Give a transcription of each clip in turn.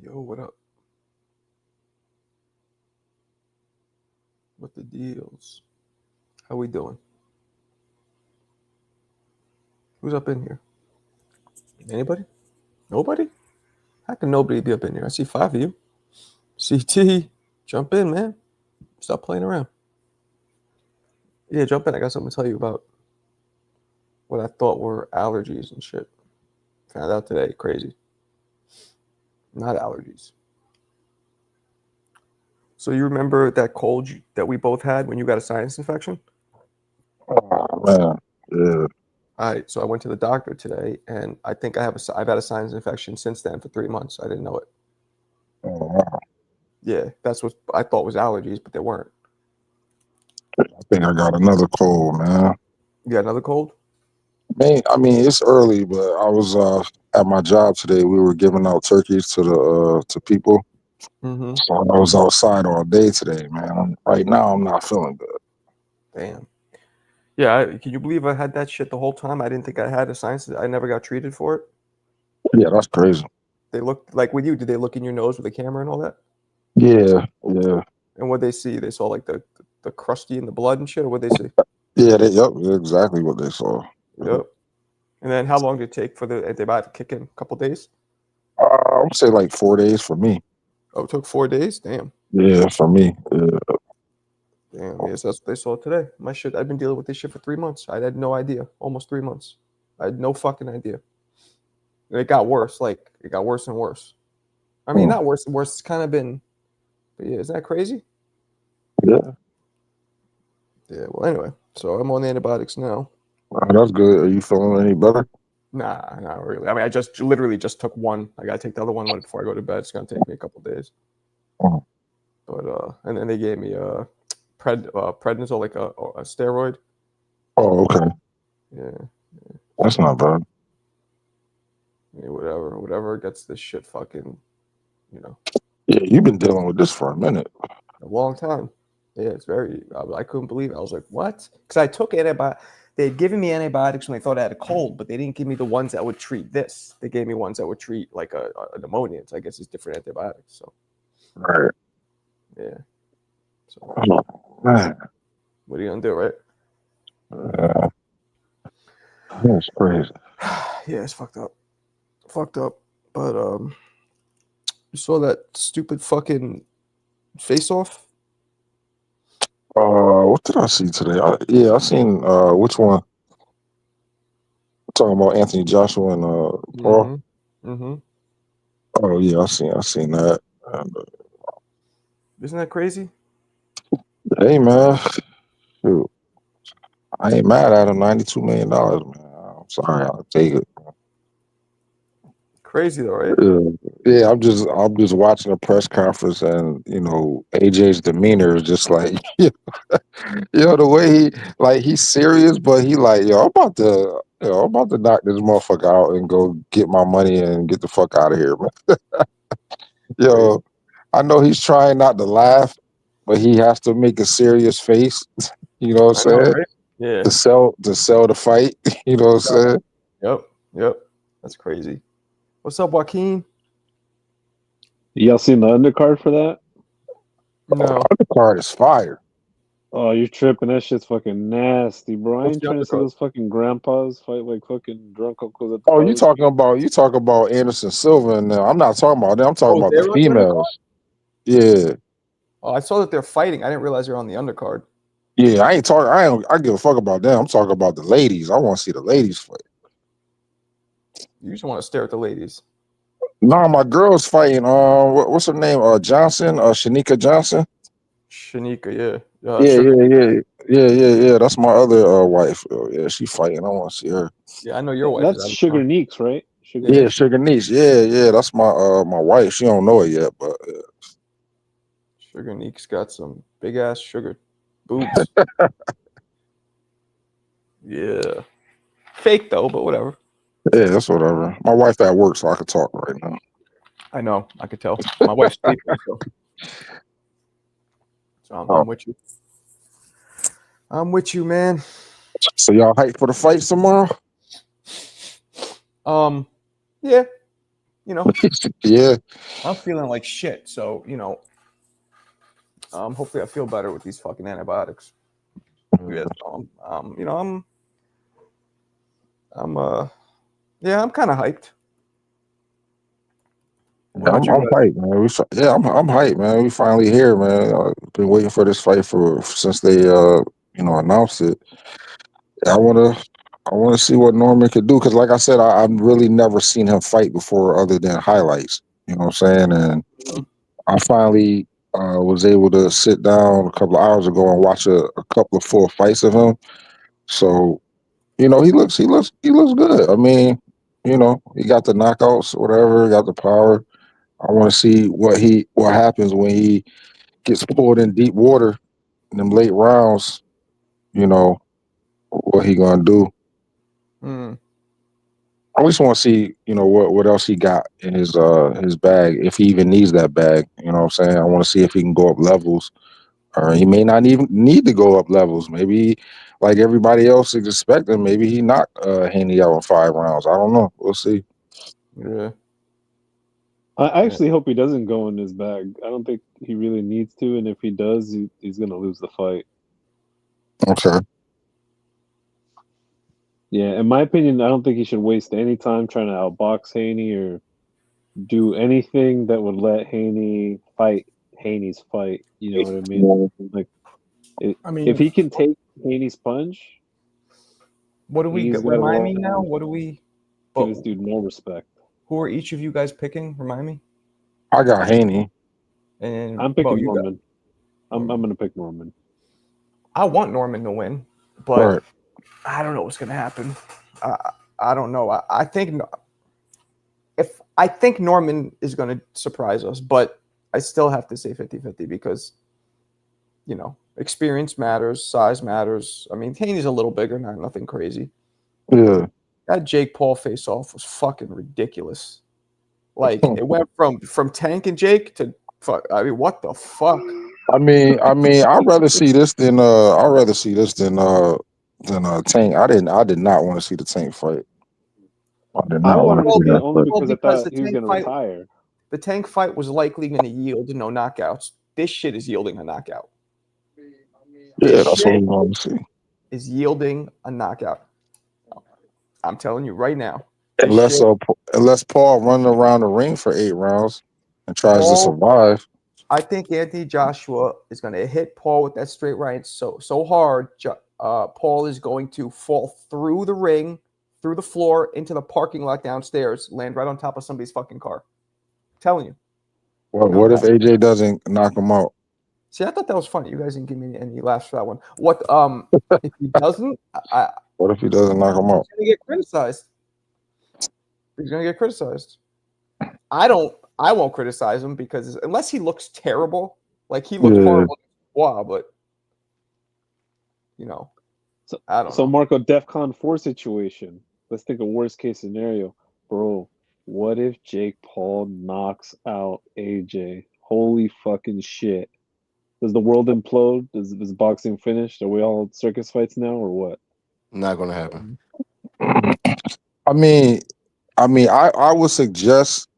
Yo, what up? What the deals? How we doing? Who's up in here? Anybody? Nobody? How can nobody be up in here? I see 5 of you. CT, jump in, man. Stop playing around. Yeah, jump in. I got something to tell you about what I thought were allergies and shit. Found out today. Crazy. Not allergies. So you remember that cold that we both had when you got a sinus infection? Oh man, yeah. All right, so I went to the doctor today, and I think I've had a sinus infection since then for 3 months. I didn't know it. Oh, wow. Yeah, that's what I thought was allergies, but they weren't. I think I got another cold, man. You got another cold? I mean, it's early, but I was at my job today. We were giving out turkeys to people, Mm-hmm. so I was outside all day today, man. Right now, I'm not feeling good. Damn. Yeah, can you believe I had that shit the whole time? I didn't think I had a sinus. I never got treated for it. Yeah, that's crazy. They looked like with you. Did they look in your nose with a camera and all that? Yeah, yeah, And what they see? They saw like the crusty in the blood and shit, or what they see? yeah. Yep, exactly what they saw. Yep. And then how long did it take for the antibiotic kick in? A couple days? I would say like 4 days for me. Oh, it took 4 days. Damn. Yeah, for me. Yeah. Damn. Yes, that's what they saw today. My shit. I've been dealing with this shit for 3 months. I had no idea. Almost 3 months. I had no fucking idea. And it got worse. Like it got worse and worse. I mean, Mm, not worse and worse. It's kind of been. But yeah, isn't that crazy? yeah, Yeah. Well, anyway, so I'm on antibiotics now. that's good. Are you feeling any better? Nah, not really. I mean, I just literally just took one. I gotta take the other one before I go to bed. It's gonna take me a couple days. Mm. But and then they gave me prednisone, like a steroid. Oh, okay. Yeah, That's not bad. yeah, whatever gets this shit fucking, Yeah, you've been dealing with this for a minute. a long time. Yeah, it's very. I couldn't believe it. I was like, what? Because I took antibiotics. They had given me antibiotics when they thought I had a cold, but they didn't give me the ones that would treat this. They gave me ones that would treat like a pneumonia. So I guess it's different antibiotics. So Right. yeah. So Oh, man, what are you gonna do, right? uh, that's crazy. Yeah, it's fucked up. Fucked up. But you saw that stupid fucking face off? What did I see today? Yeah, I seen which one? Talking about Anthony Joshua and Paul. Mm-hmm. Mm-hmm. Oh yeah, I seen that. And, Isn't that crazy? hey man, shoot, I ain't mad at him. $92 million, man. I'm sorry, I'll take it. Crazy though, right? Yeah, yeah. I'm just watching a press conference, and AJ's demeanor is just like, the way he's serious, but he like, yo, I'm about to knock this motherfucker out and go get my money and get the fuck out of here, man. Crazy. Yo, I know he's trying not to laugh, but he has to make a serious face. You know what I'm I know, saying? right? Yeah. To sell the fight. You know what I'm saying? Yep. Yep. That's crazy. What's up, Joaquin? Y'all seen the undercard for that? No. Undercard is fire. Oh, you're tripping. That shit's fucking nasty, bro. I What's ain't the trying to see undercard? those fucking grandpas fight like fucking drunk uncles at the Oh, you park. talking about Anderson Silva and I'm not talking about them. I'm talking Oh, about the they're on the undercard? females. Yeah. Oh, I saw that they're fighting. I didn't realize they're on the undercard. Yeah, I give a fuck about them. I'm talking about the ladies. I want to see the ladies fight. You just want to stare at the ladies. No, my girl's fighting. What's her name? Johnson. Shanika Johnson. Shanika, yeah. Yeah, Sugar. yeah, yeah, yeah. That's my other wife. Yeah, she fighting. I want to see her. Yeah, I know your wife is That's out of Sugar town. Neeks, right? Sugar Yeah. Yeah, Neeks. Sugar Niece. Yeah. That's my wife. She don't know it yet, but Sugar Neek's got some big ass sugar boobs. Yeah. Fake though, but whatever. yeah, that's whatever. My wife at work, so I can talk right now. I know. I could tell. My wife's sleeping, so I'm Oh, with you. I'm with you, man. so y'all hype for the fight tomorrow? Um, yeah, you know, Yeah. I'm feeling like shit. So, you know, hopefully I feel better with these fucking antibiotics. Yeah, so you know, I'm kind of hyped. What I'm about you guys? hyped, man. I'm hyped, man. We finally here, man. I've been waiting for this fight since they announced it. I wanna see what Norman could do because, like I said, I've really never seen him fight before, other than highlights. You know what I'm saying? And Mhm. I finally was able to sit down a couple of hours ago and watch a couple of full fights of him. So he looks good. I mean, he got the knockouts, whatever, got the power. I want to see what happens when he gets pulled in deep water in them late rounds. You know what he gonna do. Mm, I just want to see, what else he got in his bag, if he even needs that bag. You know what I'm saying? I want to see if he can go up levels, or he may not even need to go up levels. Maybe, like everybody else is expecting, maybe he knocked Haney out in 5 rounds. I don't know. We'll see. yeah. I actually hope he doesn't go in his bag. I don't think he really needs to, and if he does, he's gonna lose the fight. Okay. Yeah, in my opinion, I don't think he should waste any time trying to outbox Haney or do anything that would let Haney fight Haney's fight. You know what I mean? Like, I if mean, he can take Haney's punch, what do we Haney's get? got to Remind me now. What do we? give But this dude more respect. who are each of you guys picking? Remind me. I got Haney. And I'm Bo, picking you got Norman. I'm gonna pick Norman. I want Norman to win, but Right. I don't know what's gonna happen. I don't know. I think Norman is gonna surprise us, but I still have to say 50-50 because experience matters, size matters. I mean, Haney's a little bigger, nothing crazy. Yeah. That Jake Paul face off was fucking ridiculous. Like it went from Tank and Jake to fuck. I mean, what the fuck? I'd rather see this than Tank. I did not want to see the Tank fight. I did I not want wanted to to see see it that only fight. Well, because I because thought he was gonna retire. the Tank fight was likely going to yield no knockouts. This shit is yielding a knockout. Yeah, that's what we want to see. Is yielding a knockout. I'm telling you right now. Unless Paul runs around the ring for 8 rounds and tries to survive. I think Anthony Joshua is going to hit Paul with that straight right so hard. Paul is going to fall through the ring, through the floor, into the parking lot downstairs, land right on top of somebody's fucking car. I'm telling you. What if AJ doesn't knock him out? See, I thought that was funny. You guys didn't give me any laughs for that one. What if he doesn't? What if he doesn't knock him out? He's gonna get criticized. He's gonna get criticized. I won't criticize him because unless he looks terrible, like he looked horrible. Wow, but I don't know. Marco, DEFCON 4 situation. Let's think of worst case scenario, bro. What if Jake Paul knocks out AJ? Holy fucking shit! Does the world implode? Is boxing finished? Are we all circus fights now, or what? Not gonna happen. I would suggest,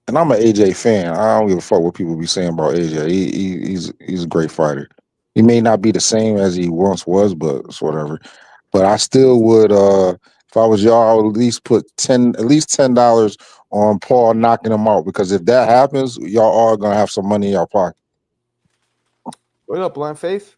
and I'm an AJ fan. I don't give a fuck what people be saying about AJ. He's a great fighter. He may not be the same as he once was, but it's whatever. But I still would, if I was y'all, I would at least put $10 on Paul knocking him out, because if that happens, y'all are gonna have some money in your pocket. What up, Blind Faith?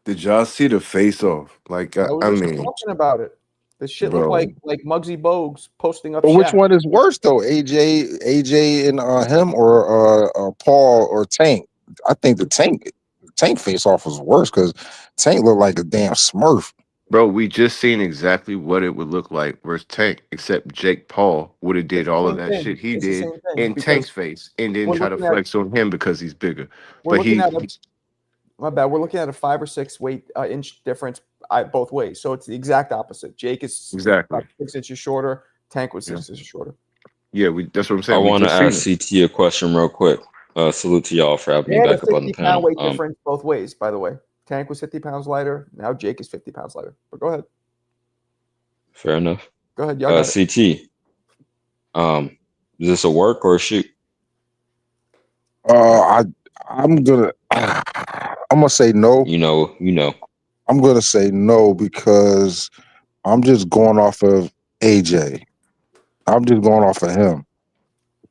Did y'all see the face off? Like I was just talking about it. This shit looked like Muggsy Bogues posting up. But which one is worse though, AJ and him, or Paul or Tank? I think the Tank face off was worse because Tank looked like a damn Smurf. Bro, we just seen exactly what it would look like versus Tank, except Jake Paul would have did all of that shit he did in Tank's face and then try to flex on him because he's bigger. But my bad. We're looking at a 5 or 6 inch difference both ways. So it's the exact opposite. Jake is exactly 6 inches shorter. Tank was 6 inches shorter. Yeah, that's what I'm saying. I want to ask CT a question real quick. Salute to y'all for having me back up on the panel. Weight difference both ways, by the way. Tank was 50 pounds lighter. Now Jake is 50 pounds lighter. But go ahead. Fair enough. Go ahead. Y'all got CT. Is this a work or a shoot? I'm gonna say no. You know. I'm gonna say no because I'm just going off of AJ. I'm just going off of him.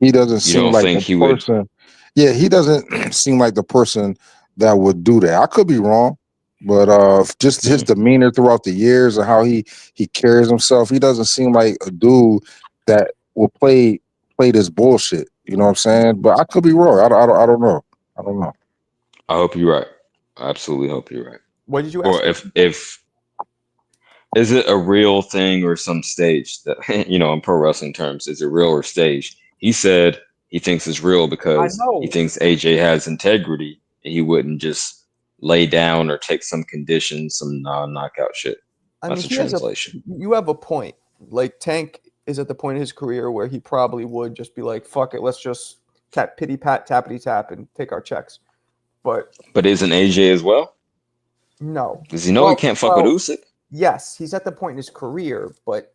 He doesn't You seem don't like think the he would? person. Yeah, he doesn't seem like the person that would do that. I could be wrong, but just his demeanor throughout the years and how he carries himself, he doesn't seem like a dude that will play this bullshit. You know what I'm saying? But I could be wrong. I don't know. I don't know. I hope you're right. I absolutely hope you're right. What did you Or ask? if is it a real thing or some stage that in pro wrestling terms, is it real or stage? He said he thinks it's real because know. he thinks AJ has integrity and he wouldn't just lay down or take some conditions, some non-knockout shit. That's a translation. You have a point. Like Tank is at the point in his career where he probably would just be like, "Fuck it, let's just pity pat tappity tap and take our checks." But isn't AJ as well? No. Does he know he can't fuck with Usyk? Yes, he's at the point in his career, but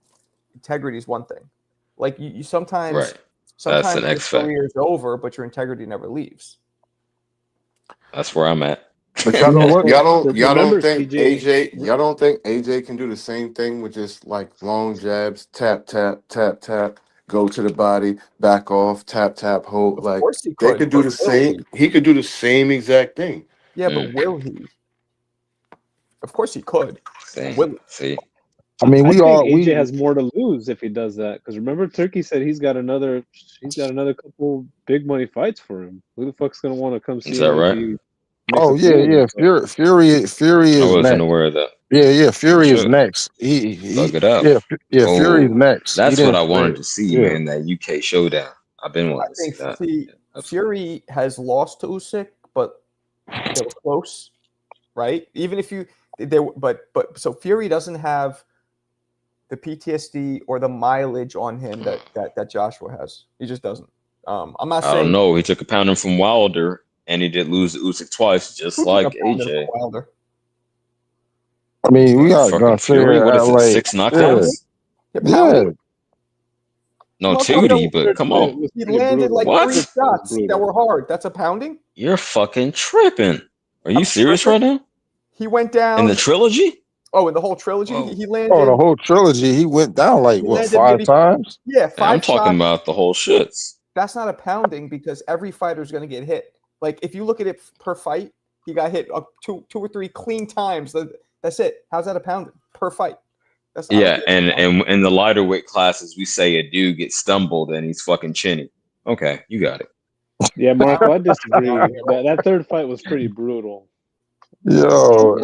integrity is one thing. Like you sometimes, right. Sometimes That's an your career is over, but your integrity never leaves. That's where I'm at. But y'all don't think CJ, y'all don't think AJ can do the same thing with just like long jabs, tap, tap, tap, tap, go to the body, back off, tap, tap, hold. Like they could do the same. He could do the same exact thing. Yeah, but will he? Of course he could. See. I mean, I think AJ has more to lose if he does that. Because remember, Turkey said he's got another couple big money fights for him. Who the fuck's gonna want to come see him? Is that right? Oh yeah. Fury is I wasn't next. aware of that. Yeah. Fury is next. He thug it out. Yeah. Fury's next. That's what I wanted to see, man. That UK showdown. I've been wanting to see that. Fury has lost to Usyk, but they were close, right? Even if so Fury doesn't have the PTSD or the mileage on him that Joshua has. He just doesn't. I'm not saying. I don't know. He took a pounding from Wilder, and he did lose to Usyk twice, just like AJ. I mean, we got to Fury. What is it? 6 knockdowns? Yeah. No, 2D, but come on. He landed like 3 shots that were hard. That's a pounding? You're fucking tripping. Are you serious right now? He went down in the trilogy. Oh, in the whole trilogy, he landed. Oh, the whole trilogy, he went down like what 5 times? Yeah, 5 I'm talking about the whole shits. That's not a pounding because every fighter is going to get hit. Like if you look at it per fight, he got hit 2 or 3 clean times. That's it. How's that a pounding per fight? That's not and in the lighter weight classes, we say a dude gets stumbled and he's fucking chinny. Okay, you got it. Yeah, Marco, I disagree. That third fight was pretty brutal. Yo,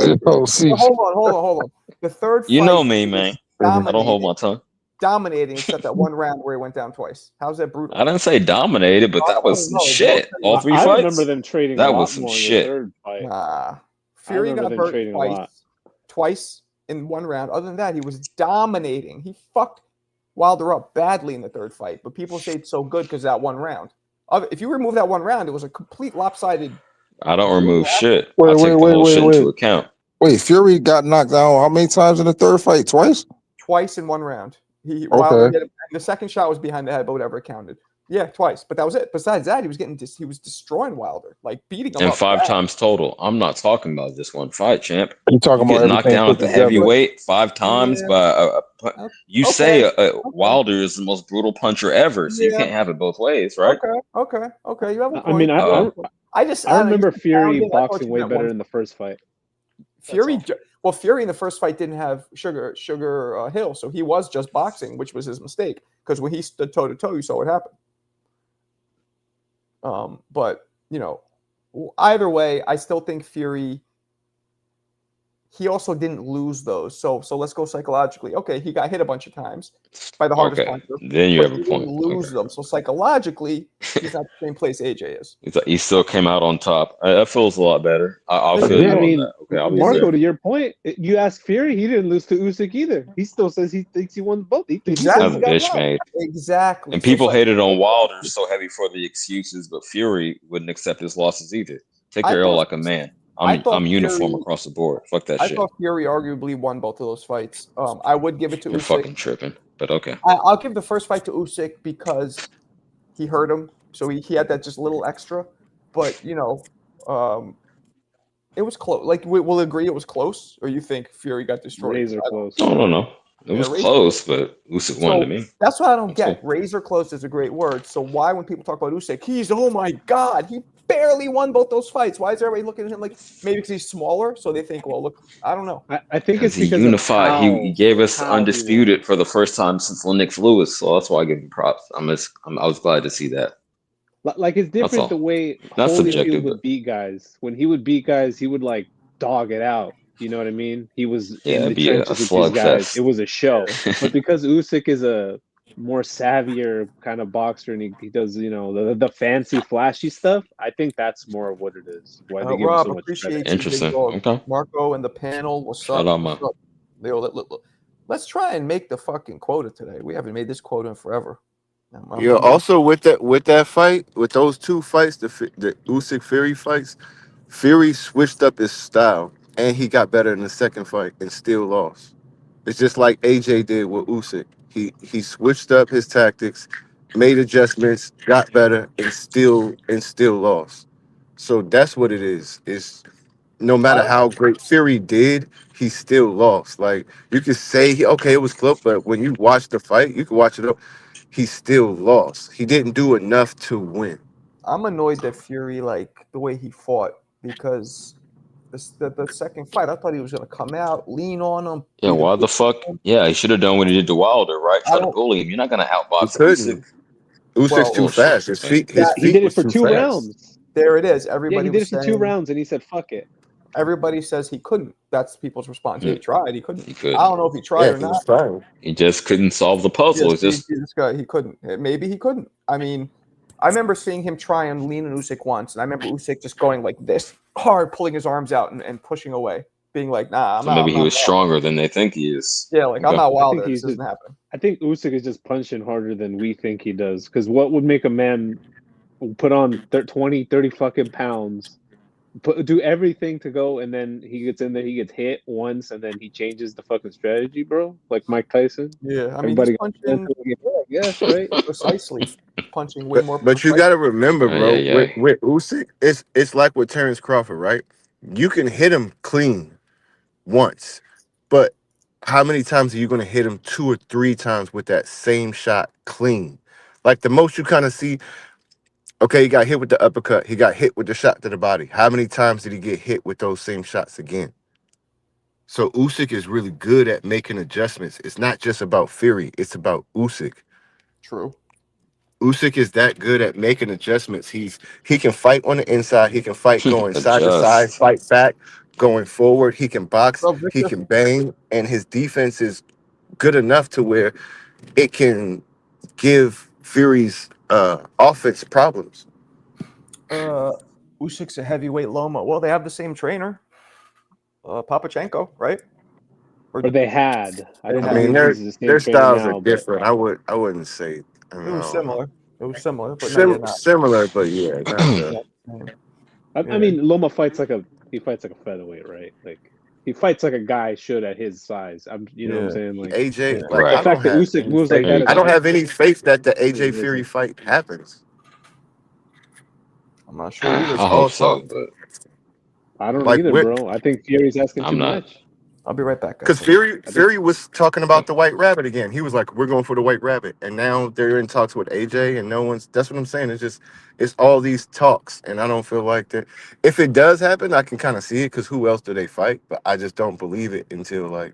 see. Hold on. The third fight, you know me, man. I don't hold my tongue. Dominating except that one round where he went down twice. How's that brutal? I didn't say dominated, but that was some shit. All 3 fights. I remember them trading. That was some shit. Third fight. Fury got hurt twice in 1 round. Other than that, he was dominating. He fucked Wilder up badly in the third fight, but people say it's so good because that 1 round. If you remove that 1 round, it was a complete lopsided. I don't remove shit. I take the whole shit into account. Wait, Fury got knocked down how many times in the third fight? Twice? Twice in 1 round. Wilder hit him, the second shot was behind the head, but whatever it counted. Yeah, twice. But that was it. Besides that, he was destroying Wilder, like beating him. And 5 times total. I'm not talking about just 1 fight, champ. You talking about knocked down at the heavyweight 5 times by you say Wilder is the most brutal puncher ever, so you can't have it both ways, right? Okay. You have a point. I mean, I remember Fury boxing way better in the first fight. Fury in the first fight didn't have Sugar Hill, so he was just boxing, which was his mistake. Because when he stood toe to toe, you saw what happened. But either way, I still think Fury. He also didn't lose those, so let's go psychologically. Okay, he got hit a bunch of times by the hardest puncher. Then you have a point. Didn't lose them, so psychologically, he's not the same place AJ is. He still came out on top. That feels a lot better. I'll feel you on that. Okay, Marco, to your point, you ask Fury, he didn't lose to Usyk either. He still says he thinks he won both. Exactly. Bitch made. Exactly. And people hated on Wilder so heavy for the excuses, but Fury wouldn't accept his losses either. Take your L like a man. I'm uniform across the board. Fuck that shit. I thought Fury arguably won both of those fights. I would give it to You're Usyk. fucking tripping. but okay. I'll give the first fight to Usyk because he hurt him, so he had that just little extra. But it was close. Like we'll agree it was close, or you think Fury got destroyed? Razor close. No. It was close, but Usyk won to me. That's what I don't get. Razor close is a great word. So why, when people talk about Usyk, oh my God, he barely won both those fights. Why is everybody looking at him like maybe because he's smaller? So they think, well, look, I don't know. I think it's because he unified. He gave us undisputed for the first time since Lennox Lewis. So that's why I give him props. I was glad to see that. Like it's different the way Holyfield would beat guys. When he would beat guys, he would like dog it out. You know what I mean? He was in the trenches with these guys. It was a show. But because Usyk is a more savvier kind of boxer and he does, the fancy, flashy stuff, I think that's more of what it is. Why they give him so much credit. Interesting. Okay. Marco and the panel, what's up? Let's try and make the fucking quota today. We haven't made this quota in forever. Also with that fight, with those two fights, the Usyk Fury fights, Fury switched up his style. And he got better in the second fight and still lost. It's just like AJ did with Usyk. He switched up his tactics, made adjustments, got better, and still lost. So that's what it is. It's no matter how great Fury did, he still lost. Like you could say, it was close, but when you watch the fight, you can watch it up. He still lost. He didn't do enough to win. I'm annoyed that Fury, like the way he fought, because the second fight, I thought he was going to come out, lean on him. Yeah, why the fuck? Yeah, he should have done what he did to Wilder, right? Try to bully him. You're not going to outbox Usyk. Usyk's too fast. His feet he did it for 2 rounds. There it is. Everybody he did it for 2 rounds, and he said, fuck it. Everybody says he couldn't. That's people's response. He tried. He couldn't. I don't know if he tried or not. He just couldn't solve the puzzle. This guy, he couldn't. Maybe he couldn't. I mean, I remember seeing him try and lean on Usyk once, and I remember Usyk just going like this hard, pulling his arms out and pushing away, being like, "Nah, I'm not." Maybe he was stronger than they think he is. Yeah, like I'm not wild. This doesn't happen. I think Usyk is just punching harder than we think he does. Because what would make a man put on 20, 30 fucking pounds, do everything to go, and then he gets in there, he gets hit once, and then he changes the fucking strategy, bro? Like Mike Tyson. Yeah, I mean, he's punching. Yes, right. Precisely. Punching way more. But you got to remember, bro, with Usyk, it's like with Terrence Crawford, right? You can hit him clean once, but how many times are you going to hit him 2 or 3 times with that same shot clean? Like the most you kind of see, okay, he got hit with the uppercut. He got hit with the shot to the body. How many times did he get hit with those same shots again? So Usyk is really good at making adjustments. It's not just about Fury. It's about Usyk. True. Usyk is that good at making adjustments. He can fight on the inside. He can fight going side to side, fight back, going forward. He can box. He can bang, and his defense is good enough to where it can give Fury's offense problems. Usyk's a heavyweight Loma. Well, they have the same trainer, Papachenko, right? Or they had. I mean, their styles are different. I wouldn't say. It was similar. But similar, but yeah. I mean, Loma fights like a featherweight, right? Like he fights like a guy should at his size. You know what I'm saying? Like AJ, the fact that Usyk moves like that. I don't have any faith that the AJ Fury fight happens. I'm not sure either. I hope so, but I don't know either, bro. I think Fury's asking too much. I'll be right back. Because Fury was talking about the White Rabbit again. He was like, "We're going for the White Rabbit," and now they're in talks with AJ, and no one's. That's what I'm saying. It's all these talks, and I don't feel like that. If it does happen, I can kind of see it because who else do they fight? But I just don't believe it until like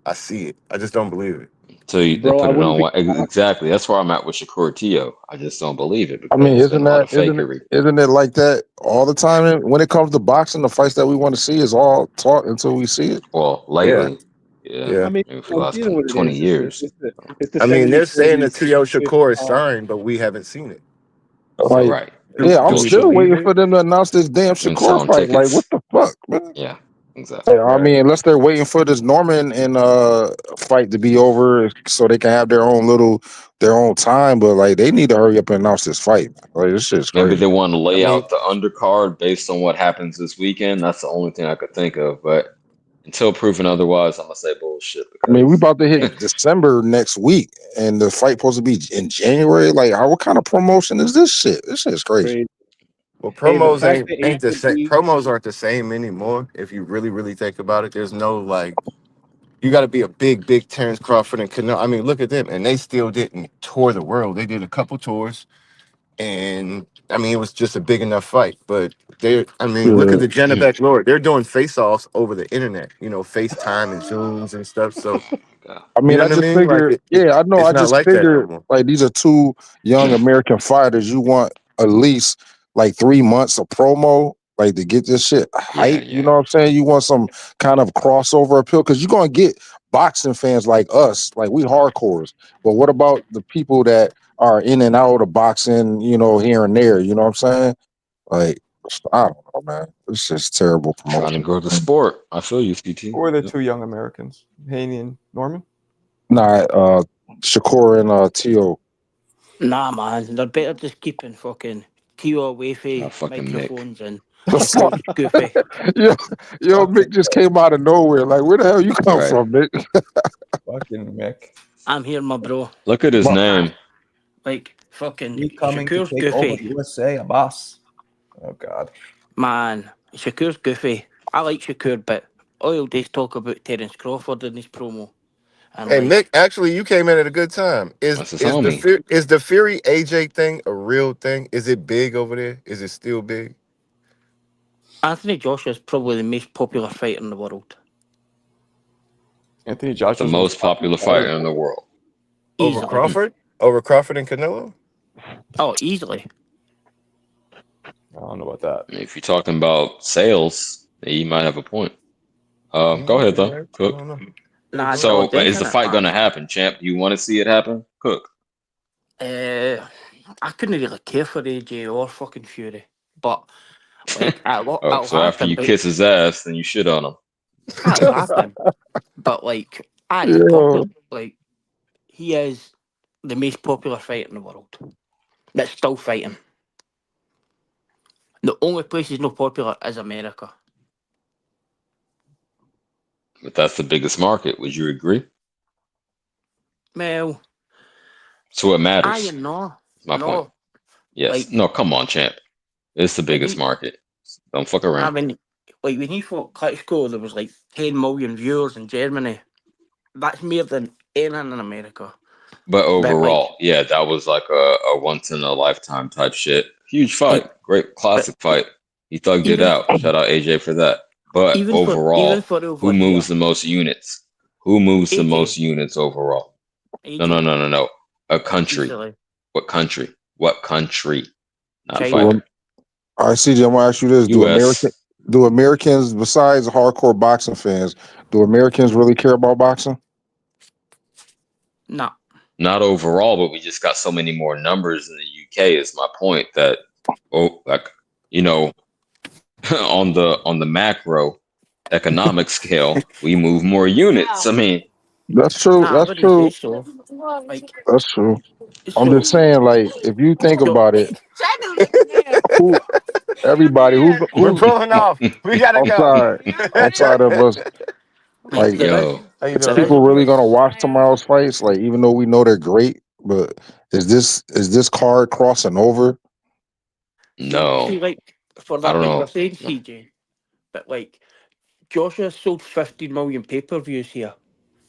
I see it. I just don't believe it. So they put it on exactly. That's where I'm at with Shakur Teo. I just don't believe it. I mean, isn't it like that all the time? When it comes to boxing, the fights that we want to see is all talk until we see it. Well, lately, yeah. I mean, for the last 20 years. I mean, they're saying that Teo Shakur is signed, but we haven't seen it. Like, right. Yeah, I'm still waiting for them to announce this damn Shakur fight. Like, what the fuck, man? Yeah. Exactly. I mean, unless they're waiting for this Norman and fight to be over so they can have their own time, but like they need to hurry up and announce this fight. Like this shit's crazy. Maybe they want to lay out the undercard based on what happens this weekend. That's the only thing I could think of. But until proven otherwise, I'm gonna say bullshit. I mean, we Because about to hit December next week, and the fight supposed to be in January. Like, what kind of promotion is this shit? This shit is crazy. Crazy. Well, Hey, the promos fact that ain't the same. AEW Promos aren't the same anymore. If you really think about it, there's no like. You got to be a big Terrence Crawford and Canelo. I mean, look at them, and they still didn't tour the world. They did a couple tours, and I mean, it was just a big enough fight. But I mean, look Yeah. at the Janabek Lord. They're doing face-offs over the internet. You know, FaceTime and Zooms and stuff. So I you mean, know I what I just mean? Like figured, yeah, I know. it's I not just like that no figured, more. like, these are two young American fighters. You want at least like 3 months of promo, like, to get this shit hype. You know what I'm saying? You want some kind of crossover appeal because you're gonna get boxing fans like us, like we hardcores. But what about the people that are in and out of boxing, you know, here and there? You know what I'm saying? Like, I don't know, man. It's just terrible trying to promotion. grow the sport. I feel you, CT. Who are the two young Americans? Haney and Norman? Nah, Shakur and Tio. Nah, man, they're better just keeping fucking Tio away from fucking Mick. microphones and The fuck? Shakur's goofy. Yo, Mick just came out of nowhere. Like, where the hell you come Right. from, Mick? Fucking Mick. I'm here, my bro. Look at his Well, name. Like, fucking He coming to Shakur's take over goofy. USA, a boss. Oh, God. Man, Shakur's goofy. I like Shakur, but all days talk about Terence Crawford in his promo. And Hey, like, Mick, actually, you came in at a good time. That's his homie. Is the Fury AJ thing a real thing? Is it big over there? Is it still big? Anthony Joshua is probably the most popular fighter in the world. Anthony Joshua, The most popular fighter in the world. Over Easily. Crawford? Over Crawford and Canelo? Oh, easily. I don't know about that. If you're talking about sales, you might have a point. Go ahead though, I Cook. don't know. Nah, So, no, is the definite, fight man. gonna happen, champ? You want to see it happen, Cook? I couldn't really care for AJ or fucking Fury, but like, So after you kiss his ass, then you shit on him. I'll happen. But like, he's Yeah. popular. Like, he is the most popular fighter in the world that's still fighting. The only place he's not popular is America. But that's the biggest market. Would you agree? Well, So it I matters. know. My No, point. Yes. like, No, come on, champ. It's the biggest market. Don't fuck I around. mean, like when he fought Klitschko, there was like 10 million viewers in Germany. That's more than anything in America. But overall, like, yeah, that was like a once in a lifetime type shit. Huge fight. Great classic fight. He thugged it out. Shout out AJ for that. But even overall, for over who moves the most units? Who moves the AJ. most units overall? AJ. No. A country. Easily. What country? What country? Not China. fighter. All right, CJ, I'm gonna ask you this: US. Do Americans, besides hardcore boxing fans, do Americans really care about boxing? No. Not overall, but we just got so many more numbers in the UK. Is my point that on the macro economic scale, we move more units. I mean, that's true. Nah, That's true. so. Like, that's true. so, I'm just saying, like, if you think about it, We're pulling off. We gotta go. outside of us, like, yo, is people really gonna watch tomorrow's fights? Like, even though we know they're great, but is this card crossing over? no. See, like, for I that, don't like know. you're saying, CJ, but like, Joshua sold 15 million pay-per-views here.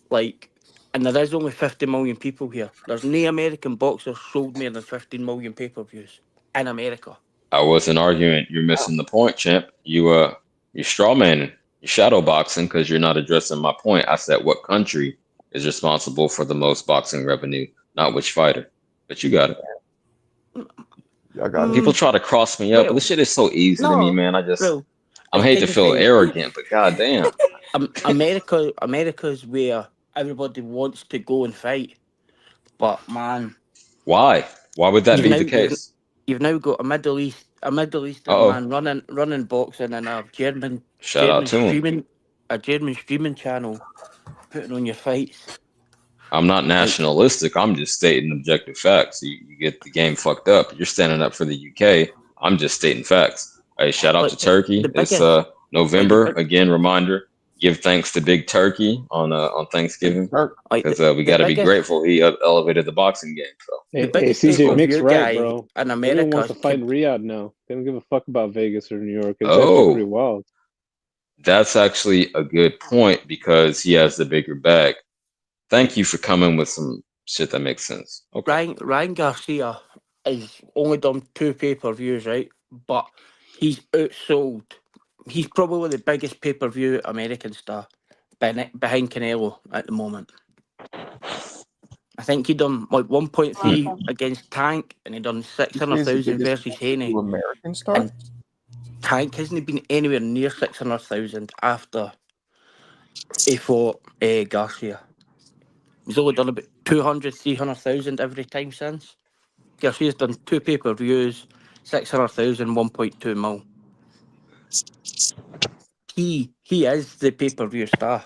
Like, and there is only 50 million people here. There's no American boxers sold more than 15 million pay-per-views in America. I wasn't arguing. You're missing the point, champ. You're strawmanning. You're shadow boxing because you're not addressing my point. I said what country is responsible for the most boxing revenue, not which fighter. But you got it. I got it. People try to cross me up. This shit is so easy to me, man. I hate to feel arrogant, but goddamn. America's where everybody wants to go and fight. But man, why? Why would that be the case? You've now got a Middle Eastern man running boxing and a German streaming channel putting on your fights. I'm not nationalistic. I'm just stating objective facts. You get the game fucked up. You're standing up for the UK. I'm just stating facts. Hey, shout out to Turkey. It's November. Again, reminder. give thanks to Big Turkey on Thanksgiving Like because we the got to be biggest, grateful he elevated the boxing game. So the Hey, biggest CJ, pay-per-view Mick's right, guy bro. in Everyone America wants to is fight in Riyadh now. They don't give a fuck about Vegas or New York. It's actually pretty wild. That's actually a good point because he has the bigger bag. Thank you for coming with some shit that makes sense. Okay. Ryan Garcia has only done 2 pay-per-views, right? But he's outsold. He's probably the biggest pay-per-view American star behind Canelo at the moment. I think he done like 1.3 against Tank, and he done 600,000 versus Haney. American star. And Tank hasn't been anywhere near 600,000 after he fought Garcia. He's only done about 200, 300,000 every time since. Garcia's done 2 pay-per-views, 600,000, 1.2 mil. He is the pay-per-view star.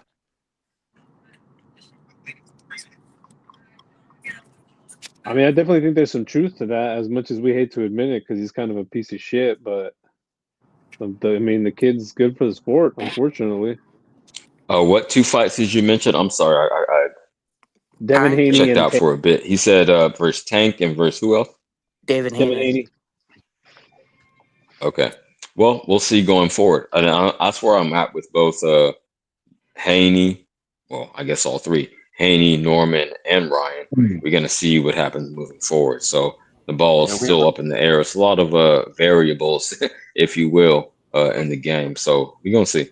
I mean, I definitely think there's some truth to that, as much as we hate to admit it, because he's kind of a piece of shit. But the kid's good for the sport, unfortunately. What 2 fights did you mention? I'm sorry, I Devin Haney checked and out for a bit. He said versus Tank and versus who else? Devin Haney. Okay. Well, we'll see going forward. And that's where I'm at with both Haney. Well, I guess all 3. Haney, Norman, and Ryan. We're going to see what happens moving forward. So the ball is still up in the air. It's a lot of variables, if you will, in the game. So we're going to see.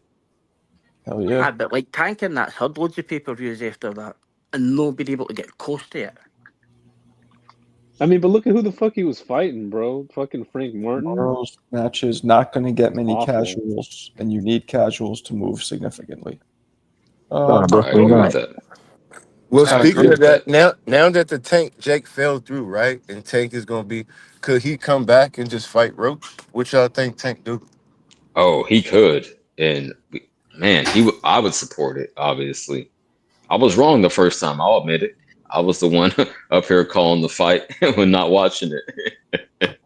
Hell yeah. But like Tank and that's had loads of pay-per-views after that, and nobody able to get close to it. I mean, but look at who the fuck he was fighting, bro. Fucking Frank Martin. Tomorrow's match is not going to get many Awful. casuals, and you need casuals to move significantly. I agree with that. Well, Kinda speaking agree of that, now that the Tank Jake fell through, right, and Tank is gonna be, could he come back and just fight Roach? What y'all think Tank do? Oh, he could, and man, I would support it. Obviously, I was wrong the first time. I'll admit it. I was the one up here calling the fight when not watching it.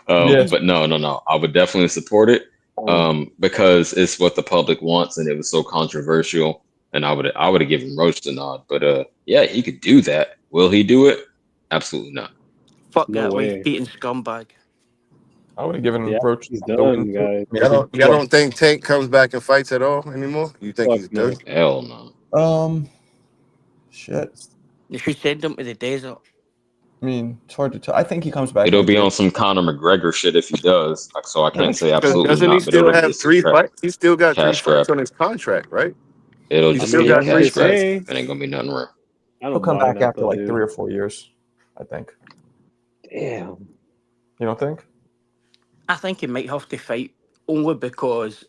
But no. I would definitely support it because it's what the public wants, and it was so controversial. And I would have given Roach the nod. But yeah, he could do that. Will he do it? Absolutely not. Fuck No that way. wife beating scumbag. I would have given Yeah, Roach he's the done, win. guys. Y'all don't think Tank comes back and fights at all anymore? You think Fuck he's no. done? Hell no. Shit. They should send him to the desert. I mean, it's hard to tell. I think he comes back. It'll like be this. on some Conor McGregor shit if he does. So I can't say absolutely Doesn't not. he But still it'll be have just 3 fights? He still got 3 cash fights grab. on his contract, right? It'll He just still be a got 3 cash grab. fights. It ain't gonna be nothing real. I He'll don't come buy back that, after though, like dude. 3 or 4 years, I think. Damn. You don't think? I think he might have to fight only because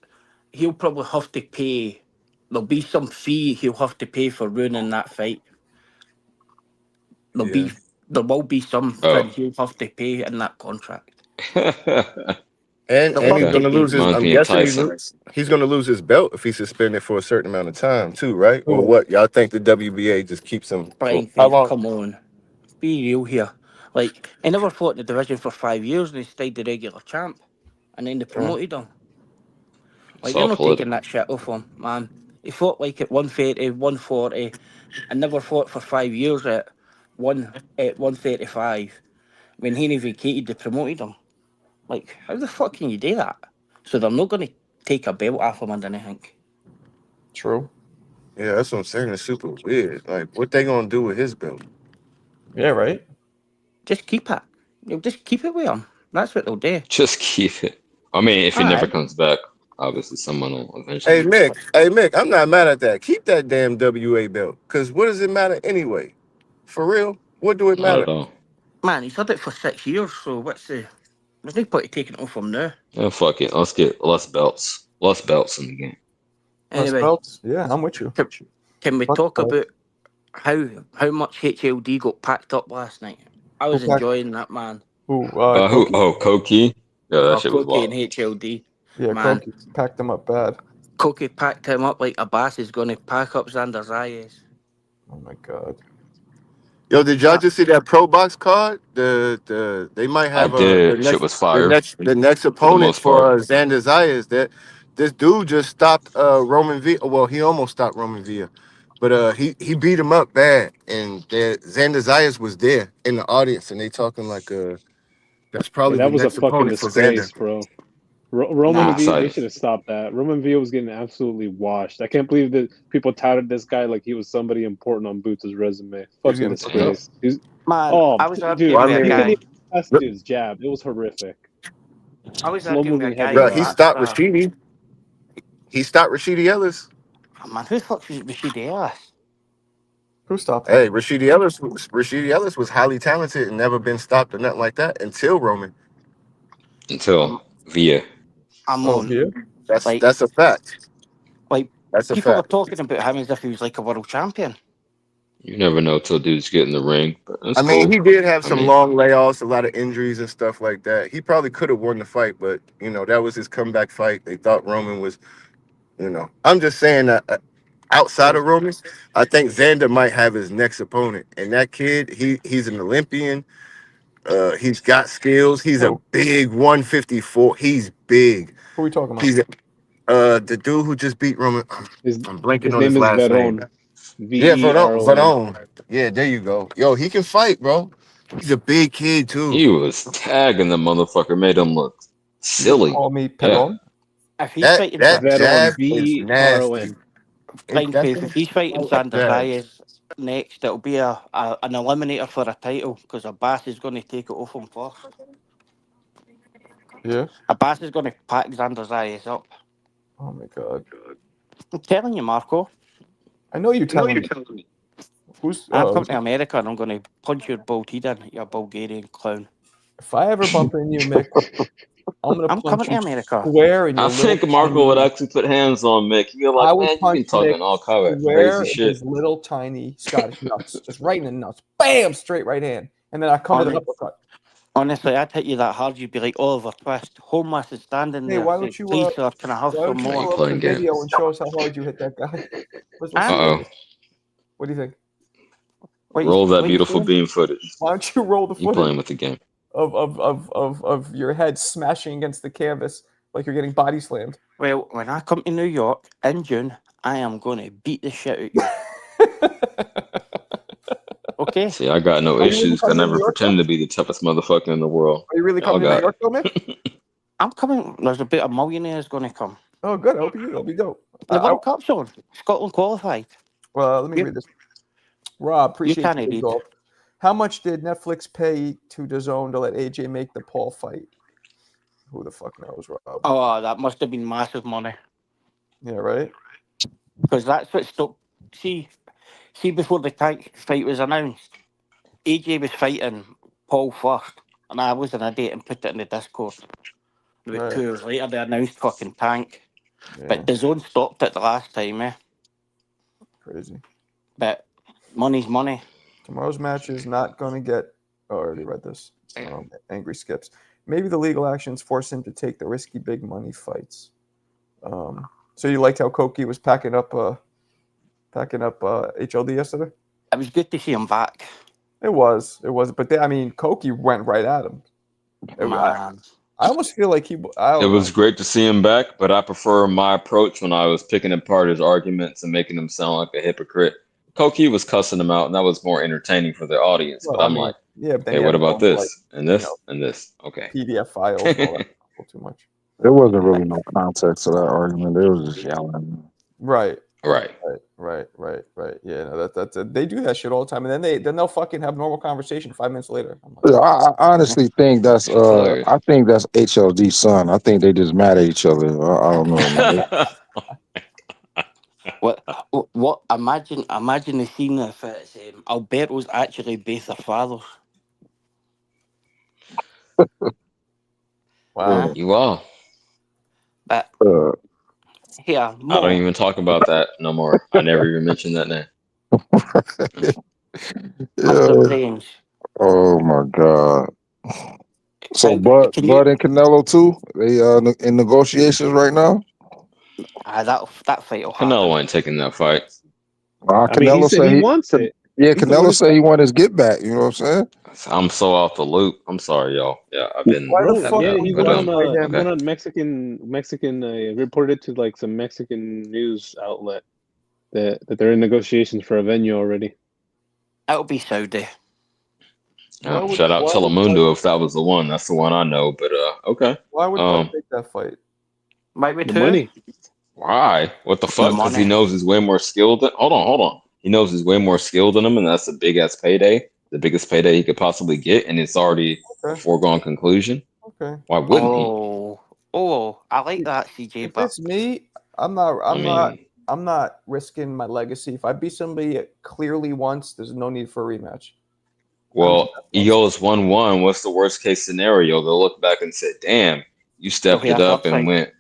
he'll probably have to pay. There'll be some fee he'll have to pay for ruining that fight. There will be something he'll have to pay in that contract. And They'll he's have gonna to lose his. Reminds I'm me of guessing he's gonna lose his belt if he's suspended for a certain amount of time too, right? Or what? Y'all think the WBA just keeps him? Brian How Faith, long? come on. Be real here. Like, he never fought in the division for 5 years and he stayed the regular champ. And then they promoted him. Like, It's you're all not taking political. that shit off him, man. He fought like at 130, 140, and never fought for 5 years at 135. When Haney vacated, they promoted him. Like, how the fuck can you do that? So they're not going to take a belt off him and anything. True. Yeah, that's what I'm saying. It's super weird. Like, what they gonna do with his belt? Yeah, right. Just keep it. You'll just keep it with him. That's what they'll do. Just keep it. I mean, if he never Alright. comes back, obviously someone will eventually. Hey Mick, I'm not mad at that. Keep that damn WA belt. Cause what does it matter anyway? For real, what do it Not matter? at all. Man, he's had it for 6 years, so there's no point in taking it off him now. Yeah, fuck it. Let's get less belts. Less belts in the game. Less Anyway, belts? Yeah, I'm with you. can we Fuck talk belts. about how much HLD got packed up last night? I was Who packed- enjoying that, man. Who? Who? Oh, Koki. Yeah, that shit was Koki and wild. HLD. Yeah, Man. Koki packed them up bad. Koki packed him up like Abbas is going to pack up Xander Zayas. Oh my god. Yo, did y'all just see that pro box card? They might have I did. the Shit next was fire. the next opponent most for part. Xander Zayas. this dude just stopped Roman Villa. Well, he almost stopped Roman Villa, but he beat him up bad, and Xander Zayas was there in the audience, and they talking like that's Yeah, probably the that was a next fucking opponent for Xander. disgrace, bro. Roman Nah. V, they should have stopped that. Roman V was getting absolutely washed. I can't believe that people touted this guy like he was somebody important on Boots' resume. Fucking getting disgrace. He's, Man, oh, I was dude, arguing with a you couldn't guy. even pass dude's jab. It was horrific. I was Slow arguing with a moving guy heavy Bro, who he left. stopped asked, Rashidi. He stopped Rashidi Ellis. man, who the fuck was Rashidi Ellis? Who stopped him? Hey, Rashidi Ellis was highly talented and never been stopped or nothing like that until Roman. Until Via. I'm Oh, on. yeah. Like, That's a fact. like That's a people are fact. talking about him as if he was like a world champion. You never know till dudes get in the ring. But that's I mean, cool. he did have I some mean, long layoffs, a lot of injuries and stuff like that. He probably could have won the fight, but that was his comeback fight. They thought Roman was, I'm just saying that outside of Roman, I think Xander might have his next opponent. And that kid, he's an Olympian. He's got skills. He's a Oh. big 154. He's big. Who are we talking about? He's the dude who just beat Roman. I'm blanking His on name his is last name. Veron. Yeah, Veron. Verdon. Yeah, there you go. Yo, he can fight, bro. He's a big kid too. he was tagging the motherfucker, made him look silly. Call me Yeah. Peron. If he's That fighting that Veron. jab is Veron. nasty. Blind That's Faith, if he's fighting like Xander that. Zayas next, it'll be an eliminator for a title because Abbas is going to take it off him first. Yeah. Abbas is going to pack Xander Zayas up. Oh my god. I'm telling you, Marco. I know you're telling me. Who's? I'm coming to America and I'm going to punch your bald head in, you Bulgarian clown. If I ever bump into you, Mick, I'm gonna I'm punch coming to you America. square in your I think Marco would actually put hands on Mick. He'd be I like, would man, you punch been talking Mick all kind of square crazy in shit. his little tiny Scottish nuts, just right in the nuts. Bam! Straight right hand, and then I come to the uppercut. Honestly, I'd hit you that hard, you'd be like Oliver Twist. Homeless is standing Hey, there. why saying, don't you? please, sir, can I have Why some don't you more? pull up Playing the video games. and show us how hard you hit that guy? Let's see Uh-oh. it. What do you think? Roll that beautiful beam footage. Why don't you roll the You playing footage with the game. of your head smashing against the canvas like you're getting body slammed? Well, when I come to New York in June, I am going to beat the shit out of you. Okay? See, I got no Are you issues. really I never coming to New York, pretended to be the toughest motherfucker in the world. Are you really Y'all coming to New got York, though, man? I'm coming. There's about a millionaires going to come. Oh, good. I hope you do. That'll be dope. The World Cup's on. Scotland qualified. Well, let me read this. Rob, appreciate can't you. read. Goal. How much did Netflix pay to DAZN to let AJ make the Paul fight? Who the fuck knows, Rob? Oh, that must have been massive money. Yeah, right? Because that's what stopped. See, before the Tank fight was announced, AJ was fighting Paul first, and I was an idiot and put it in the Discord. About Right. 2 hours later, they announced fucking Tank. Yeah, But DAZN stopped it the last time, eh? crazy. But money's money. Tomorrow's match is not going to get. Oh, I already read this. Angry Skips. Maybe the legal actions force him to take the risky big money fights. So you liked how Koki was packing up HLD yesterday? It was good to see him back. It was. But Koki went right at him. Man. I almost feel like It was great to see him back, but I prefer my approach when I was picking apart his arguments and making him sound like a hypocrite. Koki was cussing him out, and that was more entertaining for the audience. Well, but I'm like, but hey, what about this and this and this? Okay. PDF files, all that too much. There wasn't really no context to that argument. They was just yelling. Right. Right. Yeah, no, that's they do that shit all the time, and then they'll fucking have normal conversation 5 minutes later. I'm like, Yeah, I honestly think that's I think that's HLD's son. I think they just mad at each other. I don't know. What? Imagine the scene if it's Alberto's actually both their fathers. wow. You are. But here, I don't even talk about that no more. I never even mentioned that name. Yeah. Oh my god. So Bud and Canelo too? They in negotiations right now? That fight will happen. Canelo ain't taking that fight. Canelo he said he wants it. Yeah, Canelo said he want his get back. You know what I'm saying? I'm so off the loop. I'm sorry, y'all. Yeah, I've been. Why the Bro, fuck yeah, would he you went want on to play him? Okay. Mexican reported to like some Mexican news outlet that they're in negotiations for a venue already. It'll be Saudi. Why would- Shout out why would Telemundo if that was the one. That's the one I know. But okay. Why would Fight take that fight? Might be The two. money. Why? What the fuck? Because he money. knows he's way more skilled than. Hold on. He knows he's way more skilled than him, and that's a big ass payday, the biggest payday he could possibly get, and it's already a Okay. foregone conclusion. Okay. Why wouldn't he? Oh, I like that, CJ. If But it's me, I'm not risking my legacy. If I beat somebody clearly once, there's no need for a rematch. Well, EO's 1-1. What's the worst case scenario? They'll look back and say, "Damn, you stepped Okay, it up that's and fine.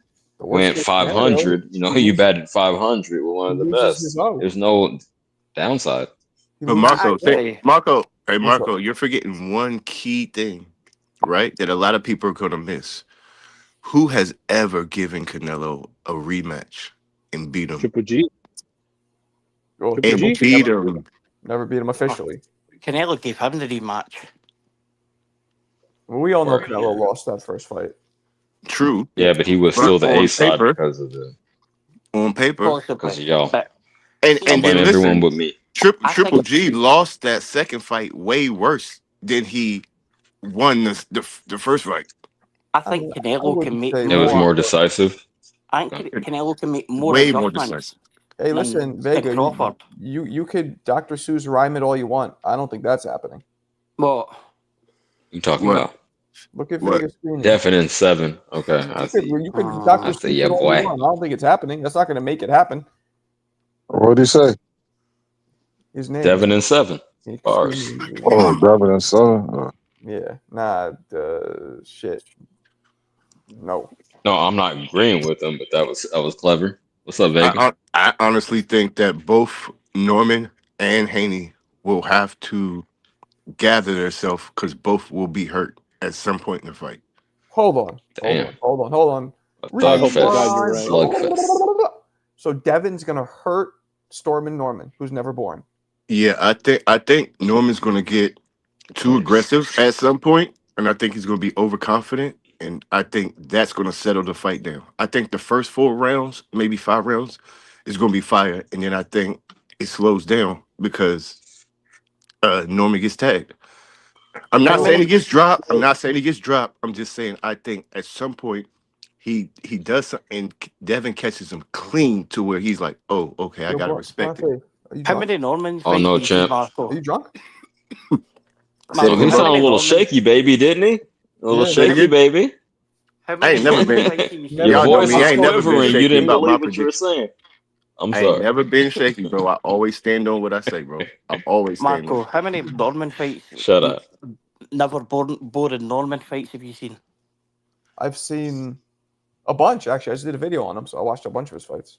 went 500. You know, you batted 500 with one of the best. There's no downside." But Marco, Actually- Marco, you're forgetting one key thing, right? That a lot of people are gonna miss. Who has ever given Canelo a rematch and beat him? Triple G. Well, Triple And G? beat him. never beat him officially. Canelo gave him the rematch. Well, we all know Right. Canelo lost that first fight. True. Yeah, but he was But still the on A side paper- because of the On paper. Possibly. because of y'all. But And Blame then everyone listen, but me. I Triple think- G lost that second fight way worse than he won the first fight. I think Canelo can make It was more decisive. I think Canelo can make more Way more adjustments. decisive. Hey, than listen, Dick Vega, Crawford. you could Dr. Seuss rhyme it all you want. I don't think that's happening. Well, You talking What? about Look at What? Vega's screen. definite 7? Okay, I You see. could Ah, Dr. I Seuss see, yeah, it all you boy. want. I don't think it's happening. That's not going to make it happen. What'd he say? His name. Devin and 7 Excuse bars. me. Oh, Devin and Son. Yeah. Nah. Shit. No. No, I'm not agreeing with him, but that was clever. What's up, Vega? I honestly think that both Norman and Haney will have to gather themselves because both will be hurt at some point in the fight. Hold on. Damn. Hold on. A I hope to God you're thugfest, right. slugfest. So Devin's gonna hurt Stormin Norman, who's never born. Yeah, I think Norman's going to get too aggressive at some point, and I think he's going to be overconfident, and I think that's going to settle the fight down. I think the first 4 rounds, maybe 5 rounds, is going to be fire, and then I think it slows down because Norman gets tagged. I'm not saying he gets dropped. I'm just saying I think at some point he does something, and Devin catches him clean to where he's like, "Oh, okay, I gotta respect it." Are you how drunk? many Normans? Oh, no, fights do you see, champ. Marco? Are you drunk? Oh, Marco, he how sounded a many little Normans- shaky, baby, didn't he? A little Yeah, shaky, nigga. baby. How I many ain't never Norman been- fights have you seen? Y'all Your know voice me, is I ain't never been quivering. You shaky didn't about my believe what you were saying. I'm I ain't sorry. never been shaky, bro. I always stand on what I say, bro. I'm always standing Marco, on. how many Norman fights? Shut up. Never boring Norman fights have you seen? I've seen a bunch actually. I just did a video on him, so I watched a bunch of his fights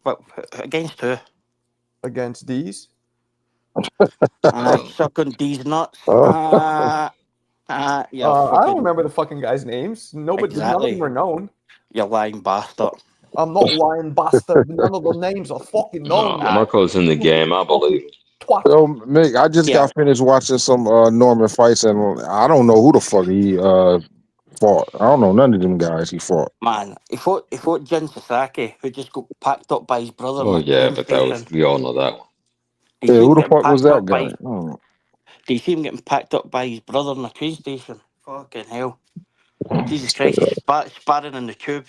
But against who? against D's. Sucking these nuts. Oh. Yeah, I don't remember the fucking guys' names. Nobody, none of Exactly. them are known. You lying bastard. I'm not lying, bastard. None of the names are fucking known. Marco's in the game. I believe. Twat. Yo, Mick, I just got finished watching some Norman fights, and I don't know who the fuck he fought. I don't know none of them guys he fought. Man, he fought Jin Sasaki, who just got packed up by his brother. Oh in the yeah, train but that was station. we all know that one. Do you Yeah, see who him the getting fuck was packed that up by- guy? Oh. Do you see him getting packed up by his brother in the train station? Fucking hell. Jesus Christ, he's sparring in the tube.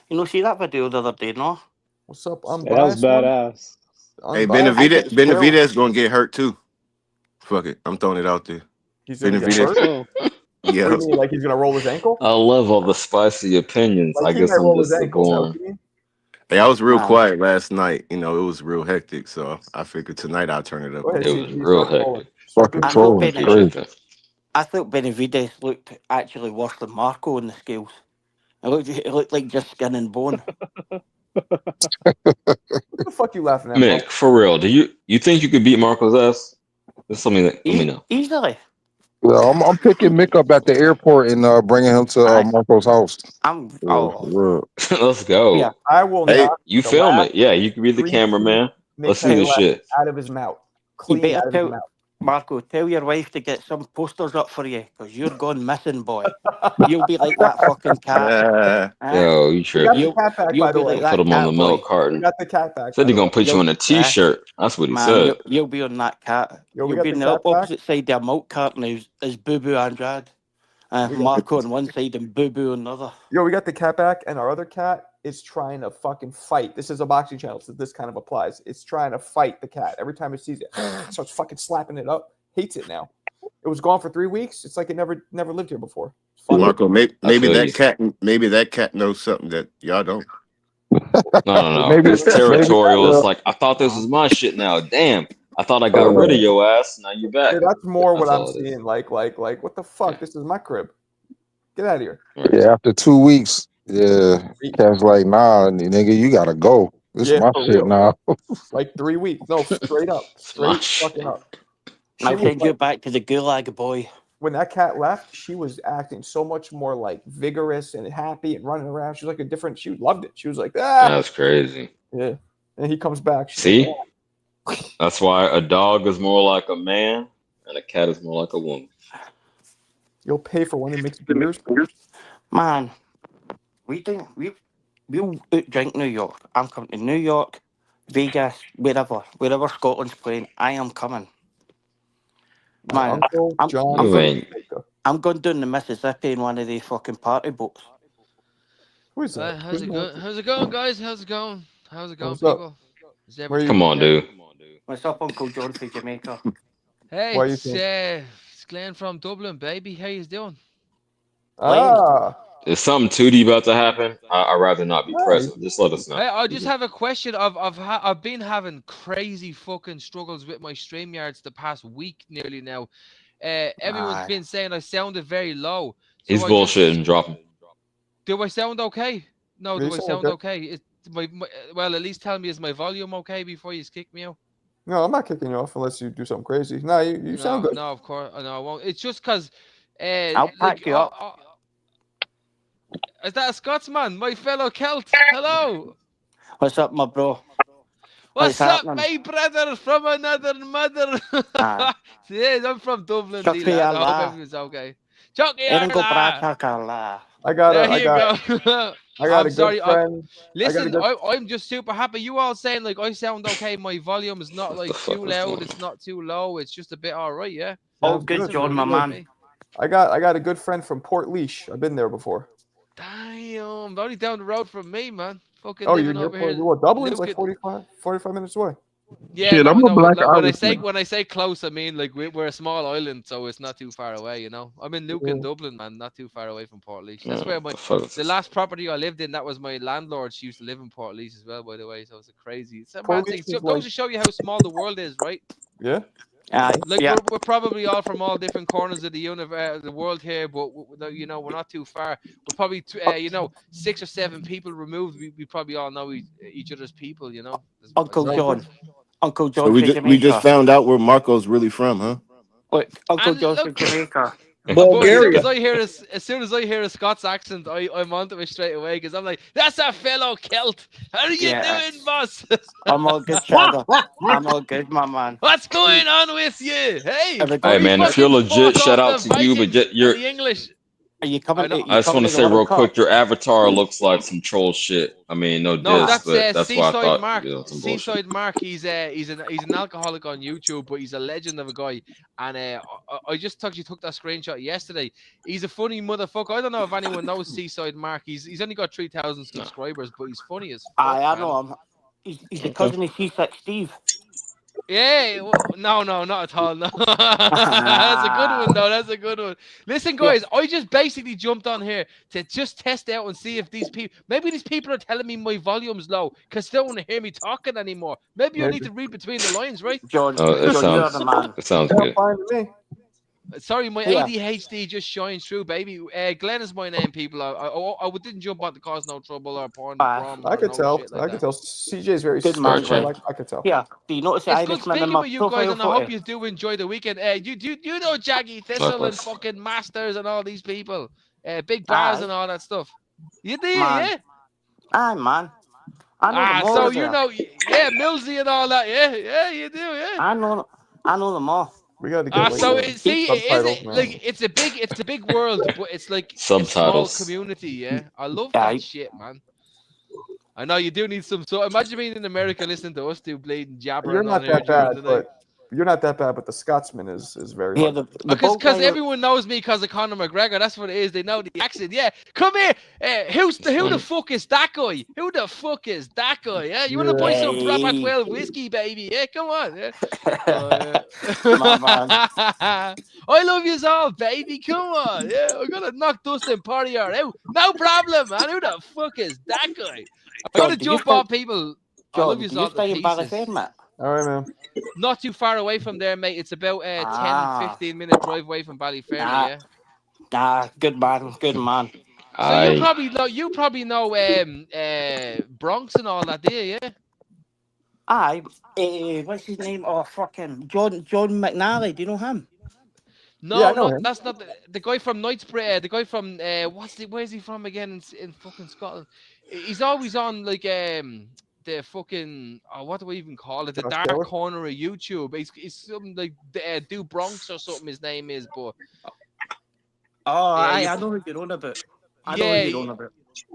You know, see that video the other day, no? What's up? That was Unbiased one? badass. Hey, Unbiased? Benavidez gonna get hurt too. Fuck it, I'm throwing it out there. He's gonna get Benavidez. hurt? Oh, What Yeah. do you mean, like he's gonna roll his ankle? I love all the spicy opinions. Like, I he guess might I'm roll his just ankle, is that what born. you mean? Hey, I was real Wow. quiet last night. You know, it was real hectic, so I figured tonight I'll turn it up. Go ahead, It see, was he's real fucking rolling. hectic. Fucking I trolling know is Benavidez. crazy. I thought Benavidez looked actually worse than Marco in the scales. It looked like just skin and bone. What the fuck you laughing at, Mick, for real, do you think you could beat Marco's ass? Just let me know. Easily. Well, I'm picking Mick up at the airport and bringing him to Aye. Marco's house. I'm. Yeah, Oh, for real. Let's go. yeah. I will Hey, not You film it. Yeah, you can be the cameraman. Let's see Mick this shit. out of his mouth. You Clean better out of his tell. mouth. Marco, tell your wife to get some posters up for you, because you're gone missing, boy. You'll be like that fucking cat. Yo, you We got tripping? the cat back, You'll by the be like way. Put that him on the cat, milk boy. We carton. got the cat back. Said By he the gonna way. put you in a t-shirt. That's what he Man, said. you'll be on that cat. Yo, we You'll got be the on the cat back. opposite side of a milk carton as Boo Boo Andrade. We got Marco on one side and Boo Boo on the other. Yo, we got the cat back, and our other cat is trying to fucking fight. This is a boxing channel, so this kind of applies. It's trying to fight the cat. Every time it sees it, starts fucking slapping it up. Hates it now. It was gone for 3 weeks. It's like it never lived here before. It's funny. Marco, maybe feel you. that cat knows something that y'all don't. No. Maybe- It's territorial. maybe- It's like, I thought this was my shit now. Damn. I thought I got rid of your ass. Now you're back. Yeah, that's more what That's I'm all it is. seeing. Like, what the fuck? Yeah. This is my crib. Get out of here. Yeah, after 2 weeks, yeah, Cat's like, nah, nigga, you gotta go. This Yeah, my for shit real. now. Like 3 weeks. No, straight up. Straight fucking up. She I'll was send you like, back to the gulag, boy. when that cat left, she was acting so much more like vigorous and happy and running around. She was like a different. She loved it. She was like, ah, That's crazy. yeah. And he comes back. She's See? like, That's why a dog is more like a man and a cat is more like a woman. you'll pay for one that makes beers. Man, we'll drink New York. I'm coming to New York, Vegas, wherever Scotland's playing. I am coming. My Man, uncle I'm- John. I'm You from- ain't. I'm going down the Mississippi in one of these fucking party boats. Who is that? How's it going? How's it going, guys? How's it going? How's it going, What's up? people? Is Where everything you- Come on, okay? dude. What's up, Uncle John from Jamaica? Hey, Why you it's Glenn from Dublin, baby. How you doing? Ah, Is something 2D about to happen? I'd rather not be Nice. present. Just let us know. Hey, I just have a question. I've been having crazy fucking struggles with my StreamYards the past week nearly now. Everyone's Aye. been saying I sounded very low. So He's I bullshitting. Drop him. Do I sound okay? No, You do I sound sound okay. okay? Is well, at least tell me, is my volume okay before you kick me out? no, I'm not kicking you off unless you do something crazy. No, you sound good. No, of course. No, I won't. It's just because. I'll pack you up. Is that a Scotsman? My fellow Celt. Hello. What's up, my bro? What's What's up, happening? my brother from another mother? Aye. Yes, I'm from Dublin. Chucky Lad. I hope Allah. everything's okay. Chucky Eringo Allah. Bratacala. I got There I you got go. I got I'm a sorry, good friend. Listen, good- I'm just super happy. You all saying like I sound okay. My volume is not like the fuck too is loud. going It's not too low. It's just a bit all right. Yeah. All Sounds good, good. John, my Really man. me. I got a good friend from Port Leash. I've been there before. Damn, only down the road from me, man. Fucking Oh, you're living near over Port here. What, Dublin's like Luke- 45 minutes away. Yeah, Shit, no, I'm a no, Black when Irishman. I say close, I mean like we're a small island, so it's not too far away. You know, I'm in Lucan, Dublin, man, not too far away from Portlaoise. That's where the last property I lived in. That was my landlord. She used to live in Portlaoise as well, by the way. So it's a crazy. It's a mad thing. Portlaoise is Goes like- to show you how small the world is, right? Yeah. Like yeah. we're probably all from all different corners of the universe, the world here, but you know we're not too far. We're probably 6 or 7 people removed. We probably all know each other's people, you know. Uncle John. Uncle John So we from just, Jamaica. we just found out where Marco's really from, huh? Look, Uncle And John look- from Jamaica. But as soon as I hear a Scots accent, I'm onto it straight away because I'm like, that's a fellow Celt. How are you Yeah. doing, boss? I'm all good, Shagger. I'm all good, my man. What's going on with you? Hey, Everybody- Hey, man, if you're legit, shout out to you, but you're the English. Are you coming? I know. You I just coming want to the say real World Cup? quick, your avatar looks like some troll shit. I mean, no No, diss, but that's why I Seaside thought Mark. you know, some bullshit. Seaside Mark. He's an alcoholic on YouTube, but he's a legend of a guy. And I just took that screenshot yesterday. He's a funny motherfucker. I don't know if anyone knows Seaside Mark. He's only got 3,000 subscribers, but he's funny as fuck. I man. know him. He's the cousin of C6 Steve. Yeah, no, not at all. No, that's a good one, though. That's a good one. Listen, guys, I just basically jumped on here to just test out and see if maybe these people are telling me my volume's low because they don't want to hear me talking anymore. Maybe I need to read between the lines, right? John, It John, you're the man. sounds Sound good. fine to me. Sorry, my Yeah. ADHD just shines through, baby. Glenn is my name, people. I didn't jump on to cause no trouble or porn. prom I or could no tell. shit like I that. could tell. CJ's very Good smart. man, I could tell. Yeah. Do you notice the It's good Irishman in speaking my with you guys, profile and I hope photo? you do enjoy the weekend. You know Jaggy Thistle and Likewise. fucking Masters and all these people, Big Baz Aye. and all that stuff. You do, Man. yeah. Aye, man. I know them all. So there. you know, yeah, Millsy and all that, yeah, you do, yeah. I know them all. We got to get So like, see, subtitles, man. like it's a big world, but it's like a Subtitles. small community. Yeah, I love that shit, man. I know you do need some. So imagine being in America listening to us two bleeding jabbering You're on not here that during bad, the night. but you're not that bad. But the Scotsman is very Yeah, hard. Because everyone knows me because of Conor McGregor. That's what it is. They know the accent. Yeah, come here. Who the fuck is that guy? Who the fuck is that guy? Yeah, you want to buy some proper 12 whiskey, baby? Yeah, come on. Yeah. I love you all, baby. Come on. Yeah, I'm gonna knock Dustin Poirier out. No problem, man. Who the fuck is that guy? I'm gonna jump on people. I love you all to pieces. All right, man. Not too far away from there, mate. It's about a 10-15-minute drive away from Ballyferry, yeah? Good man. So you probably know Bronx and all that, do you? Yeah. What's his name? Oh, fucking John McNally. Do you know him? No, Yeah, I know him. That's not the guy from Knightsbridge. The guy from where's he from again? In fucking Scotland. He's always on like the fucking what do we even call it? The dark corner of YouTube. He's something like Do Bronx or something. His name is, but I know who you're on about.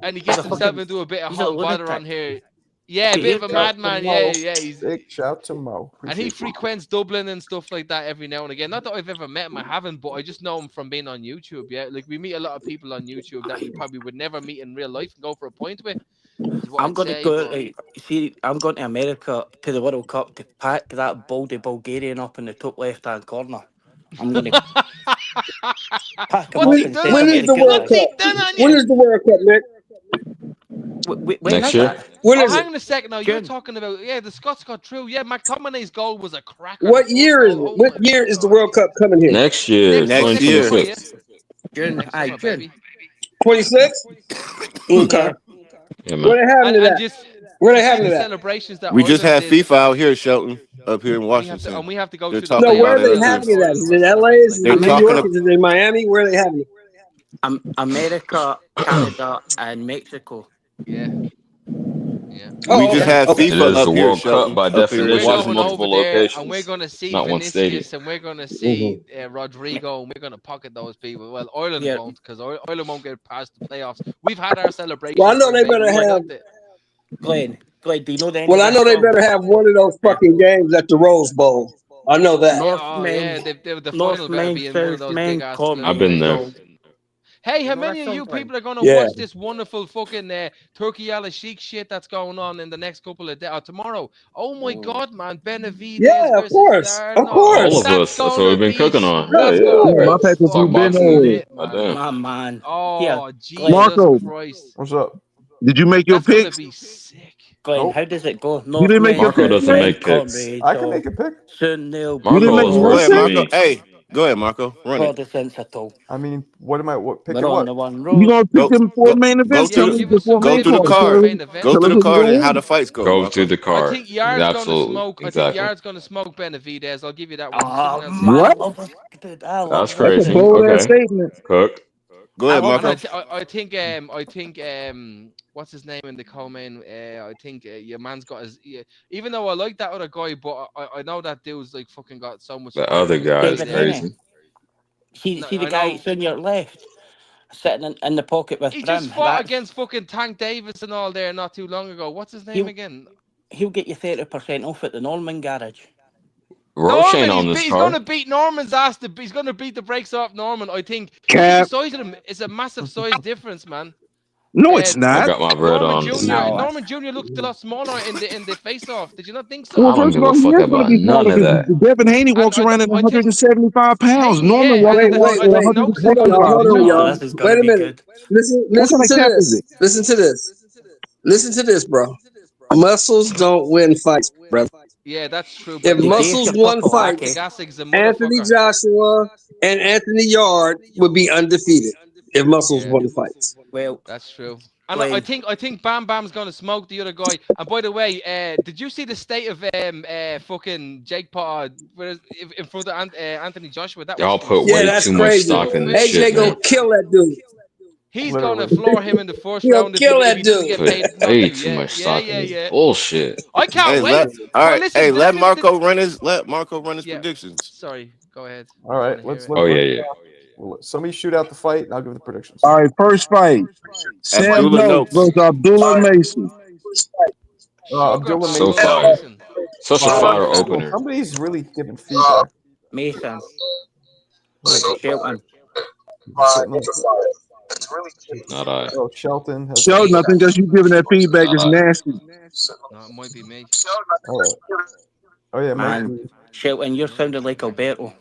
And he gets himself into a bit of hot butter on here. Yeah, a bit of a madman. Yeah. He's big shout to Mo. And he frequents Dublin and stuff like that every now and again. Not that I've ever met him, I haven't, but I just know him from being on YouTube. Yeah, like we meet a lot of people on YouTube that we probably would never meet in real life and go for a pint with. I'm going to America to the World Cup to pack that baldy Bulgarian up in the top left-hand corner. I'm going to pack him up and send When is the World Cup? When is the World Cup, Nick? Next year? Hang on a second now. You're talking about the Scots got through. Yeah, McTominay's goal was a cracker. What year is it? What year is the World Cup coming here? Next year. 2026. June. 26? Okay. Yeah, Where they having it at? Where they having it at? Celebrations that we just had FIFA out here, Shelton, up here in Washington. And we have to go They're to talking No, where about are they it. having it at? Is it LA? Is it New York? Is it in Miami? Where are they having it? America, Canada, and Mexico. Yeah. We just had FIFA up the here, World Cup by definition. We're going multiple over there, locations. and we're going to see Not one stadium. Vinicius, and we're going to see Rodrigo, and we're going to pocket those people. Well, Ireland won't, because Ireland won't get past the playoffs. We've had our celebration. Well, I know they better have. Glenn, do you know the? Well, I know they better have one of those fucking games at the Rose Bowl. I know that. The final better be in one of those big ass. I've been there. Hey, how many of you people are going to watch this wonderful fucking Turkey Al Sheikh shit that's going on in the next couple of days? Tomorrow. Oh my God, man. Benavidez. Yeah, of course. Of course. All of us. That's what we've been cooking on. My papers have been on. My man. Oh, Jesus Marco. Christ. What's up? Did you make your That's gonna picks? be sick. Glenn, how does it go? You didn't make your Marco picks. doesn't make picks. I can make a pick. Marco was Go worse ahead, than Marco. me. Hey, go ahead, Marco. Run it. I mean, what am I? What picking We're on what? the one road. You gonna pick them four main events? Go through the card. Go through the card and how the fights go. Go Marco. through the I card. think Yard's gonna Absolutely. smoke. I think Exactly. Yard's gonna smoke Benavidez. I'll give you that one. What? That's crazy. a bold ass Okay. statement. Cook. Go ahead, Marco. I think what's his name in the co-main? I think your man's got his. Even though I like that other guy, but I know that dude's like fucking got so much. The other guy is crazy. See the guy that's on your left, sitting in the pocket with He Brim. just fought against fucking Tank Davis and all there not too long ago. What's his name again? He'll get you 30% off at the Norman garage. Roche ain't on this he's card. going to beat Norman's ass. He's going to beat the brakes off Norman. I think Cap. the size of him is a massive size difference, man. No, it's I not. got my bread on. Norman Jr. looked a lot smaller in the face-off. Did you not think so? Well, I don't first give of a all, he fuck is gonna about be none smaller of that. because Devin Haney walks around at 175 pounds. Hey, Norman yeah, walks and around I at think Noakes is gonna 125 Hold on, pounds. y'all. This is gonna Wait a be minute. good. Listen What kind of to cap is this. it? Listen to this. Listen to this, bro. Muscles don't win fights, bro. Yeah, that's true. If but Muscles won fights, Gasig's a Anthony motherfucker. Joshua and Anthony Yard would be undefeated if Muscles won fights. Well, that's true. And I think Bam Bam's gonna smoke the other guy. And by the way, did you see the state of fucking Jake Paul in front of Anthony Joshua? That Y'all was put way too much stock in this AJ shit, gonna man. kill that dude. He's gonna floor him in the first He'll round. kill that if he doesn't dude. get paid Put way enough. too much stock in this bullshit. I can't wait. All right, Listen, hey, let Marco run his predictions. Sorry. Go ahead. All right, let's Oh yeah. well, somebody shoot out the fight, and I'll give the predictions. All right, first fight. Sam Abdullah Noakes Noakes. versus Abdullah Mason. Abdullah So Mason. fire. Such a fire opener. Somebody's really giving feedback. Mason. Wait, Shelton. Not I. Oh, Shelton. Has Sheldon, I think that's you giving that feedback is nasty. No, it might be me. Oh, oh yeah, Man, maybe. Shelton, you're sounding like Alberto.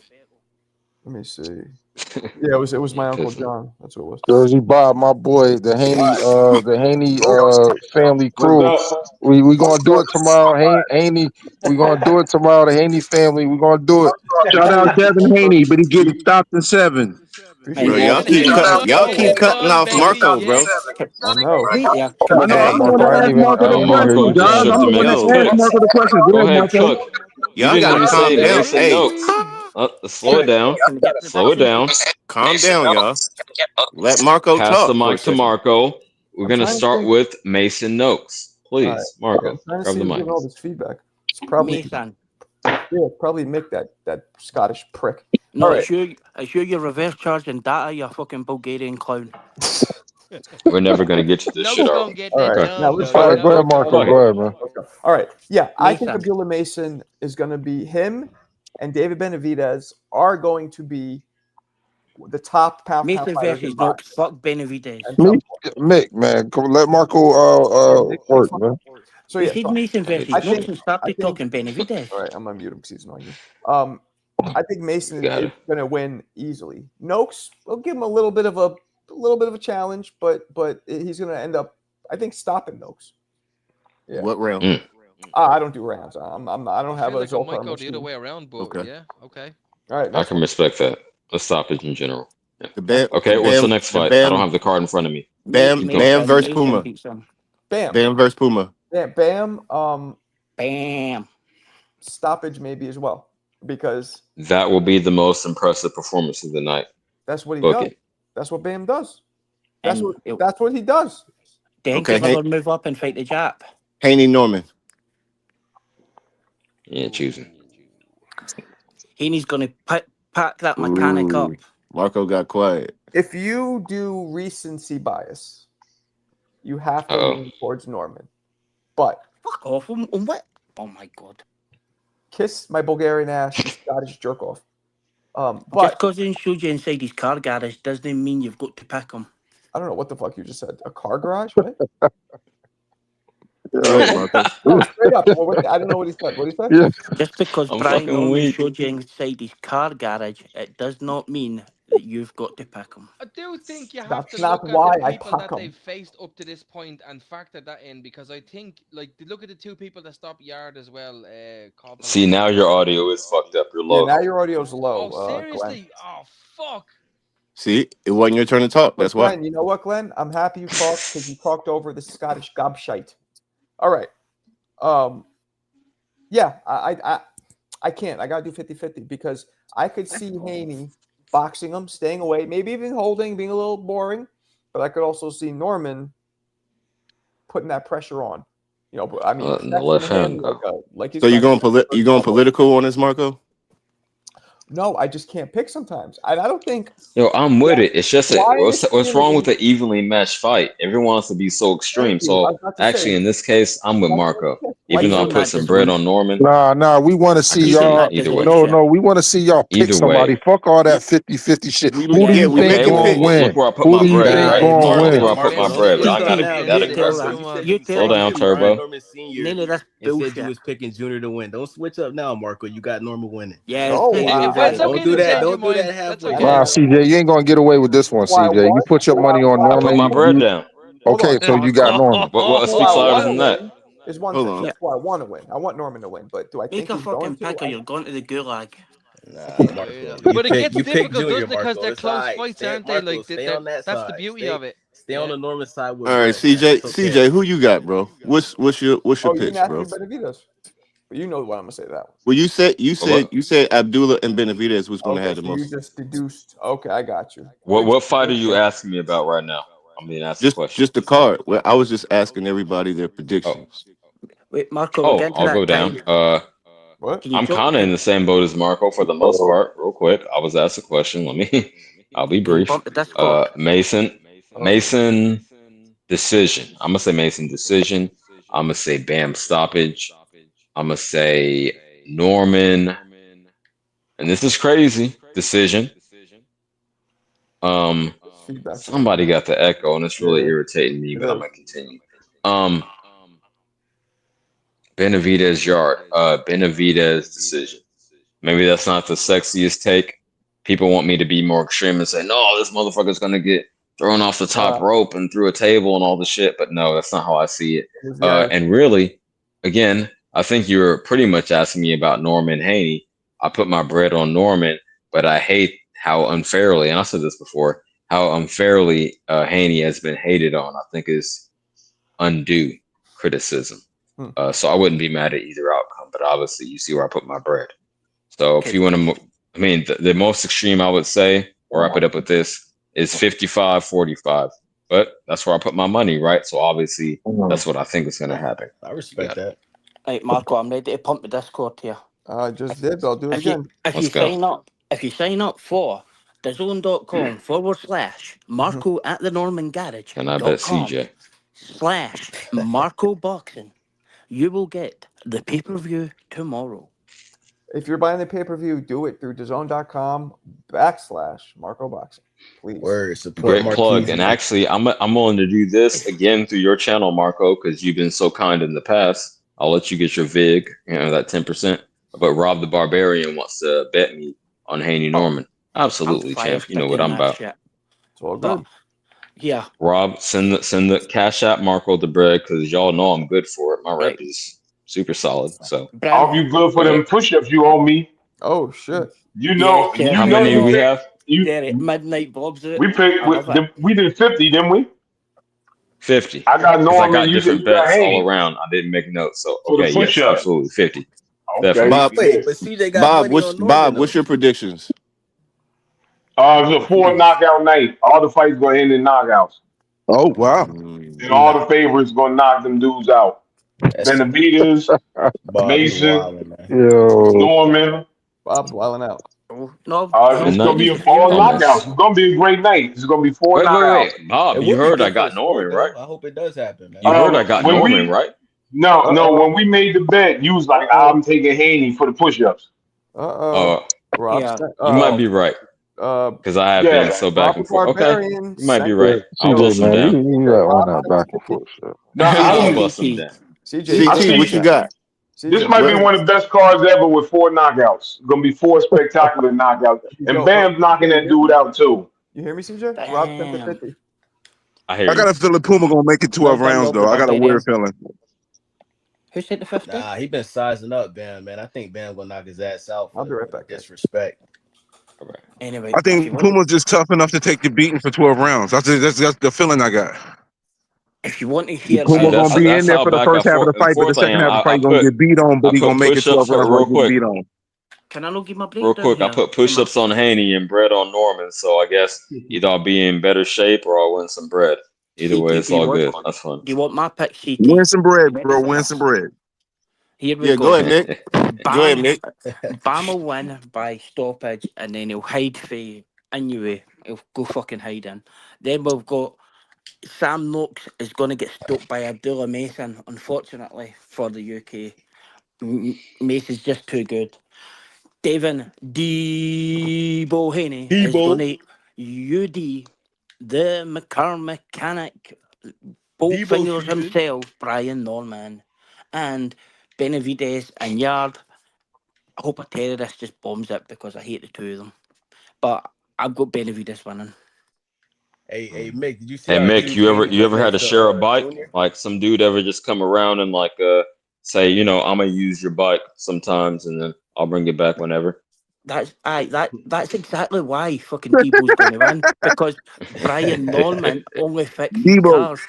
Let me see. Yeah, it was my Uncle John. That's what it was. Jersey Bob, my boy, the Haney family crew. We gonna do it tomorrow. Haney, we gonna do it tomorrow. The Haney family, we gonna do it. Shout out Devin Haney, but he getting stopped in 7. Bro, y'all keep cutting off Marco, bro. I know. Wait there. I know. I'm going to ask Marco the question, guys. I'm going to ask Marco the question. Go Go ahead, ahead, Marco. Cook. Y'all gotta calm down. Hey, Slow it down. Slow it down. calm down, y'all. Let Marco Pass talk. the for a mic to second. Marco. We're gonna trying to start think. with Mason Noakes. Please, All right. Marco, I'm trying to grab see the who's mic. giving all this feedback. It's probably Mason. probably Mick, that Scottish prick. No, All I assure you're reverse charging data, you fucking Bulgarian clown. We're never gonna get you this No, shit we out. don't get All that right. done. Now let's though, try you to Go know? ahead, Marco. Go ahead, man. All right. Yeah, I think Mason. Abdullah Mason is going to be him, and David Benavidez are going to be the top pound Mason fighters versus in Noakes. boxing. Fuck Benavidez. At some Mick, man, come let Marco work, man. So We yeah, said so Mason versus I think- Noakes and started I think- talking Benavidez. all right, I'm gonna mute him because he's annoying me. I think Mason Got is it. going to win easily. Noakes, will give him a little bit of a challenge, but he's going to end up, I think, stopping Noakes. Yeah. What round? Mm. I don't do rounds. I don't I have feel a like I Zoltar might go the machine. other way around, but Okay. yeah, okay. All right, I next can one. respect that. Let's stop it in general. The Bam. Okay, what's the next fight? I don't have the card in front of me. Bam Mason versus Puma. beats him. Bam. Bam versus Puma. Bam. Bam. Stoppage maybe as well, because That will be the most impressive performance of the night. that's what he Book does. it. That's what Bam does. That's And what he does. do you think Okay, he'll ever move up and fight the Jap? Haney Norman. Yeah, choosing. Haney's going to pack that mechanic up. Ooh, Marco got quiet. If you do recency bias, you have to Uh-oh. lean towards Norman. But Fuck off. On what? Oh my God. kiss my Bulgarian ass, you Scottish jerk off. Just But because he showed you inside his car garage doesn't mean you've got to pick him. I don't know what the fuck you just said. A car garage? What? Go ahead, Marco. No, straight up. I don't know what he said. What did he say? Yeah. Just because I'm Brian fucking Norman weak. showed you inside his car garage, it does not mean that you've got to pick him. I do think you have That's to not look why at I the people pack that 'em. they've faced up to this point and factor that in, because I think, like, look at the two people that stopped Yard as well. See, now your audio is fucked up. You're Yeah, low. now your audio's low. Oh, Glenn. seriously? Oh, fuck. See, it wasn't your turn to talk. But That's why. Glenn, you know what, Glenn? I'm happy you talked because you talked over the Scottish gobshite. All right. Yeah, I can't. I gotta do 50-50 because I could see Haney boxing him, staying away, maybe even holding, being a little boring, but I could also see Norman putting that pressure on. You know, I mean, In the left hand, like So you going political on this, Marco? No, I just can't pick sometimes. I don't think. Yo, I'm with it. It's just Why what's is wrong it- with the evenly matched fight? Everyone wants to be so extreme. Thank you. I was So about to actually, say. in this case, I'm with Marco. Even though I put some bread on Norman. Nah, we want to see y'all. Either way. No, we want to see y'all pick Either somebody. way. Fuck all that 50-50 shit. Who do yeah, you we think making gonna picks. win? Look where I put Who my do you bread, think right? gonna Look win? where I put my bread, but I gotta give you that aggressive. Slow down, Turbo. None of this And said bullshit. you was picking Junior to win. Don't switch up now, Marco. You got Norman winning. Yeah, No, it's It's Don't okay do to that. change Don't your do mind. that That's halfway. okay. Nah, CJ, you ain't gonna get away with this one, Why, CJ. You what? put your money on Why, I Norman. put my bread down. Okay, so you got Norman. What speaks Why I louder wanna than that? win is one Hold thing. on. That's why I want to win. I want Norman to win, but do I Make think a he's going fucking to? pick or you're going to the gulag. Nah, Marco. But it gets you pick difficult, Junior, doesn't it? Because Marco. they're It's close all right. fights, Stay, aren't they? Marco, Like stay on that that's side. the beauty stay, of it. Stay on the Norman side with All right, Brett, man. CJ, It's okay. CJ, who you got, bro? What's your Oh, you picks, didn't ask bro? me Benavidez. But you know what I'm gonna say to that one. Well, you said Abdullah and Benavidez was going to Okay, have the so you most. just deduced. Okay, I got you. What fight are you asking me about right now? I'm being asked a question. Just the card. Well, I was just asking everybody their predictions. Wait, Marco, we're Oh, getting to I'll that go down. time. What? Can you I'm drop kind of the, in the same boat as Marco for the most part. Real quick, I was asked a question. I'll be can you brief. bump the Discord? Mason decision. I'm gonna say Mason decision. I'm gonna say Bam stoppage. I'm gonna say Norman, and this is crazy decision. Feedback. Somebody got the echo, and it's really Yeah. irritating me, It but I'm is. gonna continue. Benavidez yard. Benavidez decision. Maybe that's not the sexiest take. People want me to be more extreme and say, no, this motherfucker's gonna get thrown off the top rope and through a table and all the shit. But no, that's not how I see it. And really, again, I think you're pretty much asking me about Norman Haney. I put my bread on Norman, but I hate how unfairly, and I said this before, how unfairly Haney has been hated on. I think is undue criticism. So I wouldn't be mad at either outcome, but obviously you see where I put my bread. So if you want to, I mean, the most extreme I would say, or wrap it up with this, is 55-45. But that's where I put my money, right? So obviously that's what I think is going to happen. I respect that. Right, Marco, I'm ready to pump the Discord here. I just did, but I'll do it If you, again. if you sign up, if you sign up for thezone.com/Marco at the Norman Garage. And I bet CJ. /Marco Boxing, you will get the pay-per-view tomorrow. If you're buying the pay-per-view, do it through DAZN.com/Marco Boxing. Please. Word, support Great Marquise. plug. And actually, I'm willing to do this again through your channel, Marco, because you've been so kind in the past. I'll let you get your VIG, that 10%. But Rob the Barbarian wants to bet me on Haney Norman. Absolutely, champ. You know what I'm about. It's all good. Yeah. Rob, send the Cash App Marco the bread, because y'all know I'm good for it. My rep is super solid. So I hope you good for them push-ups you owe me. Oh shit! You know, how many we have? Midnight Bob's it. We picked. We did 50, didn't we? 50. I got Norman. I got you different you got bets Haney. all around. I didn't make notes. So For the okay, yes, push-up. absolutely 50. Okay. Definitely. Bob, wait, but CJ got Bob, money on Norman, Bob, though. what's your predictions? It's a 4 knockout night. All the fights going to end in knockouts. Oh wow! And all the favorites going to knock them dudes out. Benavidez, Mason, Norman. Bob's wilding out. It's going to be all knockouts. It's going to be a great night. It's going to be 4 knockouts. Wait. Bob, you heard I got Norman, right? I hope it does happen, man. You heard I got Norman, right? No. When we made the bet, you was like, I'm taking Haney for the push-ups. You might be right. Because I have been so back and forth. Okay, you might be right. I'll bust them down. You got on that back and forth shit. I'll bust them down. CT, what you got? This might be one of the best cards ever with 4 knockouts. It's going to be 4 spectacular knockouts. And Bam's knocking that dude out, too. You hear me, CJ? Rob 10-50. I got a feeling Puma gonna make it 12 rounds though. I got a weird feeling. Who's hit the 50? Nah, he been sizing up Bam, man. I think Bam gonna knock his ass out. I'll be right back. Disrespect. Anyway, I think Puma's just tough enough to take the beating for 12 rounds. That's the feeling I got. If you want to hear, Puma gonna be in there for the first half of the fight, but the second half of the fight gonna get beat on, but he gonna make it 12 rounds real quick. Beat on. Can I not give my breakdown? Real quick, here? I put push-ups on Haney and bread on Norman, so I guess either I'll be in better shape or I'll win some bread. Either way, it's all good. That's fun. Do you want my pick, CT? Win some bread, bro. Win some bread. Here we Yeah, go. go ahead, Nick. Go ahead, Nick. Bam will win by stoppage, and then he'll hide for Inoue. He'll go fucking hide in. Then we've got Sam Noakes is going to get stopped by Abdullah Mason, unfortunately, for the UK. Mason's just too good. Devin Debo Haney is going to UD the McCarr mechanic, both fingers himself, Brian Norman, and Benavidez and Yard. I hope a terrorist just bombs it because I hate the two of them. But I've got Benavidez winning. Hey, Mick, did you see? Hey, Mick, you ever had to share a bike? Like some dude ever just come around and like say, I'm gonna use your bike sometimes, and then I'll bring it back whenever. That's exactly why fucking Debo's going to win, because Brian Norman only fixes cars.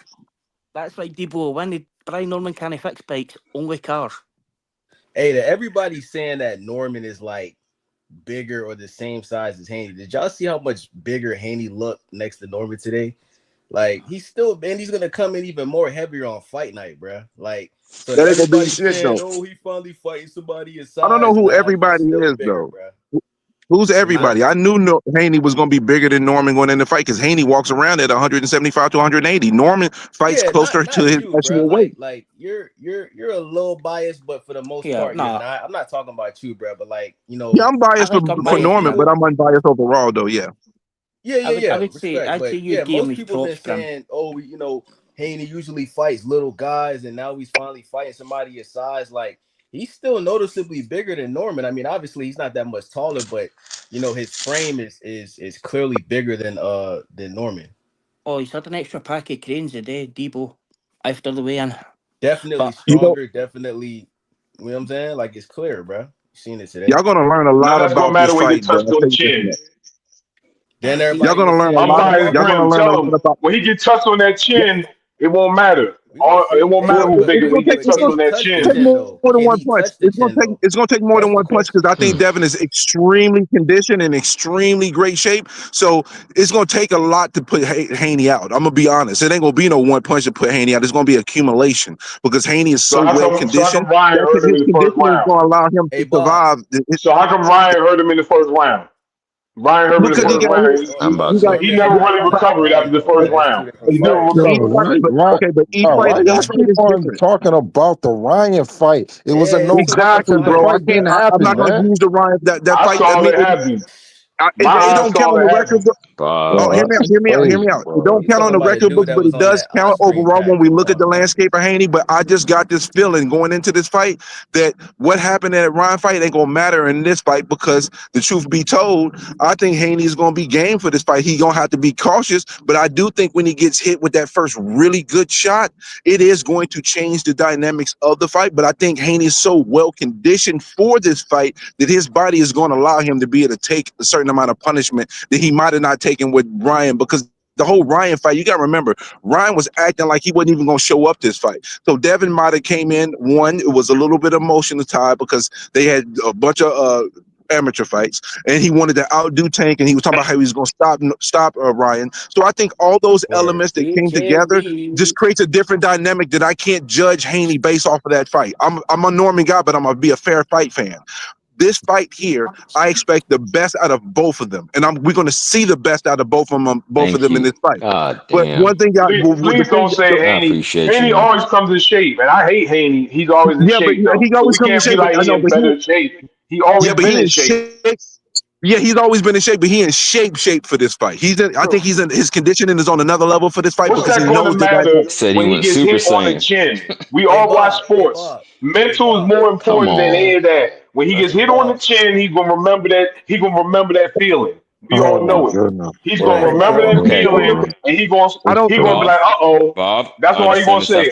That's why Debo will win. Brian Norman can't fix bikes, only cars. Hey, everybody's saying that Norman is like bigger or the same size as Haney. Did y'all see how much bigger Haney looked next to Norman today? Like he's still, man, he's gonna come in even more heavier on fight night, bro. Like so That ain't gonna be everybody's shit saying, though. "Oh, he finally fighting somebody his size." I don't know who Nah, everybody he's still is bigger, though. bro. Who's everybody? I knew Haney was going to be bigger than Norman going in the fight because Haney walks around at 175 to 180. Norman fights Yeah, closer not to his you, bro. actual weight. Like you're a little biased, but for the most part, you're not. I'm not talking about you, bro. But like, you know, Yeah, I'm biased for Norman, but I'm unbiased overall, though. Yeah. Yeah. I would say, Respect, I'd say but you yeah, gave him most his people have props, been Graham. saying, "Oh, you know, Haney usually fights little guys, and now he's finally fighting somebody his size." Like he's still noticeably bigger than Norman. I mean, obviously he's not that much taller, but you know his frame is clearly bigger than Norman. Oh, he's had an extra pack of cranes today, Debo, after the weigh-in. Definitely stronger, definitely. You know what I'm saying? Like it's clear, bro. You seen it today. Y'all gonna learn a lot that's about gonna matter this when he fight, bro. touched on the chin. Then Y'all everybody gonna learn a I'm lot. biased, Y'all gonna Grim. learn a Tell lot him about. when he get touched on that chin, it won't matter. It won't matter who bigger when he gets touched on that chin. Take more than one punch. It's gonna take more than one punch because I think Devin is extremely conditioned and extremely great shape. So it's gonna take a lot to put Haney out. I'm gonna be honest. It ain't gonna be no one punch to put Haney out. It's gonna be accumulation because Haney is so well conditioned. Ryan hurt him in the first Conditioning is round? gonna allow him to survive. So how come Ryan hurt him in the first round? Ryan hurt him in the Because first round. He never really recovered after the first round. He never recovered. But each fight is different. Talking about the Ryan fight. It was a no Exactly, contest. The bro. fight didn't happen, I'm not going to use the Ryan that I fight. saw it happen. It don't count on the record. Oh, hear me out. It don't count on the record book, but it does count overall when we look at the landscape of Haney. But I just got this feeling going into this fight that what happened at Ryan fight ain't gonna matter in this fight because the truth be told, I think Haney is gonna be game for this fight. He gonna have to be cautious, but I do think when he gets hit with that first really good shot, it is going to change the dynamics of the fight. But I think Haney is so well conditioned for this fight that his body is going to allow him to be able to take a certain amount of punishment that he might have not taken with Ryan, because the whole Ryan fight, you got to remember, Ryan was acting like he wasn't even going to show up this fight. So Devin might have came in, one, it was a little bit emotional tie because they had a bunch of amateur fights and he wanted to outdo Tank and he was talking about how he was going to stop Ryan. So I think all those elements that came together just creates a different dynamic that I can't judge Haney based off of that fight. I'm a Norman guy, but I'm going to be a fair fight fan. This fight here, I expect the best out of both of them, and we're going to see the best out of both of them in this fight. God but damn. one thing, please don't say Haney. Haney always comes in shape, and I hate Haney. He's always in shape. But he always comes in shape. Like he in better shape. He always been in shape. Yeah, he's always been in shape, but he in shape for this fight. I think his conditioning is on another level for this fight. What's because that he knows matter when he gets hit on the chin? We all watch sports. Mental is more important than any of that. When he gets hit on the chin, he's gonna remember that. He gonna remember that feeling. We all know it. He's gonna remember that feeling, and he gonna be like, Bob. That's why he gonna say,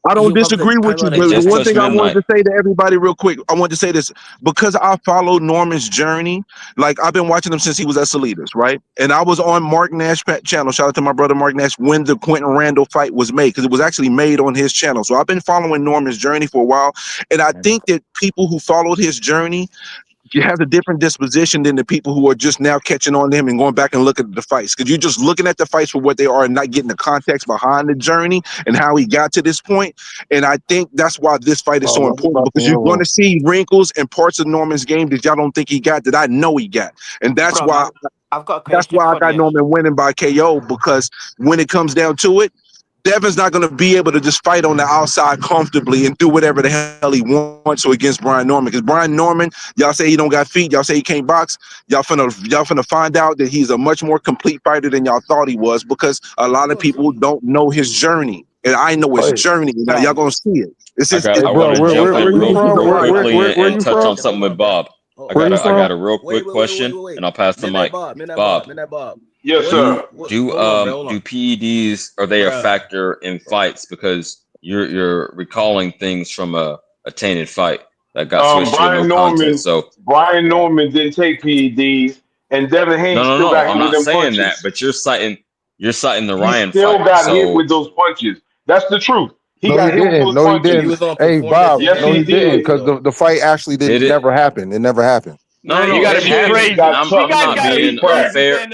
I don't disagree with you, but the one thing I wanted to say to everybody real quick, I want to say this, because I followed Norman's journey, like I've been watching him since he was at Salinas, right? And I was on Mark Nash channel, shout out to my brother Mark Nash, when the Quentin Randall fight was made, because it was actually made on his channel. So I've been following Norman's journey for a while, and I think that people who followed his journey, you have a different disposition than the people who are just now catching on to him and going back and looking at the fights, because you're just looking at the fights for what they are and not getting the context behind the journey and how he got to this point. And I think that's why this fight is so important, because you're going to see wrinkles and parts of Norman's game that y'all don't think he got that I know he got. And that's why I've got I got Norman winning by KO, because when it comes down to it, Devin's not going to be able to just fight on the outside comfortably and do whatever the hell he wants against Brian Norman. Because Brian Norman, y'all say he don't got feet, y'all say he can't box. Y'all finna find out that he's a much more complete fighter than y'all thought he was, because a lot of people don't know his journey, and I know his journey. Now y'all gonna see it. I want to jump in real quickly and touch on something with Bob. I got a real quick question, and I'll pass the mic. Bob. Yes, sir. Do PEDs, are they a factor in fights? Because you're recalling things from a tainted fight that got switched to no contest. So Brian Norman didn't take PEDs, and Devin Haney still got hit with them punches. I'm not saying that, but you're citing the Ryan fight. He still got hit with those punches. That's the truth. He got hit with those punches. Hey, Bob, yes, no, he he didn't, because the fight actually never happened. It never happened. No, You gotta be crazy. I'm not being unfair.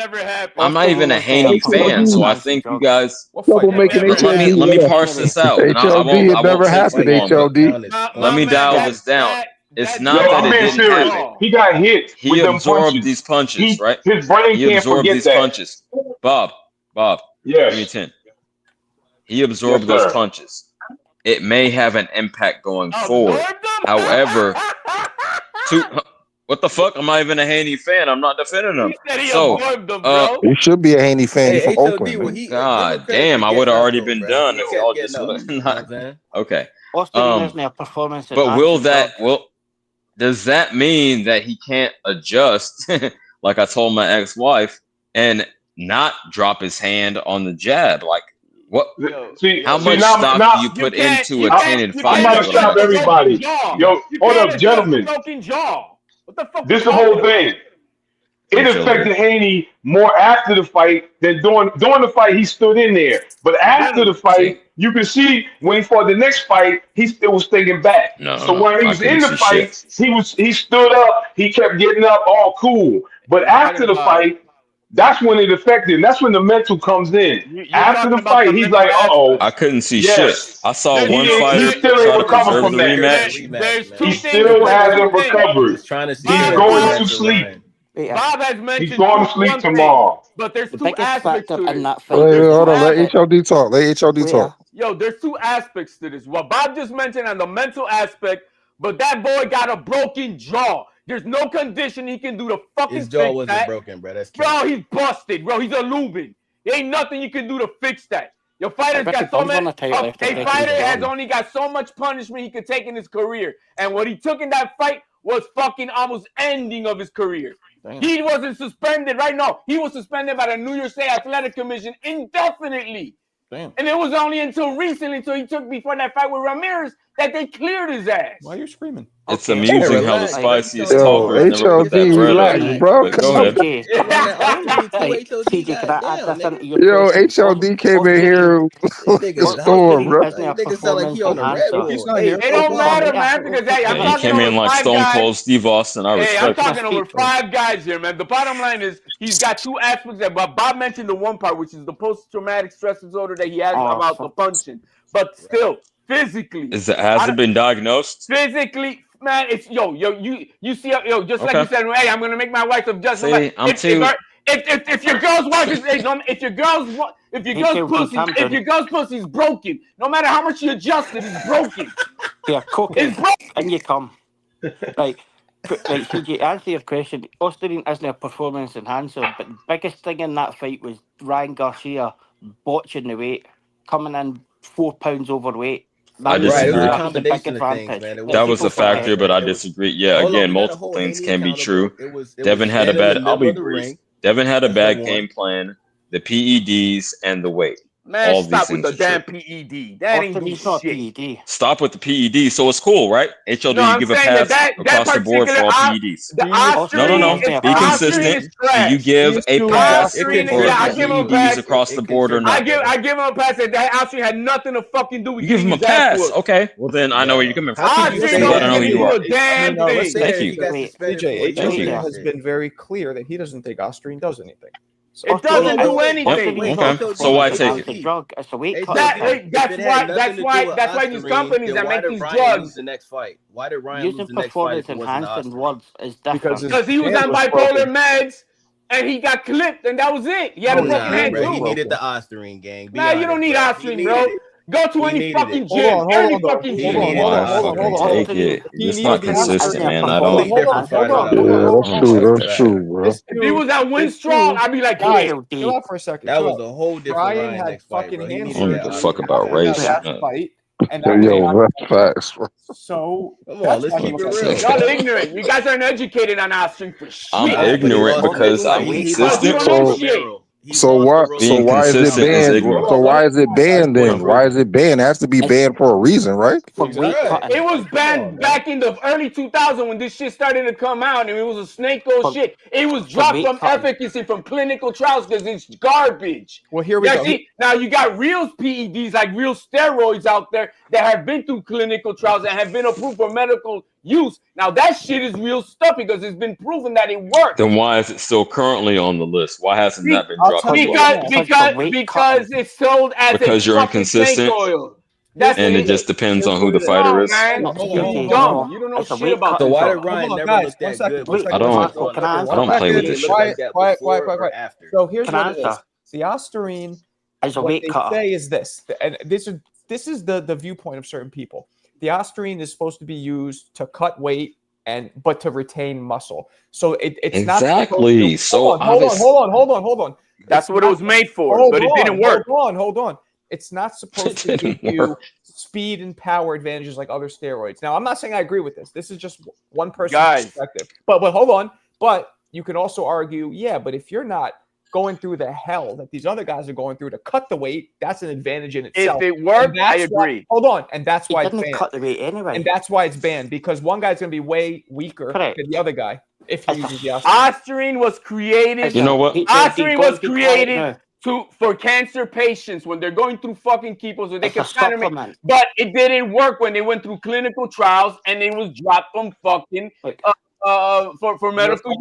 I'm not even a Haney fan, so I think you guys. Trouble making Let me parse this out, and I HLD, it won't never take happened, too long. HLD. Let me dial this down. It's not Yo, that I'm it being didn't serious. happen. He got hit He with them absorbed punches. these punches, right? His brain He can't absorbed forget these that. punches. Bob, Yes. give me 10. He absorbed Yes, those sir. punches. It may have an impact going forward. However, what the fuck? I'm not even a Haney fan. I'm not defending him. You should be a Haney fan. You Hey, from HOD, Oakland, well, man. he God give him damn, I credit would for have already getting been up, though, done bro. if He y'all kept just getting up. would You know what I'm saying? Okay. Australian isn't a performance. But does that mean that he can't adjust, like I told my ex-wife, and not drop his hand on the jab? Like, what? How much stock do you put into a tainted fight? I'm about to stop everybody. Yo, hold up, gentlemen. Broken jaw. What the fuck? This is the whole thing. It affected Haney more after the fight than during the fight. He stood in there, but after the fight, you can see when he fought the next fight, he still was thinking back. So when he was in the fight, he stood up, he kept getting up, all cool. But after the fight, that's when it affected him. That's when the mental comes in. After the fight, he's like, "Uh-oh." I couldn't see Yes. shit. I saw He one still fighter ain't try to recovered preserve from the that. rematch. He still hasn't recovered. He's going to sleep. Bob has mentioned He's going to sleep one thing, tomorrow. but there's The two biggest aspects factor to in this. that Wait, fight. hold on. Let HLD talk. Let HLD talk. Yo, there's two aspects to this. What Bob just mentioned on the mental aspect, but that boy got a broken jaw. There's no condition he can do to fucking His jaw fix wasn't that. broken, bro. That's Bro, he's busted, bro. He's a Lubin. There ain't nothing you can do to fix that. Your fighter's got so many. A fighter has only got so much punishment he could take in his career, and what he took in that fight was fucking almost ending of his career. Damn. He wasn't suspended right now. He was suspended by the New York State Athletic Commission indefinitely. Damn. And it was only until recently, until he took before that fight with Ramirez, that they cleared his ass. Why are you screaming? It's amusing how the relax. spiciest Yo, talkers never put that HLD, bread relax, on. bro. But go ahead. TJ, can I add this into your Yo, question? HLD came in here with the storm, bro. Nigga sound like he on the Red Bull. He's not here. It don't matter, man, because hey, I'm He talking came in over like 5 Stone guys. Cold Steve Austin. I Hey, I'm respect talking it. over 5 guys here, man. The bottom line is he's got 2 aspects there. But Bob mentioned the one part, which is the post-traumatic stress disorder that he has about the punching. But still, physically, Has it been diagnosed? physically, man, it's you see, just like you said, hey, I'm gonna make my wife adjust. See, If your girl's wife is, if your girl's pussy's broken, no matter how much you adjust it, it's broken. Yeah, cooking. It's broken. And you come. Right. Right, TJ, answer your question. Austin isn't a performance enhancer, but the biggest thing in that fight was Ryan Garcia botching the weight, coming in 4 pounds overweight. I disagree. It was a combination of things, man. That was a factor, but I disagree. Yeah, again, multiple things can be true. Devin had a bad. I'll be brief. Devin had a bad game plan. The PEDs and the weight. Man, all stop these with the things damn are true. PED. That ain't do shit. PED. Stop with the PED. So it's cool, right? HLD, No, you I'm give a saying pass across the board for all PEDs. The Ostarine No. Be consistent. Do you give a pass for PEDs across the board or not? I give him a pass that Ostarine had nothing to fucking do with. You give him a pass. Okay. Well, then I know where you're coming from. Ostarine I don't know who you are. damn thing. Thank you. TJ, Thank you. has been very clear that he doesn't think Ostarine does anything. It doesn't do anything. Okay. So why take it? It's a drug. It's a weight cut. That's why these companies that make these drugs. The next fight. Why did Ryan Using lose the next fight? performance enhancing words is different. Because he was on bipolar meds and he got clipped and that was it. He had a broken hand too. He needed the Ostarine, gang. Nah, you don't need Ostarine, bro. Go to any fucking gym. Any fucking gym. Take it. It's not consistent, man. I don't. Yeah, that's true, bro. If he was at Winstrong, I'd be like, hey, chill out for a second. That was a whole different Ryan Ryan had next fight, fucking bro. hands. I don't give a fuck about race. And Yo, that's facts, bro. so come on, let's keep it real. Y'all ignorant. You guys aren't educated on Ostarine for shit. I'm ignorant because I'm consistent. So why is it banned? So why is it banned then? Why is it banned? It has to be banned for a reason, right? It was banned back in the early 2000s when this shit started to come out, and it was a snake oil shit. It was dropped from efficacy from clinical trials because it's garbage. Well, here we go. See, now you got real PEDs, like real steroids out there that have been through clinical trials and have been approved for medical use. Now that shit is real stuff because it's been proven that it works. Then why is it still currently on the list? Why hasn't that been dropped? Because it's sold as because you're inconsistent. And it just depends on who the fighter is. You don't know shit about So this. why did Ryan never look that good? I don't play with this shit. Quiet. So here's what it is. The Ostarine, what they say is this, and this is the viewpoint of certain people. The Ostarine is supposed to be used to cut weight but to retain muscle. So it's not exactly. So hold on. That's what it was made for, but it didn't work. Hold on. It's not supposed to give you speed and power advantages like other steroids. Now, I'm not saying I agree with this. This is just one person's perspective. But hold on. But you can also argue, but if you're not going through the hell that these other guys are going through to cut the weight, that's an advantage in itself. If it worked, I agree. Hold on. And that's why it's banned. Cut the weight anyway. And that's why it's banned, because one guy's going to be way weaker than the other guy if he uses the Ostarine. Ostarine was created. You know what? Ostarine was created for cancer patients when they're going through fucking chemo, so they can supplement. But it didn't work when they went through clinical trials and it was dropped from fucking for medical.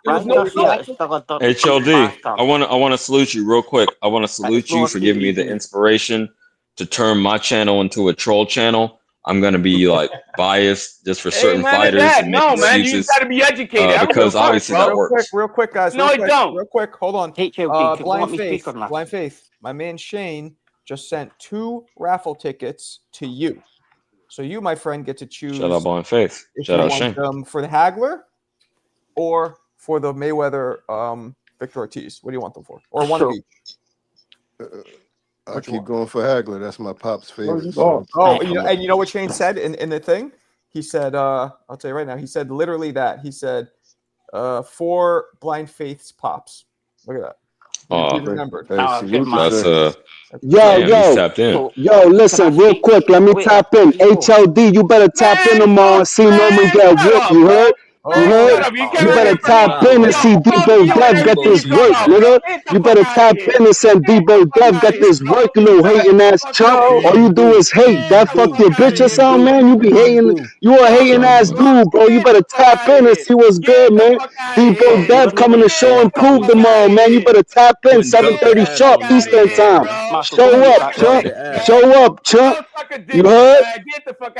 HLD, I want to salute you real quick. I want to salute you for giving me the inspiration to turn my channel into a troll channel. I'm gonna be like biased just for certain fighters. And no, man, you gotta be educated. Because obviously that works. Real quick, guys. No, it don't. Real quick, hold on. Blind Faith. My man Shane just sent 2 raffle tickets to you. So you, my friend, get to choose. Shout out Blind Faith. Shout out Shane. For the Hagler or for the Mayweather Victor Ortiz. What do you want them for? Or one of each? I keep going for Hagler. That's my pop's favorite. And you know what Shane said in the thing? He said, I'll tell you right now, he said literally that. He said, 4 Blind Faith's pops. Look at that. He remembered. Yo, listen, real quick. Let me tap in. HLD, you better tap in tomorrow and see Norman get whooped. You heard? You better tap in and see Debo Dev get this work, nigga. You better tap in and send Debo Dev get this work, you little hating ass chump. All you do is hate. That fuck your bitch or something, man. You be hating. You a hating ass dude, bro. You better tap in and see what's good, man. Debo Dev coming to show and prove tomorrow, man. You better tap in 7:30 sharp Eastern time. Show up, chump. Show up, chump. You heard?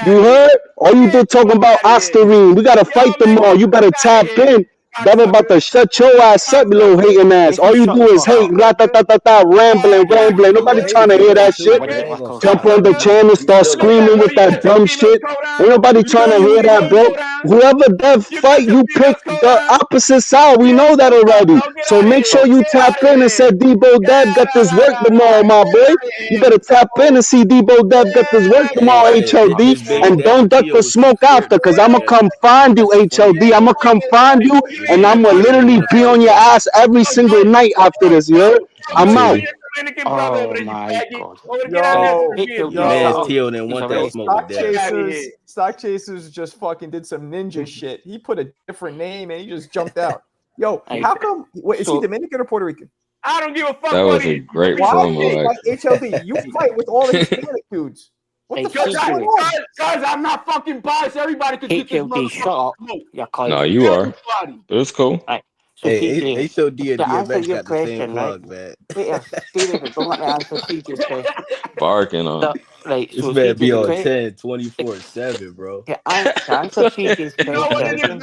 You heard? All you did talking about Ostarine. We gotta fight tomorrow. You better tap in. Dev about to shut your ass up, you little hating ass. All you do is hate, rambling. Nobody trying to hear that shit. Jump on the channel, start screaming with that dumb shit. Ain't nobody trying to hear that, bro. Whoever Dev fight, you pick the opposite side. We know that already. So make sure you tap in and say Debo Dev got this work tomorrow, my boy. You better tap in and see Debo Dev got this work tomorrow, HLD. And don't duck the smoke after, because I'm going to come find you, HLD. I'm going to come find you. And I'm gonna literally be on your ass every single night after this, you heard? I'm out. Oh my god. Man's Tio didn't want that smoke with that. Stock Chasers just fucking did some ninja shit. He put a different name and he just jumped out. Yo, how come? Wait, is he Dominican or Puerto Rican? I don't give a fuck. That was a great promo. HLD, you fight with all the Hispanic dudes. What the fuck is going on? Guys, I'm not fucking biased. Everybody could get this motherfucker. No, you are. But it's cool. So hey, HOD and to answer DMX your got the same question, plug, man. Wait, Steven, don't let me answer CJ's question. Barking on. Right, This so man be on CJ's 10, 24/7, bro. to answer CJ's question,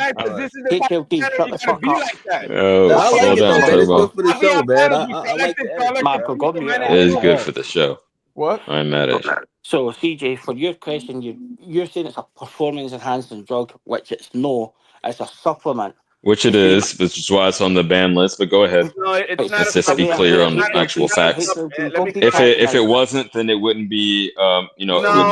HLD, shut the fuck up. Oh, I like slow it, down, though, man. It's Turbo. good for the show, man. I like the energy, Marco, bro. go mute. It is good for the show. What? I'm mad at you. So CJ, for your question, you're saying it's a performance enhancing drug, which it's no, it's a supplement. Which it is, which is why it's on the ban list. But go ahead. No, it's not. Let's just be clear on the actual facts. If it wasn't, then it wouldn't be, it wouldn't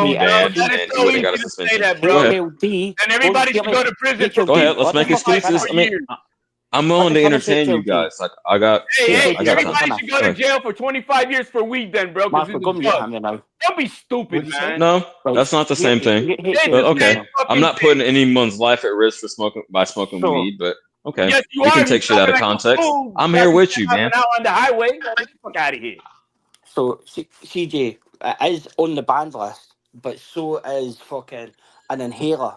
be banned, and you would have got a suspension. Go ahead. And everybody should go to prison. Go ahead. Let's make excuses. I mean, I'm willing to entertain you guys. Like I got. Hey, I got everybody time. should go to jail for 25 years for weed, then, bro. Don't be stupid, man. No, that's not the same thing. But okay, I'm not putting anyone's life at risk for smoking weed, but okay, yes, you can take shit out of context. I'm here with you, man. Out on the highway, get the fuck out of here. So CJ is on the banned list, but so is fucking an inhaler.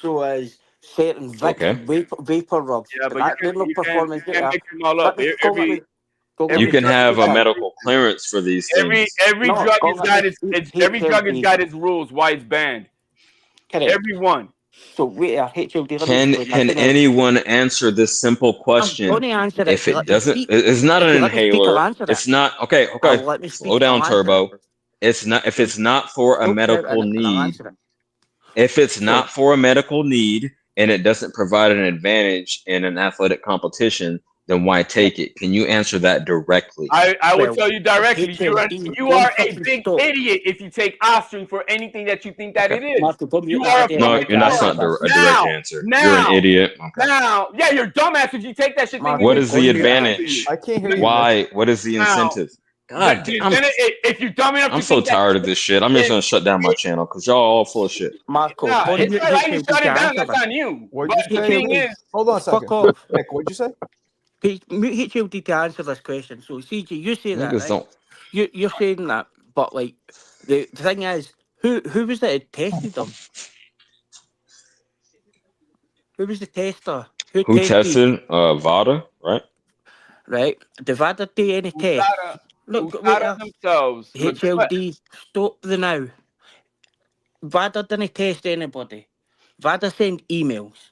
so as certain Vicks vapor rubs. Yeah, but They're no performance. you can't mix them all up. You can have a medical clearance for these things. Every drug has got its rules. Why it's banned? Correct. Every one. So wait, HLD. Can anyone answer this simple question? I'm going to answer it. If it doesn't, it's not an inhaler. It's not okay. Slow down, Turbo. It's not if it's not for a medical need. If it's not for a medical need and it doesn't provide an advantage in an athletic competition, then why take it? Can you answer that directly? I will tell you directly. You are a big idiot if you take Ostrin for anything that you think that it is. No, that's not a direct answer. You're an idiot. Now, yeah, you're dumbass if you take that shit. What is the advantage? I can't hear you. Why? What is the incentive? God damn. If you're dumb enough, I'm so tired of this shit. I'm just gonna shut down my channel because y'all all full of shit. Marco, it's not like you shut it down. That's on you. Hold on a second. Fuck off. Nick, what'd you say? HLD to answer this question. So CJ, you say that, right? Don't. You're saying that, but like the thing is, who was it that tested them? Who was the tester? Who tested VADA, right? Right. Did VADA do any tests? Look, themselves. HLD, stop the now. VADA didn't test anybody. VADA sent emails.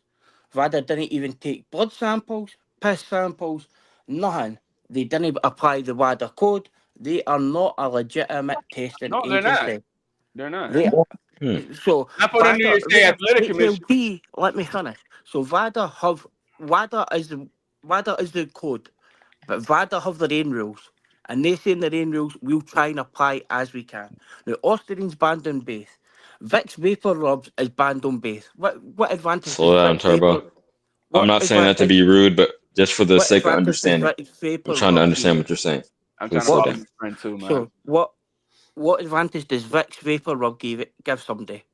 VADA didn't even take blood samples, piss samples, nothing. They didn't apply the WADA code. They are not a legitimate testing agency. They're not. So I put under your state athletic commission. Let me finish. So WADA is the code, but WADA have their own rules, and they say in their own rules we'll try and apply as we can. Now Ostrin's banned on base. Vicks vapor rubs is banned on base. What advantage? Slow down, Turbo. I'm not saying that to be rude, but just for the sake of understanding, I'm trying to understand what you're saying. I'm trying to understand my friend too, man. So what advantage does Vicks vapor rub give somebody?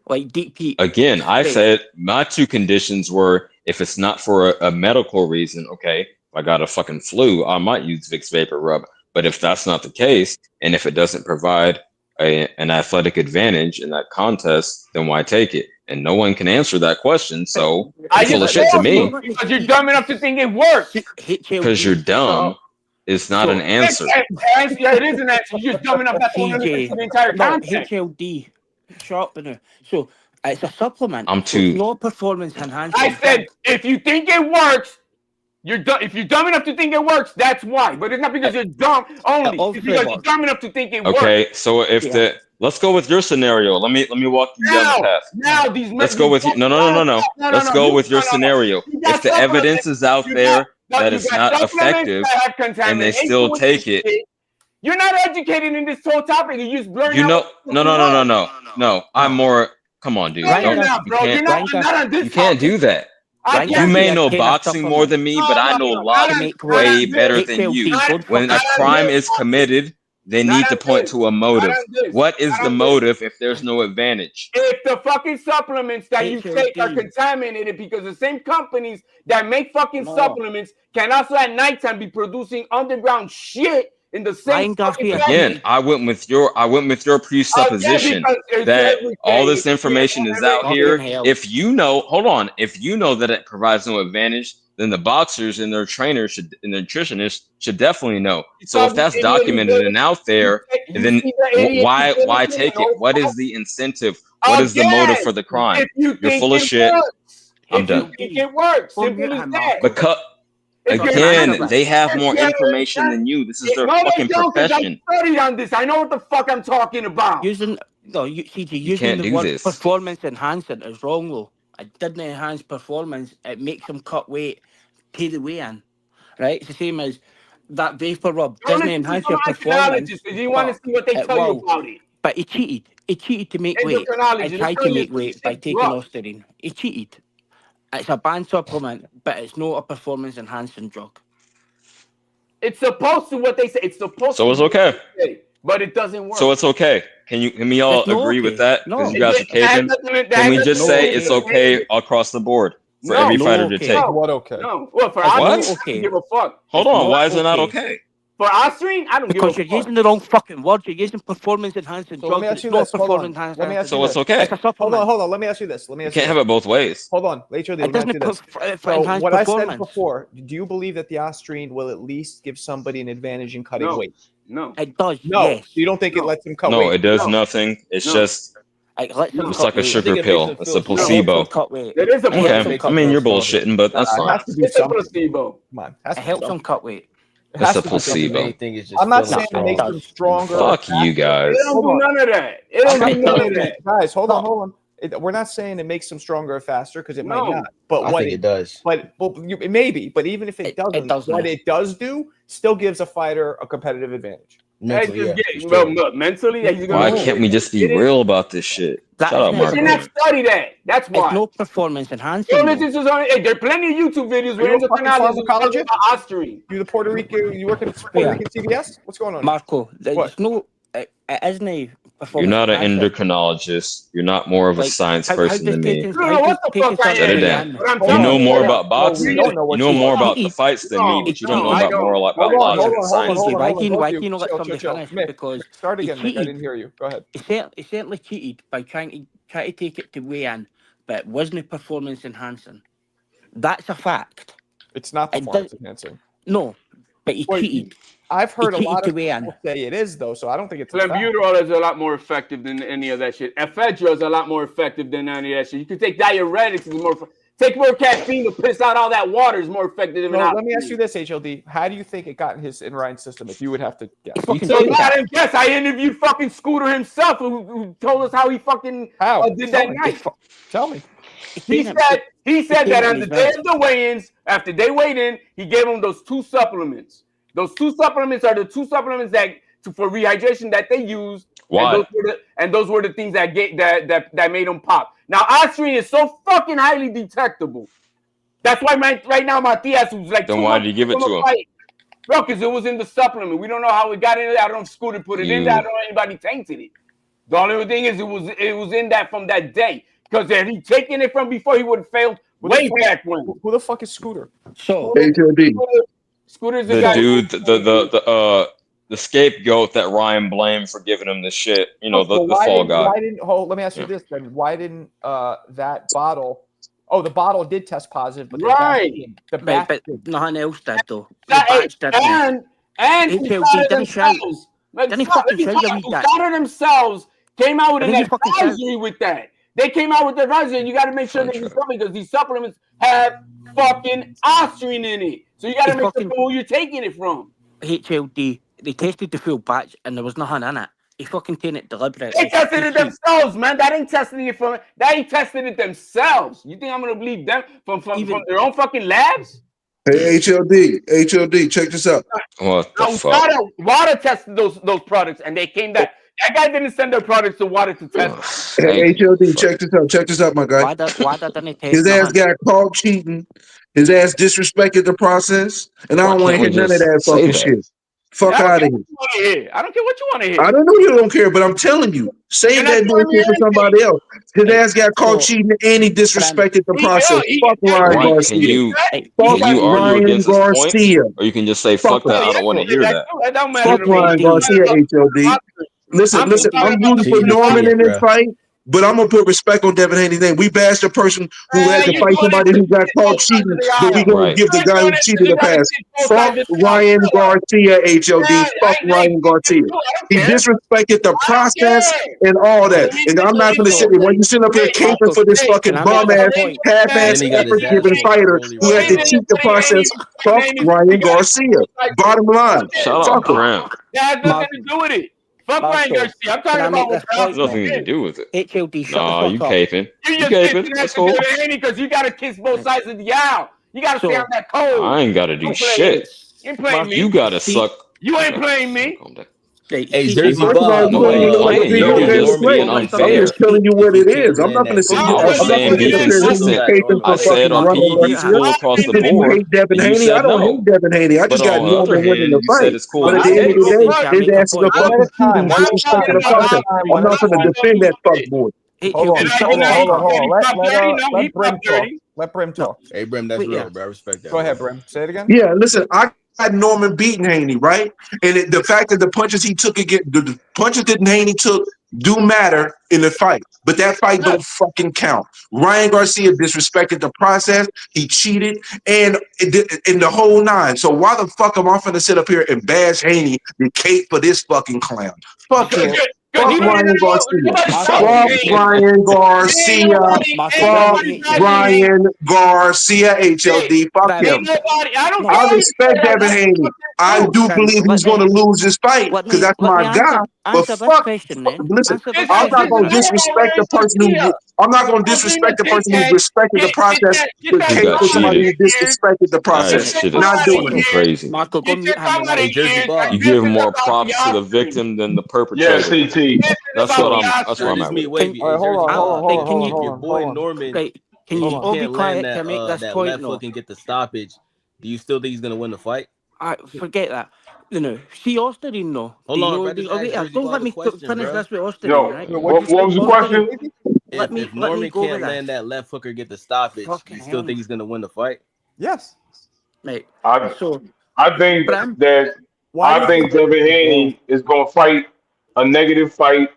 Like deep heat. Again, I said my two conditions were if it's not for a medical reason, okay, if I got a fucking flu, I might use Vicks vapor rub. But if that's not the case, and if it doesn't provide an athletic advantage in that contest, then why take it? And no one can answer that question, so it's full of shit to me. Because you're dumb enough to think it works. Because you're dumb is not an answer. Yeah, it is an answer. You're just dumb enough not to understand the entire context. HLD, sharpener. So it's a supplement. I'm too. No performance enhancing. I said if you think it works, you're dumb. If you're dumb enough to think it works, that's why. But it's not because you're dumb only. It's because you're dumb enough to think it works. Okay, so if let's go with your scenario. Let me walk you down the path. Let's go with you. No. Let's go with your scenario. If the evidence is out there that it's not effective and they still take it. You're not educated in this whole topic. You just blurring No. I'm more. Come on, dude. You can't do that. You may know boxing more than me, but I know a lot way better than you. When a crime is committed, they need to point to a motive. What is the motive if there's no advantage? If the fucking supplements that you take are contaminated because the same companies that make fucking supplements can also at nighttime be producing underground shit in the same again, I went with your presupposition that all this information is out here. If you know, if you know that it provides no advantage, then the boxers and their trainers and their nutritionists should definitely know. So if that's documented and out there, then why take it? What is the incentive? What is the motive for the crime? You're full of shit. I'm done. It works. Simple as that. Because again, they have more information than you. This is their fucking profession. I studied on this. I know what the fuck I'm talking about. Using the word performance enhancing is wrong though. It didn't enhance performance. It makes them cut weight, pay the weigh in. Right? It's the same as that vapor rub doesn't enhance your performance. You want to see what they tell you about it. But he cheated. He cheated to make weight. He tried to make weight by taking Ostrin. He cheated. It's a banned supplement, but it's not a performance-enhancing drug. It's supposed to what they say. It's supposed. So it's okay. But it doesn't work. So it's okay. Can we all agree with that? Because you guys are caping. Can we just say it's okay across the board for every fighter to take? What okay? No. Well, for us, okay. Give a fuck. Hold on. Why is it not okay? For Osprey, I don't Because give a you're fuck. using the wrong fucking word. You're using performance enhancing So let me drugs. ask It's you not this. Hold performance on. enhancing. Let me ask It's you So it's this. okay. a Hold supplement. on, hold on. Let me ask you this. Let me You ask you can't have this. it both ways. Hold on, HOD. It Let me ask you doesn't this. So enhance what I said performance. before, do you believe that the Ostrine will at least give somebody an advantage in cutting No. weight? No. It does, No. yes. You don't think it No. lets them cut No, weight? it does No. nothing. It's No. just It lets them No. it's cut like a weight. sugar it makes pill. them It's feel a It helps them placebo. cut weight. It is a It helps Okay. them I cut mean, weight. you're bullshitting, but that's It fine. has to do It's a something. placebo. Come on. Has to It do helps them something. cut weight. It It's has a to do I think the something. placebo. main thing is just I'm not feeling saying it makes strong. them stronger. or Fuck you It guys. don't Hold do on. none of that. It I'm don't not do It saying none does, of mate. that. guys, hold on, No. hold on. We're not saying it makes them stronger or faster because it might No. not. But I what think it does. but it may be. But even if it It doesn't, doesn't. what it does do still gives a fighter a competitive advantage. Mentally, yeah, Just for well, sure. look, mentally, he's Why gonna can't we just be get it. real about this shit? That Shut is up, not They Marco. did not study that. That's It's why. no performance Go enhancing though. listen to some. Hey, there are plenty of YouTube videos Are where you a fucking endocrinologists are talking pharmacologist? about Ostrine. You the Puerto Rican? You work in Puerto Where? Rican CVS? What's going on here? Marco, What? it's no, it isn't a You're performance not an enhancer. endocrinologist. You're not more of a Like, science how person does than me. taking, You don't how know does what the taking fuck I something Shut it am. weigh down. in? But I'm You telling know you, more hold on. about boxing. we don't know You what know you more are. about the Cheated. fights than me, No, but you don't no, know I about don't. more Hold about on, logic hold and on, hold on, science. hold on, Why hold on. Both why of can you not let chill, somebody chill. finish? Mick, Because start he again, Mick. I cheated. didn't hear you. Go ahead. He certainly cheated by trying to take it to weigh in, but it wasn't performance enhancing. That's a fact. It's not It performance does enhancing. no, but he Wait, cheated. I've heard a cheated lot to of weigh in. people say it is though, so I don't think it's a fact. Clenbuterol is a lot more effective than any of that shit. Ephedra is a lot more effective than any of that shit. You can take diuretics, is more. Take more caffeine to piss out all that water is more effective than. So let me ask you this, HLD. How do you think it got in his in Ryan's system? If you would have to guess. So I didn't guess. I interviewed fucking Scooter himself, who told us how he fucking did that night. Tell me. He said that on the day of the weigh-ins, after they weighed in, he gave them those 2 supplements. Those 2 supplements are the 2 supplements for rehydration that they used. Why? And those were the things that made them pop. Now, Ostrine is so fucking highly detectable. That's why right now Matias was like. Then why did you give it to him? Bro, because it was in the supplement. We don't know how it got in there. I don't know if Scooter put it in there. I don't know anybody tainted it. The only thing is it was in that from that day. Because if he'd taken it from before, he would have failed way back when. Who the fuck is Scooter? So Scooter's the guy. dude, the scapegoat that Ryan blamed for giving him the shit. You know, the fall guy. Why didn't? Let me ask you this then. Why didn't that bottle? Oh, the bottle did test positive, but the batch but nothing else did though. And HLD didn't shout. Didn't fucking shout you read that. Scooter themselves came out with an Didn't he fucking shout? advisory with that. They came out with the advisory, and you got to make sure they use something because these supplements have fucking Ostrine in it. So you got to make sure who you're taking it from. HLD, they tested the full batch and there was nothing in it. He fucking taken it deliberately. They tested it themselves, man. That ain't testing it from. That ain't testing it themselves. You think I'm gonna believe them from their own fucking labs? Hey, HLD, check this out. What the fuck? Water tested those products, and they came back. That guy didn't send their products to Water to test. Hey, HLD, check this out, my guy. Why didn't he test His ass nothing? got caught cheating. His ass disrespected the process, and I don't want to hear none of that fucking shit. Fuck out of here. I don't care what you want to hear. I don't know you don't care, but I'm telling you, save that bullshit for somebody else. His ass got caught cheating, and he disrespected the process. Fuck Ryan Garcia. Fuck Ryan Garcia. Or you can just say, fuck that, I don't want to hear that. Fuck Ryan Garcia, HLD. Listen, I'm rooting for Norman in this fight, but I'm gonna put respect on Devin Haney's name. We bashed a person who had to fight somebody who got caught cheating, but we gonna give the guy who cheated a pass. Fuck Ryan Garcia, HLD. Fuck Ryan Garcia. He disrespected the process and all that. And I'm not gonna sit there when you sit up here caping for this fucking bum ass, half-ass effort-giving fighter who had to cheat the process. Fuck Ryan Garcia. Bottom line. Shut up, Graham. That has nothing to do with it. Fuck Ryan Garcia. I'm talking about what There's nothing to do with it. HLD, shut Nah, the you fuck up. caping. You You just caping. That's cool. because you got to kiss both sides of the aisle. You got to stay on that code. I ain't got to do Don't play shit. You ain't playing me. You got to suck. You ain't playing me. Hey, Jersey First of all, Bob. you don't even know what the video game is playing. I'm just telling you what it is. I'm not going to sit here. I I'm was not saying going to be sit there and consistent. caping for I said fucking on Ryan PED Garcia. cool across the You said you board. hate Devin and you Haney. said I don't no. hate Devin Haney. I But just got on the Norman other winning hand, the you said fight. it's cool But at to the end of the hate. day, his ass is a fucking cheater. He disrespected the process. I'm not going to defend that fuck boy. Hold on. Let Brim talk. Hey, Brim, that's real, bro. I respect that. Go ahead, Brim. Say it again. Yeah, listen, I got Norman beating Haney, right? And the fact that the punches he took the punches that Haney took do matter in the fight, but that fight don't fucking count. Ryan Garcia disrespected the process. He cheated and in the whole nine. So why the fuck am I finna sit up here and bash Haney and Kate for this fucking clown? Fuck him. Fuck Ryan Garcia. Fuck Ryan Garcia. Fuck Ryan Garcia. HLD. Fuck him. I respect Devin Haney. I do believe he's going to lose this fight because that's my guy. But fuck, listen, I'm not going to disrespect the person who. I'm not going to disrespect the person who respected the process. With Kate for somebody who disrespected the process. Not doing it. Crazy. You give more props to the victim than the perpetrator. Yeah, CT. That's what I'm at. Hold on. Your boy Norman. Can you all be quiet to make this point? Left hook and get the stoppage. Do you still think he's gonna win the fight? Forget that. You know, see Austin, no. Hold on, don't let me finish this with Austin. Yo, right? what was the question? If Norman can't land that left hook or get the stoppage, do you still think he's gonna win the fight? Yes. Mate. I think that Devin Haney is gonna fight a negative fight,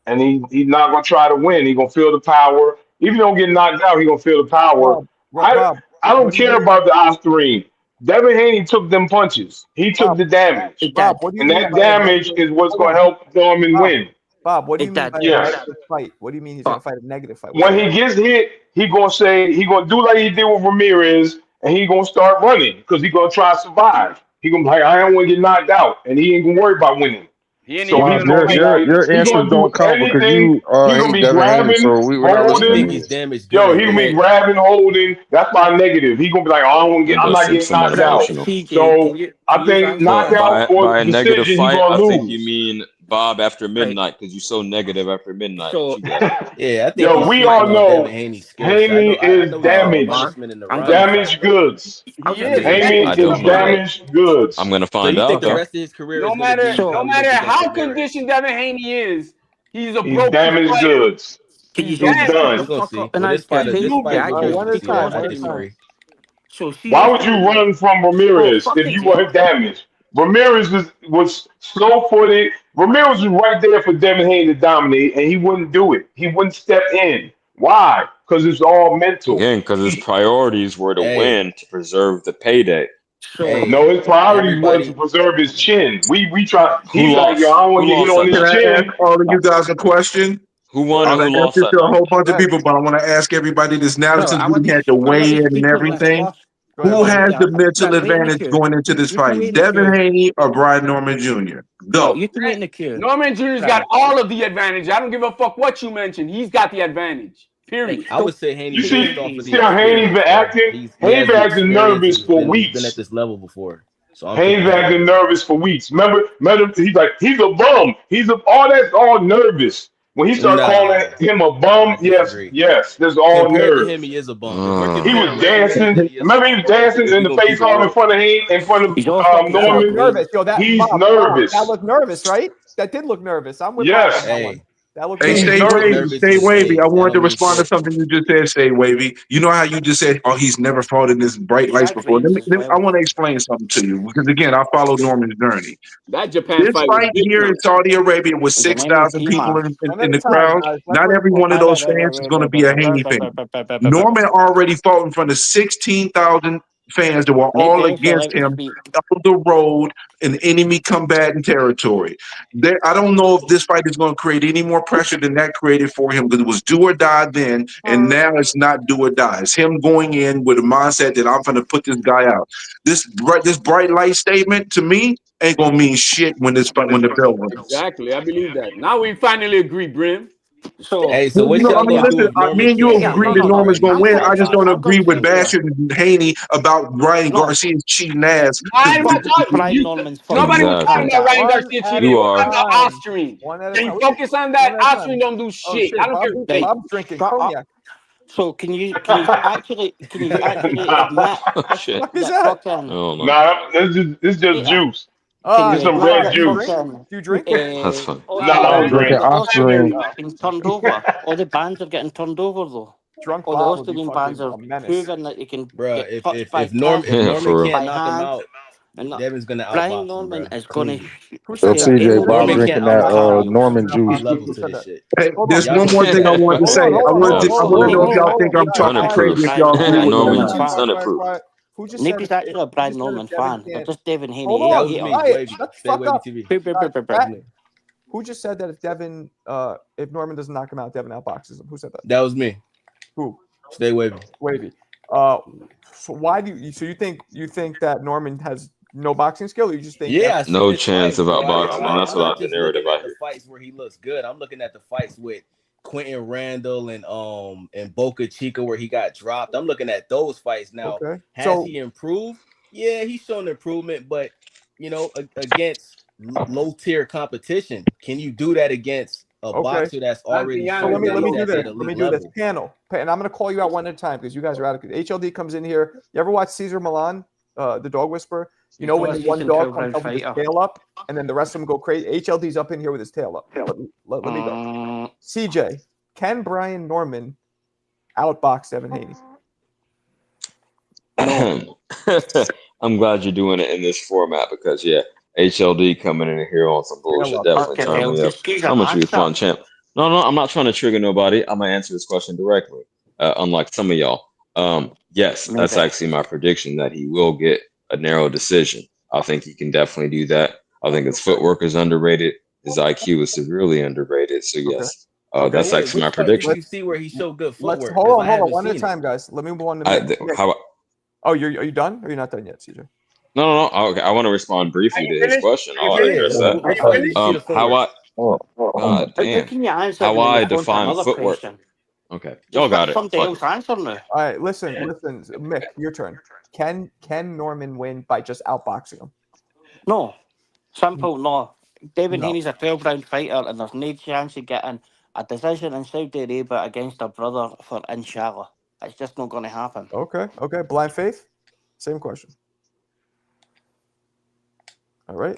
and he's not gonna try to win. He's gonna feel the power. Even though he get knocked out, he's gonna feel the power. I don't care about the Ostarine. Devin Haney took them punches. He took the damage. Bob, what do you and mean that damage is what's going to help Norman win. Bob, what do you mean by a negative fight? What do you mean he's going to fight a negative fight? When he gets hit, he going to do like he did with Ramirez, and he going to start running because he going to try to survive. He going to be like, I don't want to get knocked out, and he ain't going to worry about winning. Your answers don't count because you hate Devin Haney, so we're not listening. He's gonna be grabbing, holding. That's my negative. He gonna be like, oh, I'm not getting knocked out. So I think knockout or by a negative decision, fight, he's gonna I lose. think you mean Bob after midnight because you're so negative after midnight. Yeah, I think. Yo, we all know Haney is damaged. Damaged goods. Haney is damaged goods. I'm gonna find out. The rest of his career. No matter how conditioned Devin Haney is, he's a broken damaged player. goods. He's done. Why would you run from Ramirez if you weren't damaged? Ramirez was slow-footed. Ramirez was right there for Devin Haney to dominate, and he wouldn't do it. He wouldn't step in. Why? Because it's all mental. Again, because his priorities were to win to preserve the payday. No, his priorities was to preserve his chin. We try. He's like, yo, I want to get on his chin. Can I ask all of you guys a question? Who won? I'm going to ask this to a whole bunch of people, but I want to ask everybody this now since we had to weigh in and everything. Who has the mental advantage going into this fight? Devin Haney or Brian Norman Jr.? Go. Norman Jr.'s got all of the advantage. I don't give a fuck what you mentioned. He's got the advantage. Period. I would say Haney. You see how Haney's been acting? Haney's been acting nervous for weeks. Been at this level before. So Haney's been acting nervous for weeks. Remember, he's like, he's a bum. That's all nervous. When he started calling him a bum, yes, there's all nerves. Him, he is a bum. He was dancing. Remember, he was dancing in the face off in front of him, in front of Norman. Nervous. Yo, he's Bob, nervous. That looked nervous, right? That did look nervous. I'm with yes. Stay wavy. I wanted to respond to something you just said. Stay wavy. You know how you just said, "Oh, he's never fought in this bright lights before." I want to explain something to you because again, I followed Norman's journey. That Japan This fight here in Saudi Arabia with 6,000 people in the crowd. Not every one of those fans is going to be a Haney fan. Norman already fought in front of 16,000 fans that were all against him up the road in enemy combatant territory. I don't know if this fight is going to create any more pressure than that created for him because it was do or die then, and now it's not do or die. It's him going in with a mindset that I'm going to put this guy out. This bright light statement to me ain't going to mean shit when the bell rings. Exactly, I believe that. Now we finally agree, Brim. So what me and you agree that Norman's going to win. I just don't agree with bashing Haney about Ryan Garcia's cheating ass. Nobody was talking about Ryan Garcia cheating. We're talking about Austrian. Can you focus on that? Austrian don't do shit. I don't care. I'm drinking cognac. So can you actually admit Nah, it's just juice. Just some red juice. Do you drink? That's fun. No, I don't drink. Getting turned over. All the bands are getting turned over though. Drunk all Bob the would be Australian bands fucking are a menace. proving that you can get touched by if Norman can't knock him out, and Devin's gonna outbox Brian him, Norman bro. is gonna So CJ, Bob Norman drinking can't that outbox him. Norman There's juice. levels to this shit. Hey, there's one more thing I want to say. I want to know if y'all think I'm talking crazy. If y'all agree with me or not. Who just Nick is said actually a Brian Norman fan, but just Devin Haney. Hold on, hater. Wyatt, shut the fuck up. TV. Who just said that if Norman doesn't knock him out, Devin outboxes him? Who said that? That was me. Who? Stay wavy. Wavy. So why do you? So you think that Norman has no boxing skill, or you just think? Yeah, no chance of outboxing. That's what the narrative I hear. The fights where he looks good. I'm looking at the fights with Quentin Randall and Boca Chica where he got dropped. I'm looking at those fights now. Okay. Has he improved? Yeah, he's shown improvement, but against low tier competition, can you do that against a boxer that's already? So let me do this. Let me do this. Panel, and I'm going to call you out one at a time because you guys are out of it. HLD comes in here. You ever watch Cesar Millan, the dog whisperer? You know when the one dog comes up with his tail up, and then the rest of them go crazy. HLD's up in here with his tail up. Let me go. CJ, can Brian Norman outbox Devin Haney? I'm glad you're doing it in this format because HLD coming in here on some bullshit definitely turned me up. I'm gonna choose fun champ. No, I'm not trying to trigger nobody. I'm gonna answer this question directly. Unlike some of y'all. Yes, that's actually my prediction that he will get a narrow decision. I think he can definitely do that. I think his footwork is underrated. His IQ is severely underrated. So yes, that's actually my prediction. You see where he showed good footwork. Hold on, one at a time, guys. Let me move on to are you done? Or are you not done yet, CJ? No. Okay, I want to respond briefly to his question. I'll address that. God damn. How I define footwork. Okay, y'all got it. Something else answer now. All right, listen, Mick, your turn. Can Norman win by just outboxing him? No, simple. No, Devin Haney's a 12-round fighter, and there's no chance of getting a decision in Saudi Arabia against a brother for inshallah. It's just not going to happen. Okay. Blind Faith, same question. All right.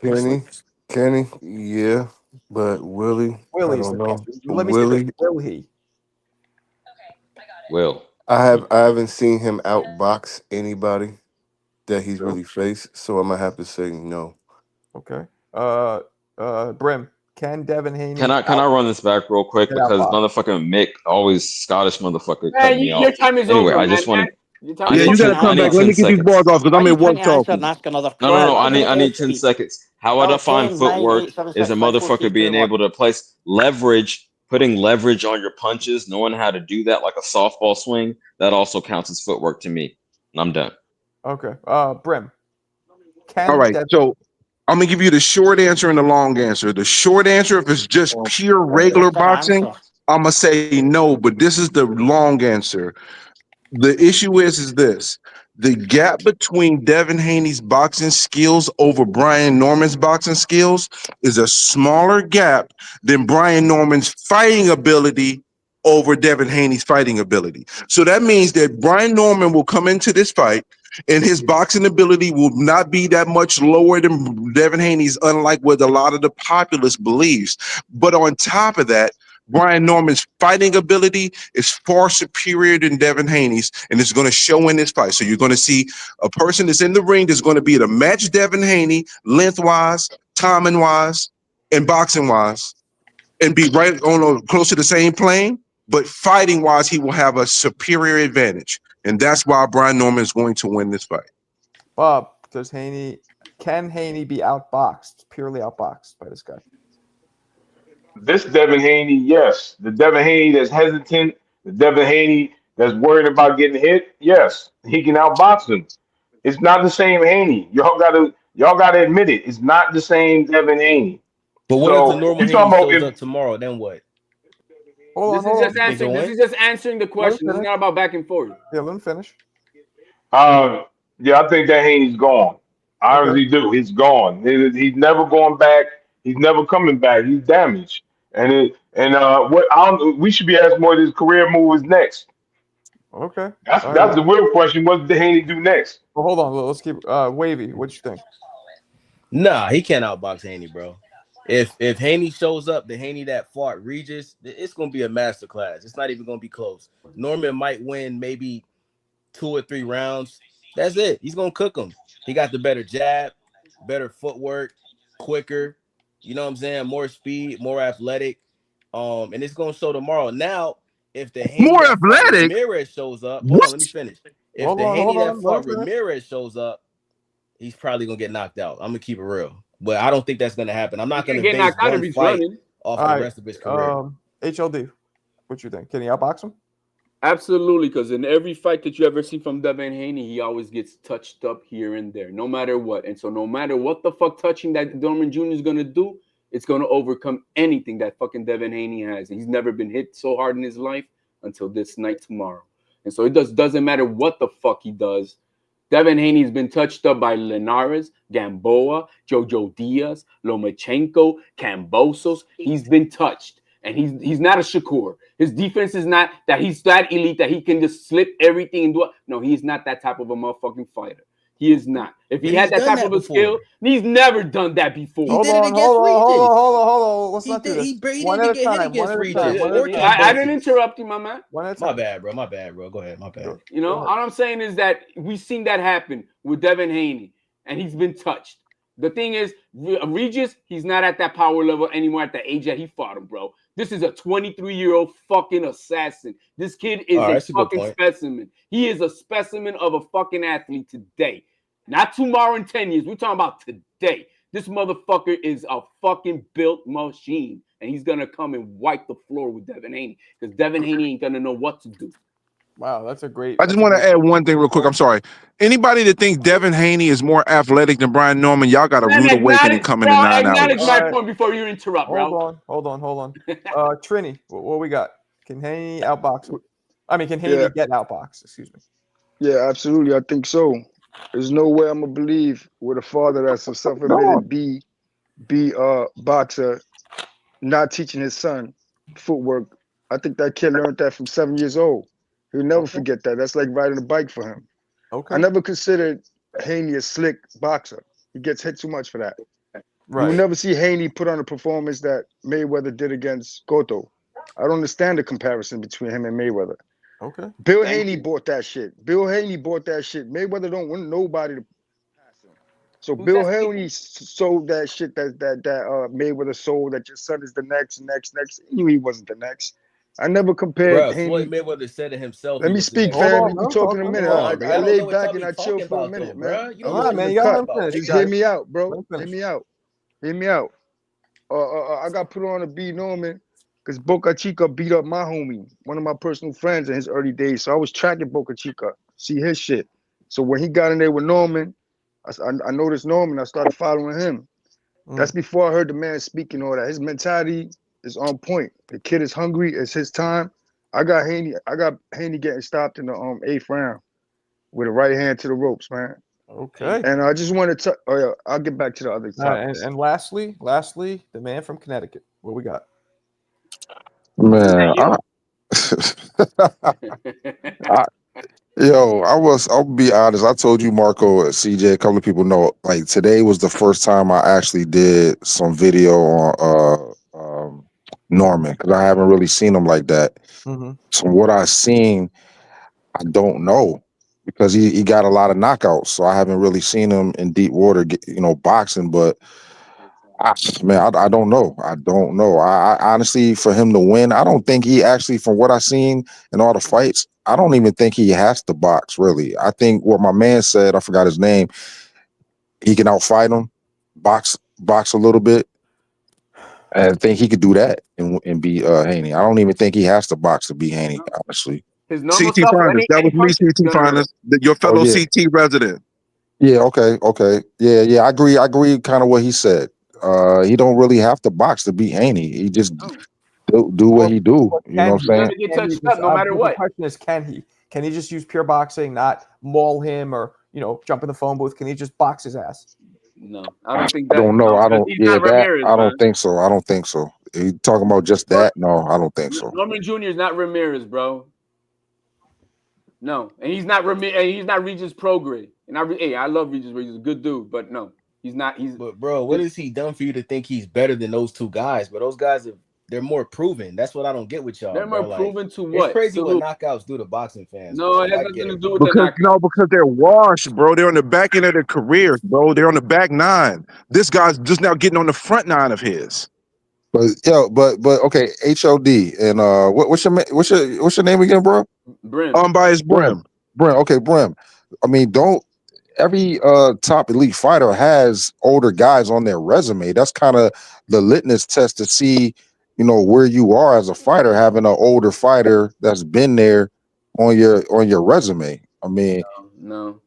Kenny, yeah, but Willie, I don't know. Let me see. Will he? Will. I haven't seen him outbox anybody that he's really faced, so I'm gonna have to say no. Okay. Brim, can Devin Haney? Can I run this back real quick because motherfucking Mick, always Scottish motherfucker, cut me off. Your time is anyway, over. I just want to. You gotta come back. Let me get these bars off because I'm in work talking. No. I need 10 seconds. How I define footwork is a motherfucker being able to place leverage, putting leverage on your punches, knowing how to do that like a softball swing. That also counts as footwork to me. And I'm done. Okay. Brim. All right. So I'm gonna give you the short answer and the long answer. The short answer, if it's just pure regular boxing, I'm gonna say no. But this is the long answer. The issue is this: the gap between Devin Haney's boxing skills over Brian Norman's boxing skills is a smaller gap than Brian Norman's fighting ability over Devin Haney's fighting ability. So that means that Brian Norman will come into this fight and his boxing ability will not be that much lower than Devin Haney's, unlike what a lot of the populace believes. But on top of that, Brian Norman's fighting ability is far superior than Devin Haney's, and it's going to show in this fight. So you're going to see a person that's in the ring that's going to be able to match Devin Haney lengthwise, timing-wise, and boxing-wise, and be right on close to the same plane. But fighting-wise, he will have a superior advantage, and that's why Brian Norman is going to win this fight. Bob, can Haney be outboxed, purely outboxed by this guy? This Devin Haney, yes. The Devin Haney that's hesitant, the Devin Haney that's worried about getting hit, yes, he can outbox him. It's not the same Haney. Y'all gotta admit it. It's not the same Devin Haney. But what if the normal Haney shows up tomorrow? Then what? This is just answering the question. It's not about back and forth. Yeah, let him finish. I think that Haney's gone. I honestly do. He's gone. He's never going back. He's never coming back. He's damaged. We should be asking what his career move is next. Okay. That's the real question. What did Haney do next? Well, hold on. Let's keep Wavy. What you think? Nah, he can't outbox Haney, bro. If Haney shows up, the Haney that fought Regis, it's gonna be a masterclass. It's not even gonna be close. Norman might win maybe 2 or 3 rounds. That's it. He's gonna cook him. He got the better jab, better footwork, quicker. You know what I'm saying? More speed, more athletic. And it's gonna show tomorrow. Now, if the Haney more that fought athletic. Ramirez shows up, hold What? on, let me finish. If the Haney that fought Ramirez shows up, he's probably gonna get knocked out. I'm gonna keep it real. But I don't think that's going to happen. I'm not going to base one fight off the rest of his career. HLD, what you think? Can he outbox him? Absolutely, because in every fight that you ever see from Devin Haney, he always gets touched up here and there, no matter what. And so no matter what the fuck touching that Norman Jr. is going to do, it's going to overcome anything that fucking Devin Haney has. He's never been hit so hard in his life until this night tomorrow. And so it doesn't matter what the fuck he does. Devin Haney's been touched up by Linares, Gamboa, Jojo Diaz, Lomachenko, Kambosos. He's been touched, and he's not a Shakur. His defense is not that he's that elite that he can just slip everything and do it. No, he's not that type of a motherfucking fighter. He is not. If he had that type of a skill, he's never done that before. Hold on. Let's not do this. One at a time. I didn't interrupt you, my man. My bad, bro. Go ahead. My bad. You know, all I'm saying is that we've seen that happen with Devin Haney, and he's been touched. The thing is, Regis, he's not at that power level anymore at the age that he fought him, bro. This is a 23-year-old fucking assassin. This kid is a fucking specimen. He is a specimen of a fucking athlete today. Not tomorrow in 10 years. We're talking about today. This motherfucker is a fucking built machine. And he's going to come and wipe the floor with Devin Haney. Because Devin Haney ain't going to know what to do. Wow, that's a great... I just want to add one thing real quick. I'm sorry. Anybody that thinks Devin Haney is more athletic than Brian Norman, y'all got a rude awakening coming in 9 hours. Acknowledge my point before you interrupt, bro. Hold on. Trini, what we got? Can Haney outbox him? I mean, can Haney get outboxed? Excuse me. Yeah, absolutely. I think so. There's no way I'm gonna believe with a father that's a self-admitted boxer not teaching his son footwork. I think that kid learned that from 7 years old. He'll never forget that. That's like riding a bike for him. Okay. I never considered Haney a slick boxer. He gets hit too much for that. Right. You'll never see Haney put on a performance that Mayweather did against Cotto. I don't understand the comparison between him and Mayweather. Okay. Bill Haney bought that shit. Mayweather don't want nobody to pass him. So Bill Haney sold that shit that Mayweather sold, that your son is the next. He knew he wasn't the next. I never compared Haney. Floyd Mayweather said it himself. Let me speak, fam. You talking a minute. I laid back and I chilled for a minute, man. Hear me out, bro. Hear me out. I got put on to B Norman because Boca Chica beat up my homie, one of my personal friends in his early days. So I was tracking Boca Chica, see his shit. So when he got in there with Norman, I noticed Norman. I started following him. That's before I heard the man speaking all that. His mentality is on point. The kid is hungry. It's his time. I got Haney getting stopped in the 8th round with a right hand to the ropes, man. Okay. And I just want to I'll get back to the other topics. And lastly, the man from Connecticut. What we got? Man, I'll be honest. I told you, Marco, CJ, a couple of people know, like, today was the first time I actually did some video on Norman, because I haven't really seen him like that. So what I've seen, I don't know, because he got a lot of knockouts. So I haven't really seen him in deep water, boxing. But I don't know. I honestly, for him to win, I don't think he actually, from what I've seen in all the fights, I don't even think he has to box, really. I think what my man said, I forgot his name, he can outfight him, box a little bit. And I think he could do that and beat Haney. I don't even think he has to box to beat Haney, honestly. CT Finest. That was me, CT Finest, your fellow CT resident. Yeah, okay. Yeah, I agree kind of what he said. He don't really have to box to beat Haney. He just do what he do. You know what I'm saying? Get touched up no matter what. The question is, can he? Can he just use pure boxing, not maul him or jump in the phone booth? Can he just box his ass? No, I don't think that. I don't know. I don't. Yeah, Ramirez, I don't think so. I don't think so. Are you talking about just that? No, I don't think so. Norman Jr. is not Ramirez, bro. No, and he's not Regis Prograis. And I love Regis. He's a good dude, but no. He's not. He's. But bro, what has he done for you to think he's better than those two guys? But those guys they're more proven. That's what I don't get with y'all. They're more proven to what? It's crazy what knockouts do to boxing fans. No, it has nothing to do with the knockout. Because they're washed, bro. They're on the back end of their careers, bro. They're on the back nine. This guy's just now getting on the front nine of his. But okay, HOD and what's your name again, bro? Brim. Unbiased Brim. Brim. Okay, Brim. I mean, don't every top elite fighter has older guys on their resume. That's kind of the litmus test to see, you know, where you are as a fighter, having an older fighter that's been there on your resume. I mean,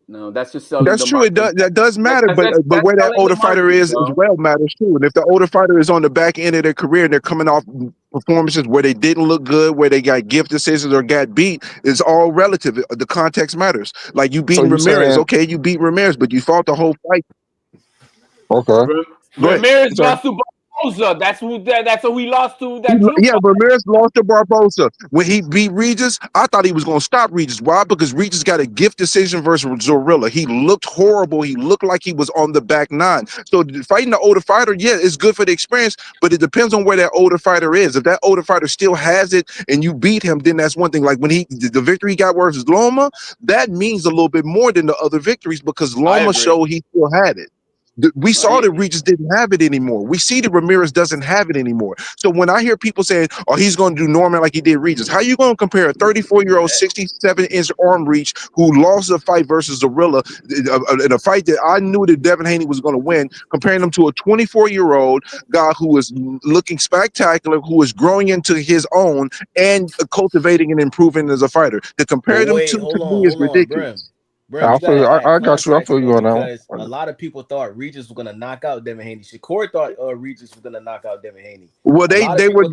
no, that's just that's true. It does that does matter, but where that older fighter is as well matters too. And if the older fighter is on the back end of their career and they're coming off performances where they didn't look good, where they got gift decisions or got beat, it's all relative. The context matters. Like you beat Ramirez, okay, you beat Ramirez, but you fought the whole fight. Okay. Ramirez lost to Barboza. That's who he lost to. Ramirez lost to Barboza. When he beat Regis, I thought he was going to stop Regis. Why? Because Regis got a gift decision versus Zorilla. He looked horrible. He looked like he was on the back nine. So fighting the older fighter, yeah, it's good for the experience, but it depends on where that older fighter is. If that older fighter still has it and you beat him, then that's one thing. Like when the victory he got versus Loma, that means a little bit more than the other victories because Loma showed he still had it. We saw that Regis didn't have it anymore. We see that Ramirez doesn't have it anymore. So when I hear people saying, oh, he's going to do Norman like he did Regis, how you going to compare a 34-year-old, 67-inch arm reach who lost a fight versus Zorilla in a fight that I knew that Devin Haney was going to win, comparing him to a 24-year-old guy who is looking spectacular, who is growing into his own and cultivating and improving as a fighter? To compare them to me is ridiculous. Bro, I got you. I feel you on that one. A lot of people thought Regis was gonna knock out Devin Haney. Shakur thought Regis was gonna knock out Devin Haney. Well, they were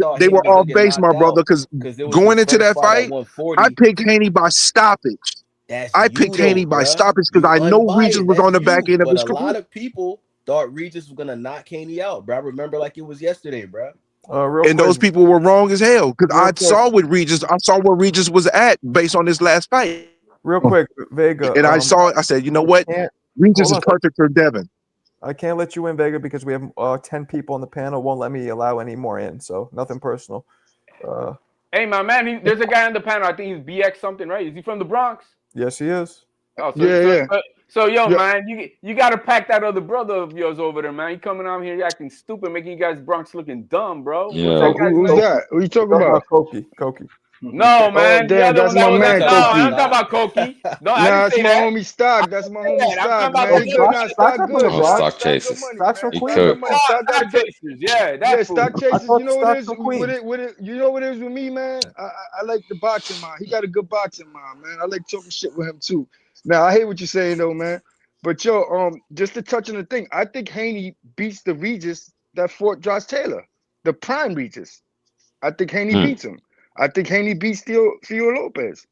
off base, my brother, because going into that fight, I picked Haney by stoppage. I picked Haney by stoppage because I know Regis was on the back end of his career. A lot of people thought Regis was gonna knock Haney out, bro. I remember like it was yesterday, bro. And those people were wrong as hell because I saw where Regis was at based on this last fight. Real quick, Vega. And I said, you know what? Regis is perfect for Devin. I can't let you in, Vega, because we have 10 people on the panel. Won't let me allow any more in, so nothing personal. Hey, my man, there's a guy on the panel. I think he's BX something, right? Is he from the Bronx? Yes, he is. Oh, so, man, you got to pack that other brother of yours over there, man. He coming out here acting stupid, making you guys Bronx looking dumb, bro. Yeah. Who's that? What are you talking about? Koki. No, man. Damn, that's my man, Koki. I'm talking about Koki. No, that's my homie Stock. That's my homie Stock, man. He good now. Stock good. Stock chasers. Stock's from Queens. Stock chasers. Yeah, Stock chasers. You know what it is? You know what it is with me, man? I like the boxing mind. He got a good boxing mind, man. I like talking shit with him too. Now I hate what you're saying though, man. But just to touch on the thing, I think Haney beats the Regis that fought Josh Taylor, the prime Regis. I think Haney beats him. I think Haney beats Theo Lopez.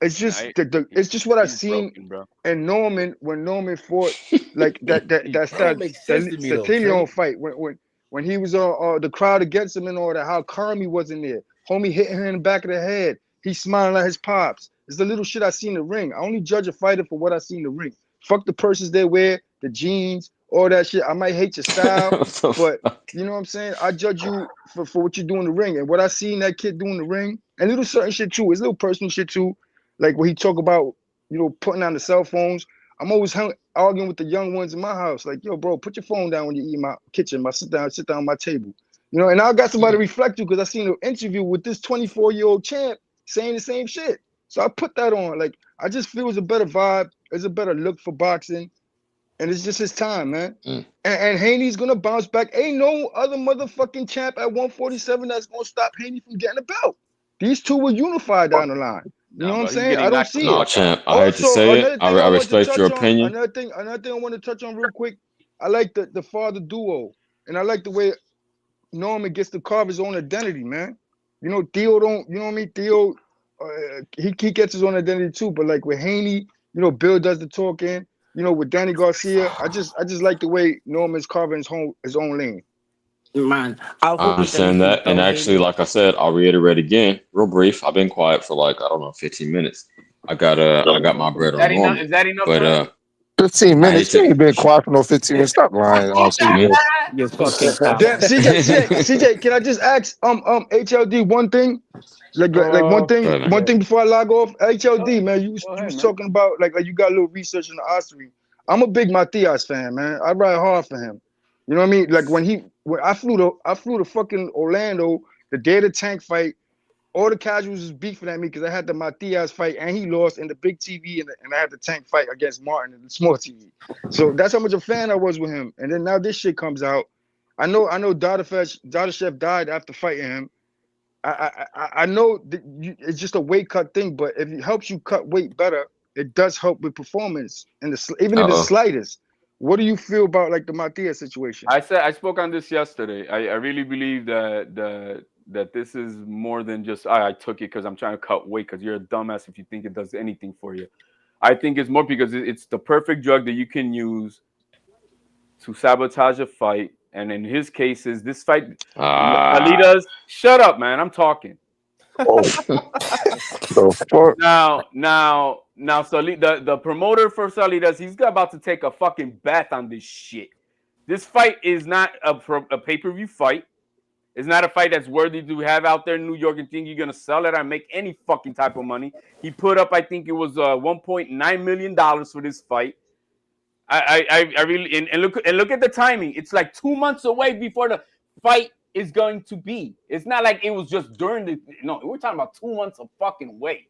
It's just it's just what I've seen in Norman when Norman fought like that Statilion fight when he was on the crowd against him and all that. How calm he was in there. Homie hitting him in the back of the head. He's smiling at his pops. It's the little shit I see in the ring. I only judge a fighter for what I see in the ring. Fuck the purses they wear, the jeans, all that shit. I might hate your style, but you know what I'm saying? I judge you for what you do in the ring. And what I seen that kid do in the ring, and little certain shit too, it's little personal shit too. Like when he talk about, putting on the cell phones. I'm always arguing with the young ones in my house. Like, yo, bro, put your phone down when you eat in my kitchen. Sit down at my table. And I got somebody to reflect you because I seen an interview with this 24-year-old champ saying the same shit. So I put that on. Like, I just feel it's a better vibe. It's a better look for boxing. And it's just his time, man. And Haney's going to bounce back. Ain't no other motherfucking champ at 147 that's going to stop Haney from getting a belt. These two will unify down the line. You know what I'm saying? I don't see it. No, champ. I heard you say it. I respect your opinion. Another thing I want to touch on real quick. I like the father duo. And I like the way Norman gets to carve his own identity, man. Theo don't, you know what I mean? Theo, he gets his own identity too. But like with Haney, Bill does the talking. With Danny Garcia, I just like the way Norman's carving his own lane. Man, I understand that. And actually, like I said, I'll reiterate again, real brief. I've been quiet for 15 minutes. I got my bread on Norman. Is that enough? But 15 minutes. You ain't been quiet for no 15 minutes. Stop lying. You fucking Damn, CJ, can I just ask HLD one thing? Like one thing before I log off. HLD, man, you was talking about like you got a little research in the Osprey. I'm a big Matias fan, man. I ride hard for him. You know what I mean? Like when I flew to fucking Orlando the day of the Tank fight. All the casuals was beefing at me because I had the Matias fight and he lost in the big TV and I had the Tank fight against Martin in the small TV. So that's how much a fan I was with him. And then now this shit comes out. I know Dadashev died after fighting him. I know that it's just a weight cut thing, but if it helps you cut weight better, it does help with performance and even in the slightest. What do you feel about like the Matias situation? I spoke on this yesterday. I really believe that this is more than just I took it because I'm trying to cut weight because you're a dumbass if you think it does anything for you. I think it's more because it's the perfect drug that you can use to sabotage a fight. And in his cases, this fight, Salidas, shut up, man. I'm talking. Oh. Now, the promoter for Salidas, he's about to take a fucking bath on this shit. This fight is not a pay-per-view fight. It's not a fight that's worthy to have out there in New York and think you're gonna sell it and make any fucking type of money. He put up, I think it was $1.9 million for this fight. I really and look at the timing. It's like 2 months away before the fight is going to be. It's not like it was just during we're talking about 2 months of fucking wait.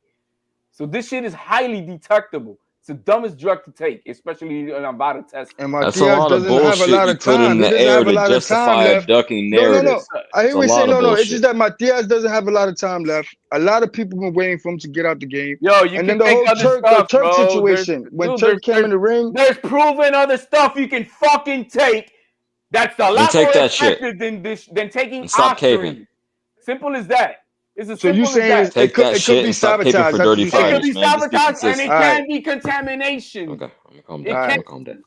So this shit is highly detectable. It's the dumbest drug to take, especially about a test. And Matias doesn't have a lot of time. He doesn't have a lot of time left. No. I hear what you're saying. No. It's just that Matias doesn't have a lot of time left. A lot of people been waiting for him to get out the game. And then the whole Turk situation. When Turk came in the ring. There's proven other stuff you can fucking take that's a lot more effective than taking Osprey. Simple as that. So you saying it could be sabotage? It could be sabotage and it can be contamination. Okay, I'm gonna calm down.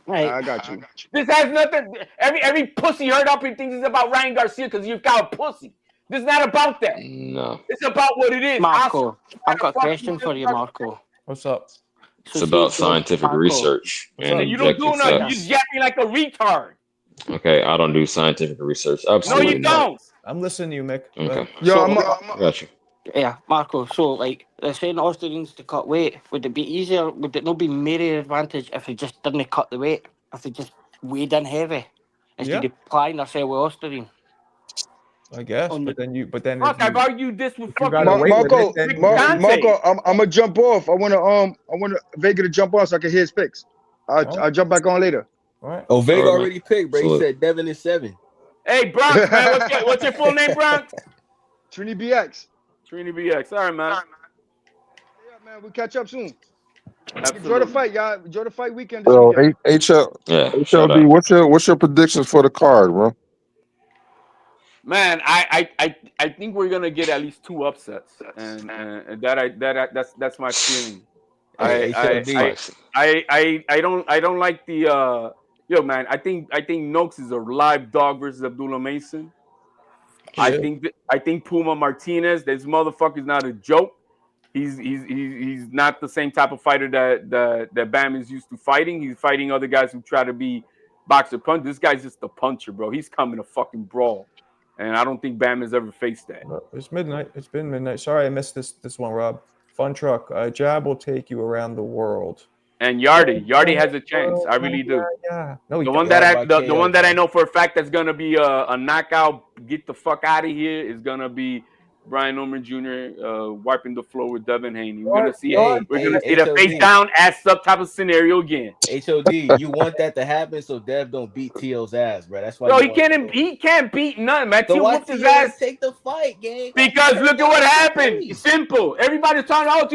Right. I got you. This has nothing. Every pussy heard up and thinks it's about Ryan Garcia because you've got a pussy. This is not about that. No. It's about what it is. Marco, I've got a question for you, Marco. What's up? It's about scientific research. And you don't do nothing. You just yapping like a retard. Okay, I don't do scientific research. Absolutely. No, you don't. I'm listening to you, Mick. Okay. I got you. Yeah, Marco. So, like, they're saying Austin needs to cut weight. Would it be easier? Would it not be Mary advantage if he just didn't cut the weight? If he just weighed in heavy instead of applying herself with Ostarine? I guess, but then. Fuck, I've argued this with fucking Marco. I'm gonna jump off. I want Vega to jump off so I can hear his picks. I'll jump back on later. All right. Oh, Vega already picked, bro. He said Devin is 7. Hey, Bronx, man, what's your full name, Bronx? Trini BX. Trini BX. All right, man. Yeah, man, we'll catch up soon. Enjoy the fight, y'all. Enjoy the fight weekend. So HLD, what's your predictions for the card, bro? Man, I think we're gonna get at least 2 upsets, and that's my feeling. I don't like the yo, man. I think Noakes is a live dog versus Abdullah Mason. I think Puma Martinez, this motherfucker's not a joke. He's not the same type of fighter that Bam is used to fighting. He's fighting other guys who try to be boxer punch. This guy's just a puncher, bro. He's coming to fucking brawl. And I don't think Bam has ever faced that. It's midnight. It's been midnight. Sorry I missed this one, Rob. Fun truck. Jab will take you around the world. And Yardy has a chance. I really do. Yeah. No, the one that I know for a fact that's gonna be a knockout, get the fuck out of here, is gonna be Brian Norman Jr. Wiping the floor with Devin Haney. We're gonna see the face down ass up type of scenario again. HOD, you want that to happen so Dev don't beat T.O.'s ass, bro. That's why. No, he can't beat none, man. So why his ass take the fight, gang? Because look at what happened. It's simple. Everybody's talking about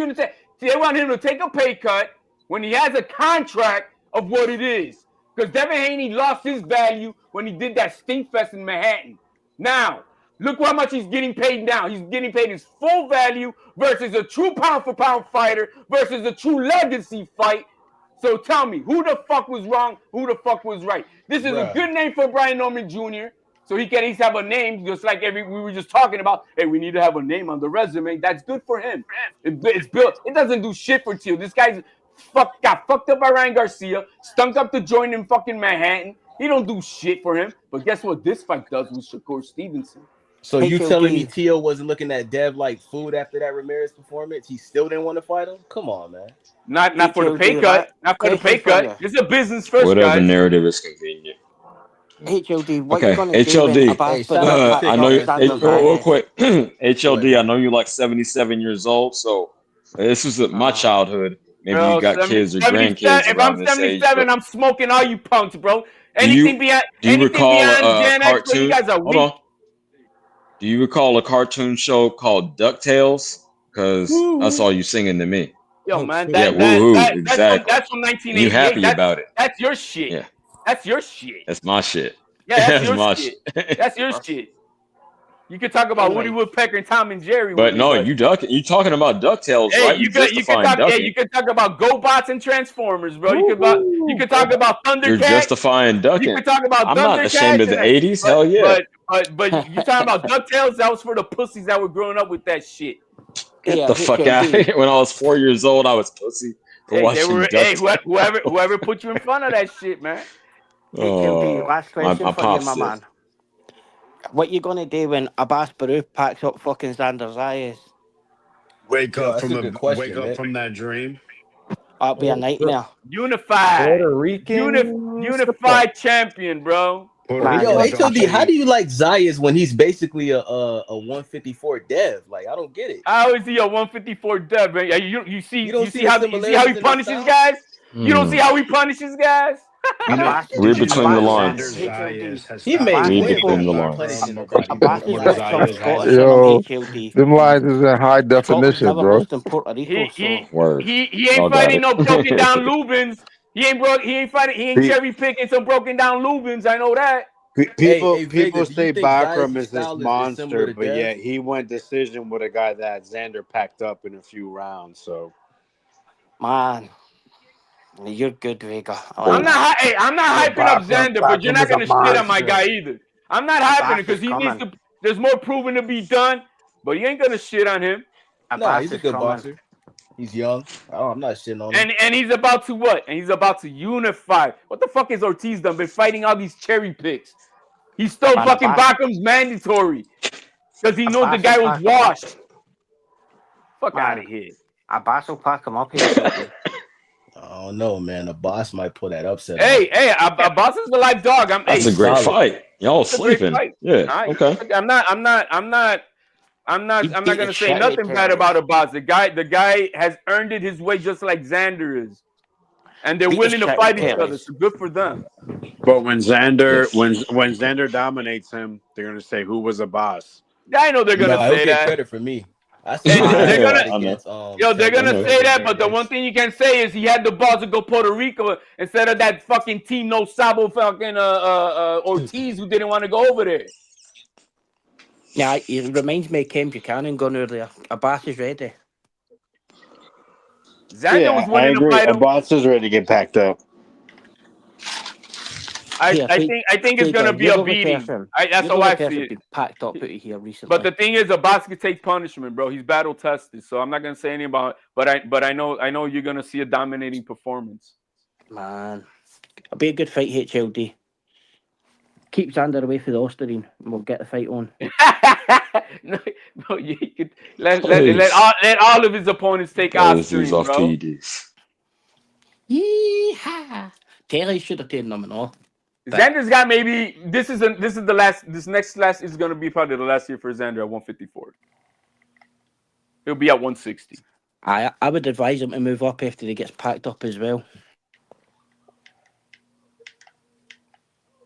they want him to take a pay cut when he has a contract of what it is. Because Devin Haney lost his value when he did that stink fest in Manhattan. Now, look how much he's getting paid now. He's getting paid his full value versus a true pound-for-pound fighter versus a true legacy fight. So tell me, who the fuck was wrong? Who the fuck was right? This is a good name for Brian Norman Jr., so he can at least have a name, just like we were just talking about. Hey, we need to have a name on the resume. That's good for him. It's built. It doesn't do shit for Teal. This guy's got fucked up by Ryan Garcia, stunk up the joint in fucking Manhattan. He don't do shit for him. But guess what this fight does with Shakur Stevenson? So you telling me Tio wasn't looking at Dev like food after that Ramirez performance? He still didn't want to fight him? Come on, man. Not for the pay cut. Not for the pay cut. It's a business first, Whatever guys. narrative is convenient. HLD, what Okay, you gonna do HLD. when I know you. Real quick, Hey, HLD. I know you're like 77 years old, so this was my childhood. Maybe Bro, you got kids or grandkids if around I'm this age. 77, I'm smoking all you punks, bro. Anything beyond Do you recall a Gen X, bro, cartoon? you guys are Hold weak. on. Do you recall a cartoon show called DuckTales? Because that's all you singing to me. Yo, man, Exactly. that's from 1988. You happy about it? That's your shit. Yeah. That's your shit. That's my shit. Yeah, that's your my shit. That's your shit. You could talk about Woody Woodpecker and Tom and Jerry. But no, you talking about DuckTales, Hey, right? you could talk about GoBots and Transformers, bro. You could talk about Thundercats. You're justifying ducking. You could talk about I'm Thundercats. not ashamed of the 80s. Hell yeah. But you talking about DuckTales? That was for the pussies that were growing up with that shit. Get the fuck out of here. When I was 4 years old, I was pussy for watching DuckTales. Whoever put you in front of that shit, man. Last question my for you, pops my did. man. What you gonna do when Abbas Baruch packs up fucking Xander Zayas? Wake up from that dream. That'll be a nightmare. Unified. Puerto Rican. Unified champion, bro. Yo, HOD, how do you like Zayas when he's basically a 154 dev? Like, I don't get it. How is he a 154 dev, man? You see how he punishes guys? You don't see how he punishes guys? Read between the lines. He made Read between the lines. Yo, them lines is in high definition, bro. He ain't fighting no broken down Lubins. He ain't cherry picking some broken down Lubins. I know that. People say Bakram is this monster, but yet he went decision with a guy that Xander packed up in a few rounds. So, man, you're good, Vega. I'm not hyping up Xander, but you're not gonna shit on my guy either. I'm not hyping it because he needs to. There's more proving to be done, but you ain't gonna shit on him. No, he's a good boxer. He's young. Oh, I'm not shitting on him. And he's about to what? And he's about to unify. What the fuck has Ortiz done? Been fighting all these cherry picks. He stole fucking Bakram's mandatory because he knows the guy was washed. Fuck out of here. Abbas will pack him up here. I don't know, man. The boss might pull that upset. Hey, Abbas is the live dog. That's a great fight. Y'all sleeping. Yeah. Okay. I'm not gonna say nothing bad about Abbas. The guy has earned it his way, just like Xander is, and they're willing to fight each other. So good for them. but when Xander dominates him, they're gonna say who was a boss. Yeah, I know they're gonna say get that. credit for me. They're gonna say that, but the one thing you can say is he had the balls to go Puerto Rico instead of that fucking Tino Sabo fucking Ortiz who didn't want to go over there. Yeah, it reminds me of Ken Buchanan going earlier. Abbas is ready. Xander was willing to fight him. Abbas is ready to get packed up. I think it's gonna be a beating. That's how I see it. Packed up out here recently. But the thing is, Abbas can take punishment, bro. He's battle tested, so I'm not gonna say anything about it. But I know you're gonna see a dominating performance. Man, it'll be a good fight, HLD. Keep Xander away from the Osterine, and we'll get the fight on. no, you could let all of his opponents take Osterine, off bro. TDs. Yeehaw! Terry should have taken them and all. Xander's got maybe this next last is gonna be probably the last year for Xander at 154. He'll be at 160. I would advise him to move up after he gets packed up as well.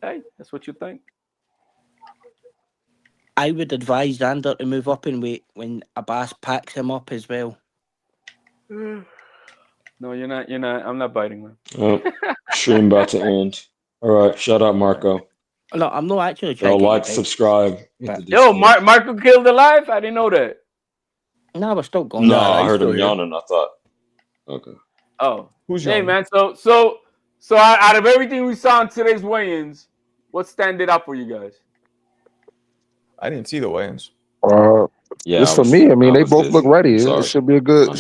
Hey, that's what you think. I would advise Xander to move up in weight when Abbas packs him up as well. No, you're not. I'm not biting, man. Oh, stream about to end. All right, shout out Marco. No, I'm not actually trying Y'all to like, subscribe. Yo, Marco killed alive? I didn't know that. No, we're still going. No, I heard him yawning. I thought. Okay. Oh, who's hey, yawning? man. So out of everything we saw in today's weigh-ins, what standed out for you guys? I didn't see the weigh-ins. Yeah, Just for me, I mean, they both look ready. It Sorry. should be a good,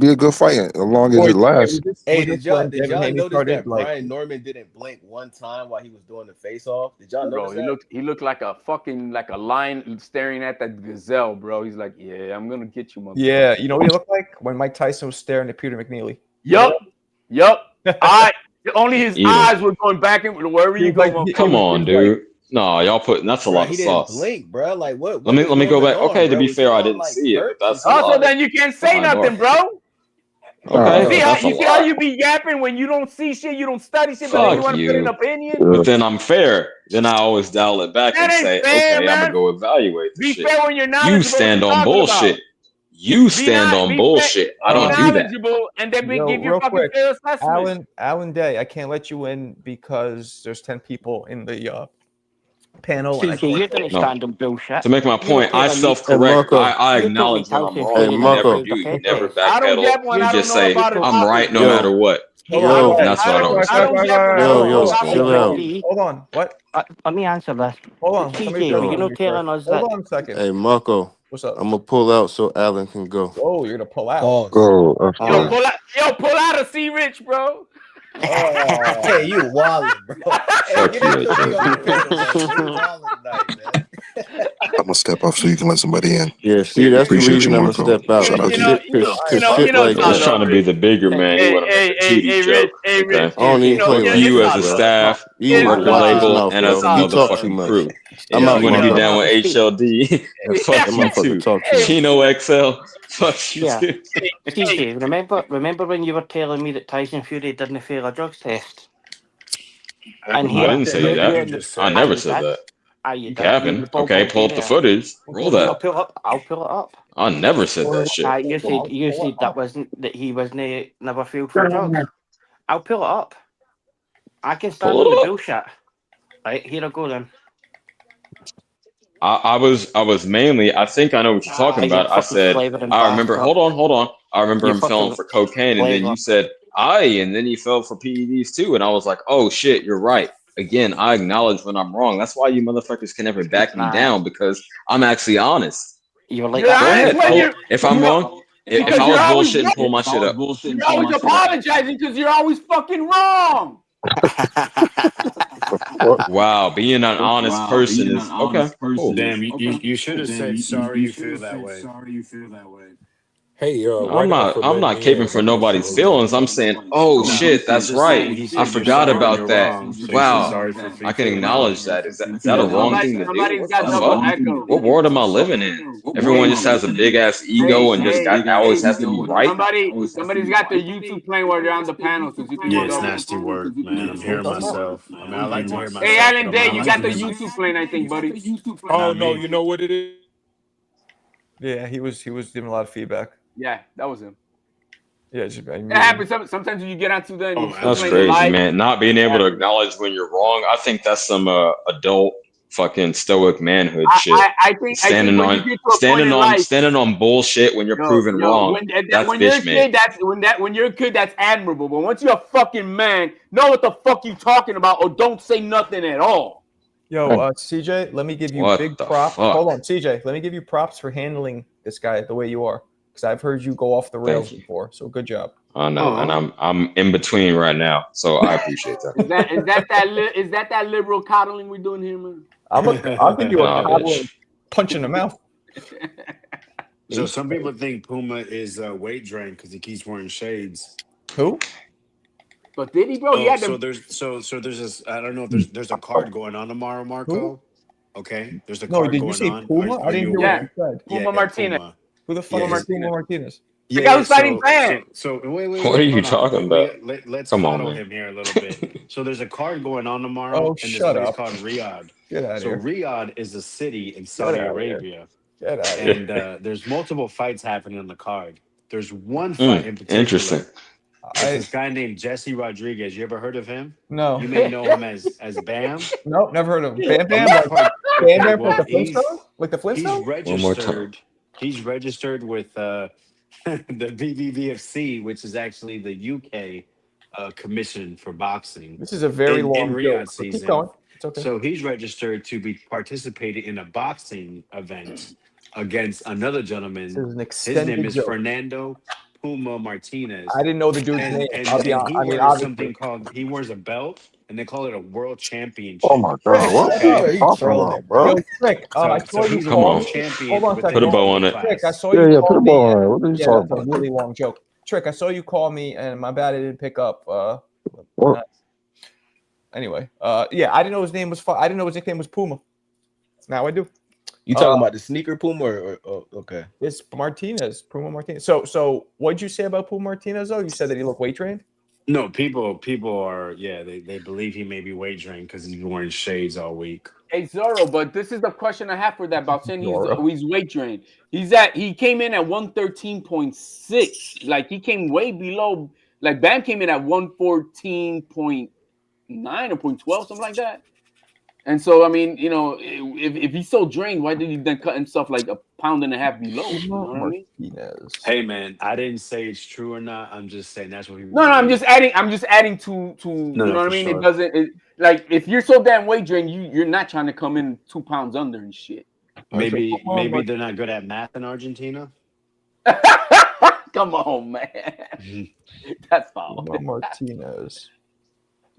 be a good fight as long as Boys, it lasts. Hey, was did this y'all when did Devin y'all Haney notice started? that Like, Brian Norman didn't blink one time while he was doing the face off? Did y'all Bro, notice he looked like a fucking like a lion staring at that gazelle, bro. He's like, yeah, I'm gonna get you, motherfucker. yeah, you know what he looked like when Mike Tyson was staring at Peter McNeely. Yup. Only his eyes were going back and wherever you go. Like, Come on, dude. No, y'all putting that's a bro, lot he of didn't sauce. blink, bro. Like what? Let me go back. On, okay, bro? to be Was fair, he I on, didn't like, see it, but perks? that's Was he Also, then you can't say behind nothing, bars. bro. Okay, You that's a see how lot. you be yapping when you don't see shit, you don't study shit, but then you Fuck want to put an you. opinion? But then I'm fair. Then I always dial it back That and ain't say, fair, okay, I'm man. gonna go evaluate the Be shit. fair when you're You knowledgeable. stand what on you're talking bullshit. about. You stand on bullshit. I don't do that. Knowledgeable and then Yo, give your real fucking quick, fair assessment. Alan Day, I can't let you in because there's 10 people in the panel. And I CJ, you can't didn't stand on bullshit. To make my You were point, I telling me. self-correct. Marco. I You told me acknowledge when I'm Tyson wrong. Fury You never never Marco. failed a you fit never test. I don't backpedal. get when You I don't just know say, about it. I'm right no Yo. matter what. Yo. And that's what I don't I respect. don't get when I don't know Yo, about chill out. it. Hold on. What? Let me answer this. Hold on. Somebody's CJ, got you're to not be telling first. us that. Hold on a second. Hey, Marco. What's up? I'm gonna pull out so Alan can go. Oh, you're gonna pull out. Pause. Yo, pull out of C Rich, bro. Hey, you wildin', bro. Hey, Fuck get you, into AJ. me on the panel, man. You wildin' tonight, man. I'm gonna step off so you can let somebody in. Yeah, see, that's the Appreciate reason you, I'm gonna Marco. step out. Shout out Cause to you. shit like Just that. trying to be the bigger man. You want to make a TD joke. Okay. I don't even play like You that, as a bro. staff, You record watch his label, mouth, and as a bro. He talk too motherfucking much. crew. I'm If out, you want to be Marco. down with HLD, fuck That you motherfucker too. talk too much. Chino XL, fuck you Yeah. too. CJ, remember when you were telling me that Tyson Fury didn't fail a drugs test? And I didn't say that. I never said that. You You did. capping. Okay, pull up the footage. Roll I'll that. pull it up. I never said that shit. You said that he wasn't never failed for drugs. I'll pull it up. I can stand Pull on it the up. bullshit. Right, here I go then. I was mainly. I think I know what you're talking You're about. I fucking said slavering I remember. bastard. Hold on. I remember You him falling fucking for cocaine, and then slaver. you said and then he fell for PEDs too, and I was like, oh shit, you're right. Again, I acknowledge when I'm wrong. That's why you motherfuckers can never back me down because I'm actually honest. You're like You're that. Go honest ahead. when If I'm wrong, if because I you're was always bullshitting, pull wrong. my shit up. You're always apologizing because you're always fucking wrong. Wow, being an honest person is okay. Cool. Damn, you should have said sorry you feel that way. Hey, I'm not caping for nobody's feelings. I'm saying, oh shit, that's right. I forgot about that. Wow, I can acknowledge that. Is that a wrong thing to do? Somebody's What got the double fuck? echo. What world am I living in? Everyone just has a big ass ego and just always has to be right. Somebody's got their YouTube playing while they're on the panel so you can Yeah, hear it's double. nasty work, man. I'm hearing myself. I mean, I like to hear myself. Hey, Alan but Day, I'm you not got the listening to YouTube playing, I think, buddy. Oh Not no, me. you know what it is? Yeah, he was giving a lot of feedback. Yeah, that was him. Yeah, It happens sometimes when you get onto the. That's crazy, man. Not being able to acknowledge when you're wrong. I think that's some adult fucking stoic manhood shit. I think Standing when you get to a point in life, standing on bullshit when you're proven wrong. That's when you're a bitch made. kid, when you're a kid, that's admirable. But once you're a fucking man, know what the fuck you talking about, or don't say nothing at all. Yo, CJ, let me give you What big the props. fuck? Hold on, CJ, let me give you props for handling this guy the way you are, because I've heard you go off the rails before. So good job. I know, and I'm in between right now, so I appreciate that. Is that liberal coddling we're doing here, man? I'll give you a Nah, coddling bitch. punch in the mouth. So some people think Puma is weight drained because he keeps wearing shades. Who? But did he, bro? He had So them. there's this. I don't know if there's a card going on tomorrow, Marco. Who? Okay, there's a No, card did going you say on. Puma? I didn't hear what you said. Puma Martinez. Puma. Who the fuck is Puma Martinez? The guy who's fighting Van. So wait. What are you hold on. talking about? Let's Come on, follow man. him here a little bit. So there's a card going on tomorrow, Oh, and this shut place up. called Riyadh. Get out of So here. Riyadh is a city in Saudi outta here. Arabia. Get out of here. And there's multiple fights happening on the card. There's one fight in particular. Interesting. It's this guy named Jesse Rodriguez. You ever heard of him? No. You may know him as Bam. Nope, never heard of him. Bam Bam? Like Bam Bam with the Flintstones? Like the Flintstones? One more time. He's registered with the BBBFC, which is actually the UK commission for boxing. This is a very long in Riyadh joke. season. Keep going. It's okay. So he's registered to be participating in a boxing event against another This gentleman. is an His name extended is joke. Fernando Puma Martinez. I didn't know the dude's name. I'll be And honest. he I mean, wears something obviously. called, he wears a belt, and they call it a world Oh championship. my God, what are Okay. you talking about, bro? Yo, Trick, I So saw you he's a Come call on. world me. champion Hold on a within second. Put a his bow weight on it. Trick, I class. saw Yeah, you yeah, put call a me. ball on it. What are you Yeah, talking that's a about? really long joke. Trick, I saw you call me, and my bad I didn't pick up. What? Anyway, yeah, I didn't know his name was. I didn't know his nickname was Puma. Now I do. You talking about the sneaker Puma or okay? It's Martinez, Puma Martinez. So what'd you say about Puma Martinez though? You said that he looked weight trained. No, people are, yeah, they believe he may be weight drained because he's wearing shades all week. Hey Zorro, but this is the question I have for that about saying Zorro. he's weight drained. He came in at 113.6. Like he came way below. Like Bam came in at 114.9 or 0.12, something like that. And so I mean, you know, if he's so drained, why did he then cut himself like a pound and a half below? You know what I mean? Martinez. Hey man, I didn't say it's true or not. I'm just saying that's what he. No, I'm just adding to No, you know what I for mean? sure. It doesn't like if you're so damn weight drained, you're not trying to come in 2 pounds under and shit. Maybe they're not good at math in Argentina. Come on, man. That's foul. Puma Martinez.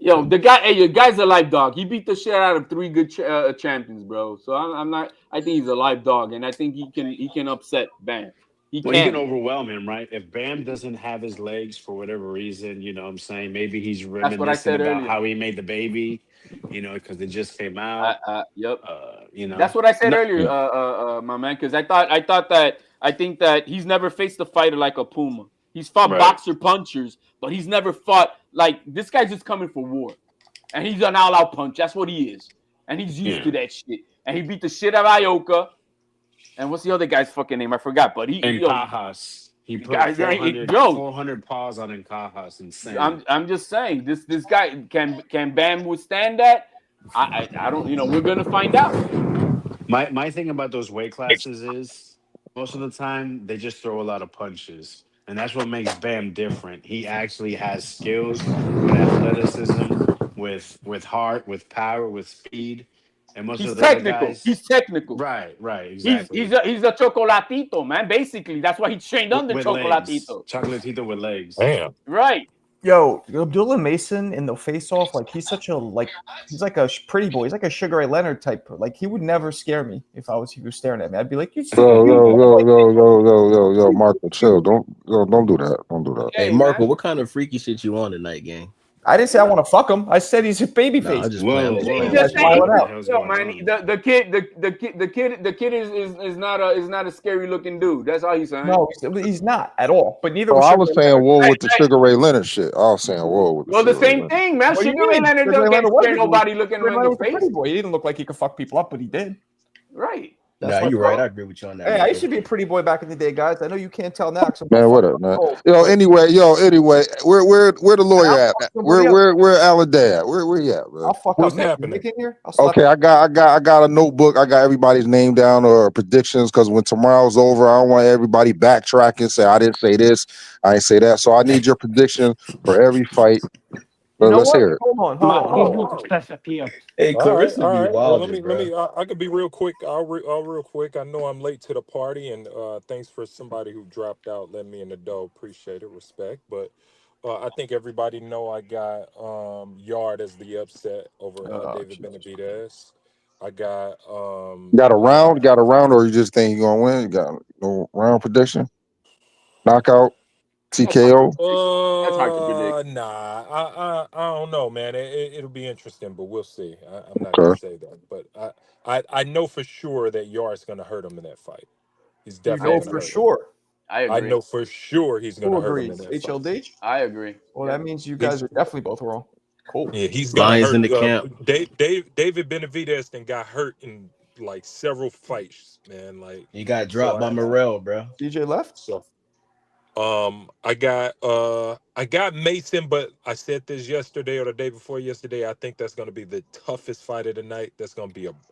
Yo, the guy's a live dog. He beat the shit out of 3 good champions, bro. So I'm not. I think he's a live dog, and I think he can upset Bam. He can overwhelm him, right? If Bam doesn't have his legs for whatever reason, you know what I'm saying? Maybe he's reminiscing about earlier. how he made the baby, you know, because it just came out. Yep. You know. That's what I said earlier, my man, because I think that he's never faced a fighter like a Puma. He's fought boxer punchers, but he's never fought like this guy's just coming for war. And he's an all-out punch. That's what he is. And he's used to that shit. And he beat the shit out of Ioka. And what's the other guy's fucking name? I forgot. But he Cajas. He put 400 paws on Cajas. Insane. I'm just saying, this guy can Bam withstand that? I don't, you know, we're gonna find out. My thing about those weight classes is most of the time they just throw a lot of punches. And that's what makes Bam different. He actually has skills with athleticism, with heart, with power, with speed. And most of the other guys, he's technical. Right, exactly. He's a chocolatito, man. Basically, that's why he trained under with chocolatito. Legs. Chocolatito with legs. Damn. Right. Yo, Abdullah Mason in the face-off, like he's such a he's like a pretty boy. He's like a Sugar Ray Leonard type. Like he would never scare me if he was staring at me. I'd be like, Yo, Marco, chill. Don't do that. Don't do that. Hey, Marco, what kind of freaky shit you on tonight, gang? I didn't say I want to fuck him. I said he's a baby face. I just playing. Yo, man, the kid is not a scary looking dude. That's all he's saying. No, he's not at all. But neither. Oh, I was saying whoa with the Sugar Ray Leonard shit. I was saying whoa with the Well, the same thing, man. Sugar Ray Leonard doesn't scare nobody looking him in the face. Boy, he didn't look like he could fuck people up, but he did. Right. Nah, you're right. I agree with you on that. Hey, I used to be a pretty boy back in the day, guys. I know you can't tell now. Man, what up, man? Anyway, where the lawyer at? Where Alan Day at? Where you at, bro? I'll fuck What's up happening? Okay, I got a notebook. I got everybody's name down or predictions because when tomorrow's over, I don't want everybody backtracking. Say I didn't say this, I didn't say that. So I need your prediction for every fight. But let's hear it. Hold on. Hey, Clarissa all right. be Well, wild. let me. I can be real quick. I'll real quick. I know I'm late to the party, and thanks for somebody who dropped out, let me in the dough. Appreciate it, respect. But I think everybody know I got Yard as the upset over David Benavidez. I got Got a round, or you just think you're gonna win? You got no round prediction? Knockout, TKO. That's hard to predict. Nah, I don't know, man. It'll be interesting, but we'll see. I'm not gonna say that, but I know for sure that Yard's gonna hurt him in that fight. He's definitely for sure. I agree. I know for sure he's gonna Who hurt him agrees? in that fight. HLD? I agree. Well, that means you guys are definitely both wrong. Cool. Yeah, he's gonna Lions hurt. in the camp. David Benavidez then got hurt in like several fights, man. Like He got dropped by Morrell, bro. DJ left. So, I got Mason, but I said this yesterday or the day before yesterday. I think that's gonna be the toughest fight of the night. I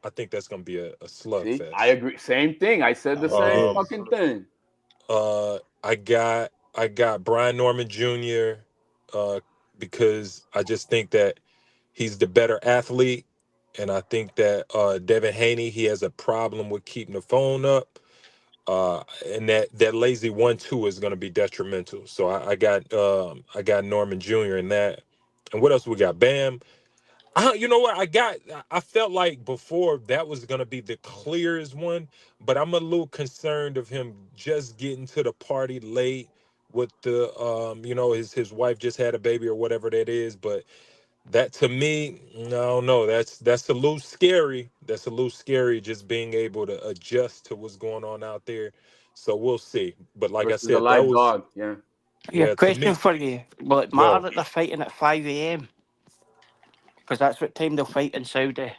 think that's gonna be a slugfest. I agree. Same thing. I said the same fucking thing. I got Brian Norman Jr. Because I just think that he's the better athlete, and I think that Devin Haney, he has a problem with keeping the phone up. And that lazy 1-2 is going to be detrimental. So I got Norman Jr. in that. And what else we got? Bam. You know what? I felt like before that was going to be the clearest one, but I'm a little concerned of him just getting to the party late with the, his wife just had a baby or whatever that is. But that to me, I don't know. That's a little scary. That's a little scary just being able to adjust to what's going on out there. So we'll see. But like Versus I said, a live that was dog. Yeah. Yeah, to question me. for you. Will it matter that they're fighting at 5 a.m.? Because that's what time they'll fight in Saudi.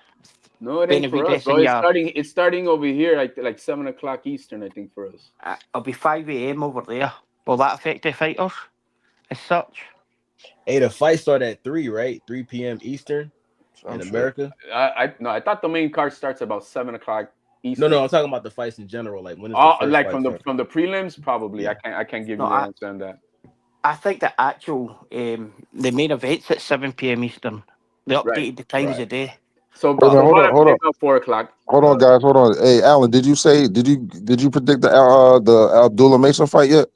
No, it ain't for us, Benavidez bro. and It's starting over here like 7 o'clock Eastern, I think, for us. it'll be 5 a.m. over there. Will that affect the fighters as such? Hey, the fight start at 3, right? 3 p.m. Eastern in America. I thought the main card starts about 7 o'clock Eastern. No, I'm talking about the fights in general. Like when is the first like fight from the prelims, probably. Yeah. I can't give you the answer on that. I think the actual the main event's at 7 p.m. Eastern. They updated the times a day. So Wait a minute, hold on. about 4 o'clock. Hold on, guys. Hold on. Hey, Alan, did you predict the Abdullah Mason fight yet?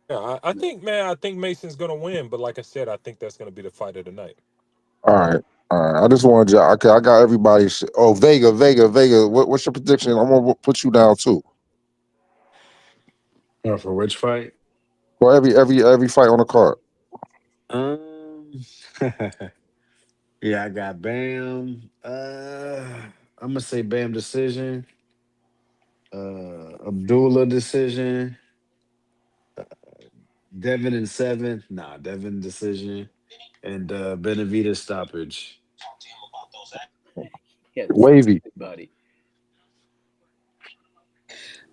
Yeah, I think Mason's gonna win, but like I said, I think that's gonna be the fight of the night. All right. I just wanted you. Okay, I got everybody. Oh, Vega. What's your prediction? I'm gonna put you down too. For which fight? For every fight on the card. Yeah, I got Bam. I'm gonna say Bam decision. Abdullah decision. Devin in 7. Nah, Devin decision. And Benavidez stoppage. Wavy. Buddy.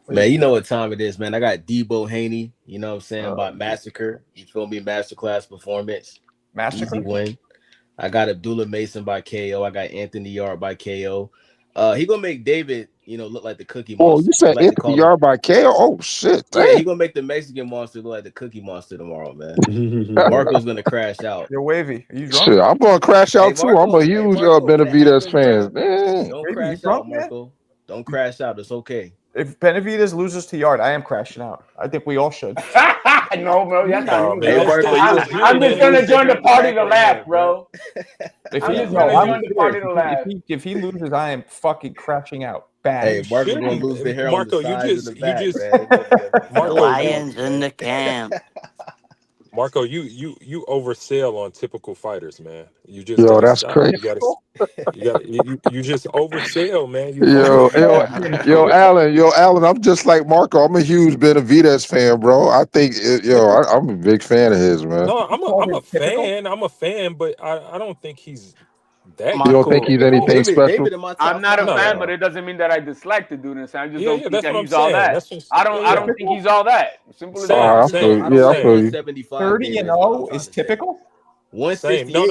Man, you know what time it is, man. I got Debo Haney, you know what I'm saying, by Massacre. You feel me? Masterclass performance. Massacre? Easy win. I got Abdullah Mason by KO. I got Anthony Yard by KO. He gonna make David, look like the Cookie Monster. Oh, you said Anthony Yard by KO? Oh shit! Yeah, he gonna make the Mexican monster look like the Cookie Monster tomorrow, man. Marco's gonna crash out. You're Wavy. Are you drunk? Shit, I'm gonna crash out too. Marco, I'm a huge Benavidez fan. Man. Don't Wavy, crash you drunk, out, Marco. Don't crash out. It's okay. If Benavidez loses to Yard, I am crashing out. I think we all should. No, bro, that's not you, man. bro. I'm just gonna join the party to laugh, bro. If he loses, I am fucking crashing out. Bad. Hey, Marco's gonna lose the hair on the sides and the back, man. Lions in the camp. Marco, you oversell on typical fighters, man. You just Yo, gotta that's stop. crazy. You just oversell, man. Yo, Alan, I'm just like Marco. I'm a huge Benavidez fan, bro. I think, I'm a big fan of his, man. No, I'm a fan. I'm a fan, but I don't think he's that. You don't think he's anything special? I'm not a fan, but it doesn't mean that I dislike the dude. And I just don't think that's that what he's I'm all saying. that. I don't think he's all that. Simple as that. I feel you. 30-0 is typical. 168. No.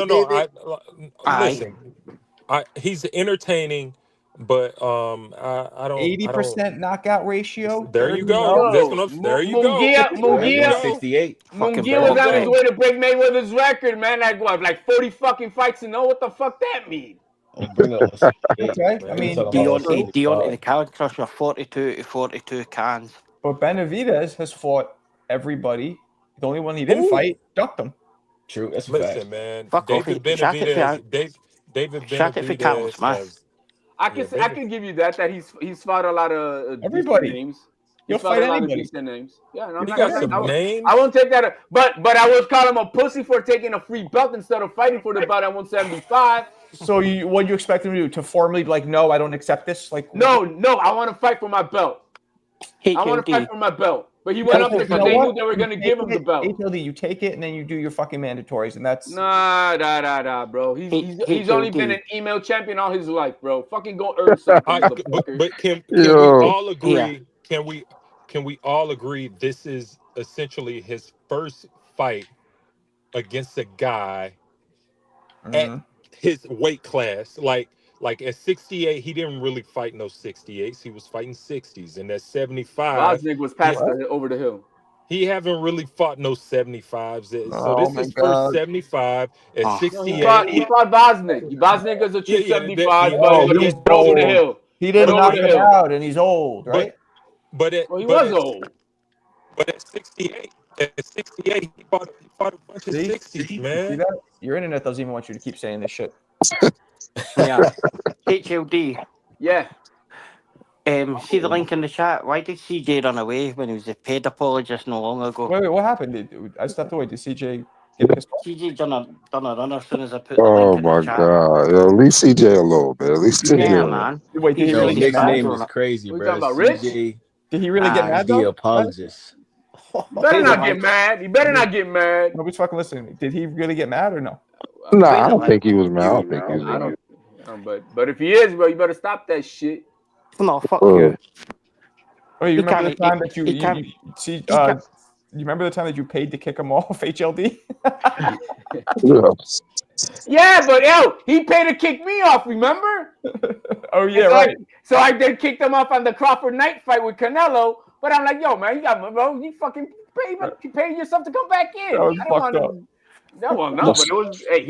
Listen, he's entertaining, but I don't. 80% knockout ratio. There you go. There you go. Munguia 68. Munguia was on his way to break Mayweather's record, man. Like 40 fucking fights and know what the fuck that means. Okay. I mean, Deontay the Card Crusher, 42 to 42 cans. But Benavidez has fought everybody. The only one he didn't fight, ducked him. True. That's a Listen, fact. man. Fuck off. David Benavidez I can give you that he's fought a lot of everybody. Names. You'll fight anybody. Decent names. Yeah, no, He got some names. I won't take that. But I would call him a pussy for taking a free belt instead of fighting for the belt at 175. So what you expect him to do? To formally be like, no, I don't accept this? Like, no, I want to fight for my belt. I want to fight for my belt. But he went up there because they knew they were going to give him the belt. HLD, you take it and then you do your fucking mandatories, and that's nah, bro. He's only been an email champion all his life, bro. Fucking go earn something. But can we all agree? Can we all agree this is essentially his first fight against a guy at his weight class? Like at 68, he didn't really fight no 68s. He was fighting 60s. And at 75, Bosnick was passed over the hill. He haven't really fought no 75s. So this is first 75 at 68. He fought Bosnick. Bosnick is a true 75, but he was over the hill. He didn't Over knock the him hill. out, and he's old, right? But He but was at, old. but at 68, he fought a bunch of See? 60s, See man. that? Your internet doesn't even want you to keep saying this shit. Yeah. HLD. Yeah. See the link in the chat. Why did CJ run away when he was a paid apologist no long ago? Wait, what happened? I stepped away. Did CJ get pissed off? CJ done a run as soon as I put the Oh link in the my chat. God! Yo, leave CJ alone, man. Leave CJ Yeah, alone. man. Wait, did he Yo, really get Nick's mad? name is crazy, What you bro. talking about, Rich? CJ, Did he really get mad the though? apologist. He better not get mad. He better not get mad. Nobody's fucking listening to me. Did he really get mad or no? Nah, I don't think he was mad. I don't think he was I mad. don't. But if he is, bro, you better stop that shit. No, fuck you. Oh, you He remember the can't- time that he can't- you see? can't- You remember the time that you paid to kick him off HLD? Yeah, but yo, he paid to kick me off. Remember? Oh yeah, so right. So I did kick him off on the Crawford Knight fight with Canelo. But I'm like, yo, man, you got bro. You fucking pay yourself to come back in. That was I didn't fucked wanna- up. No, but it was. Hey,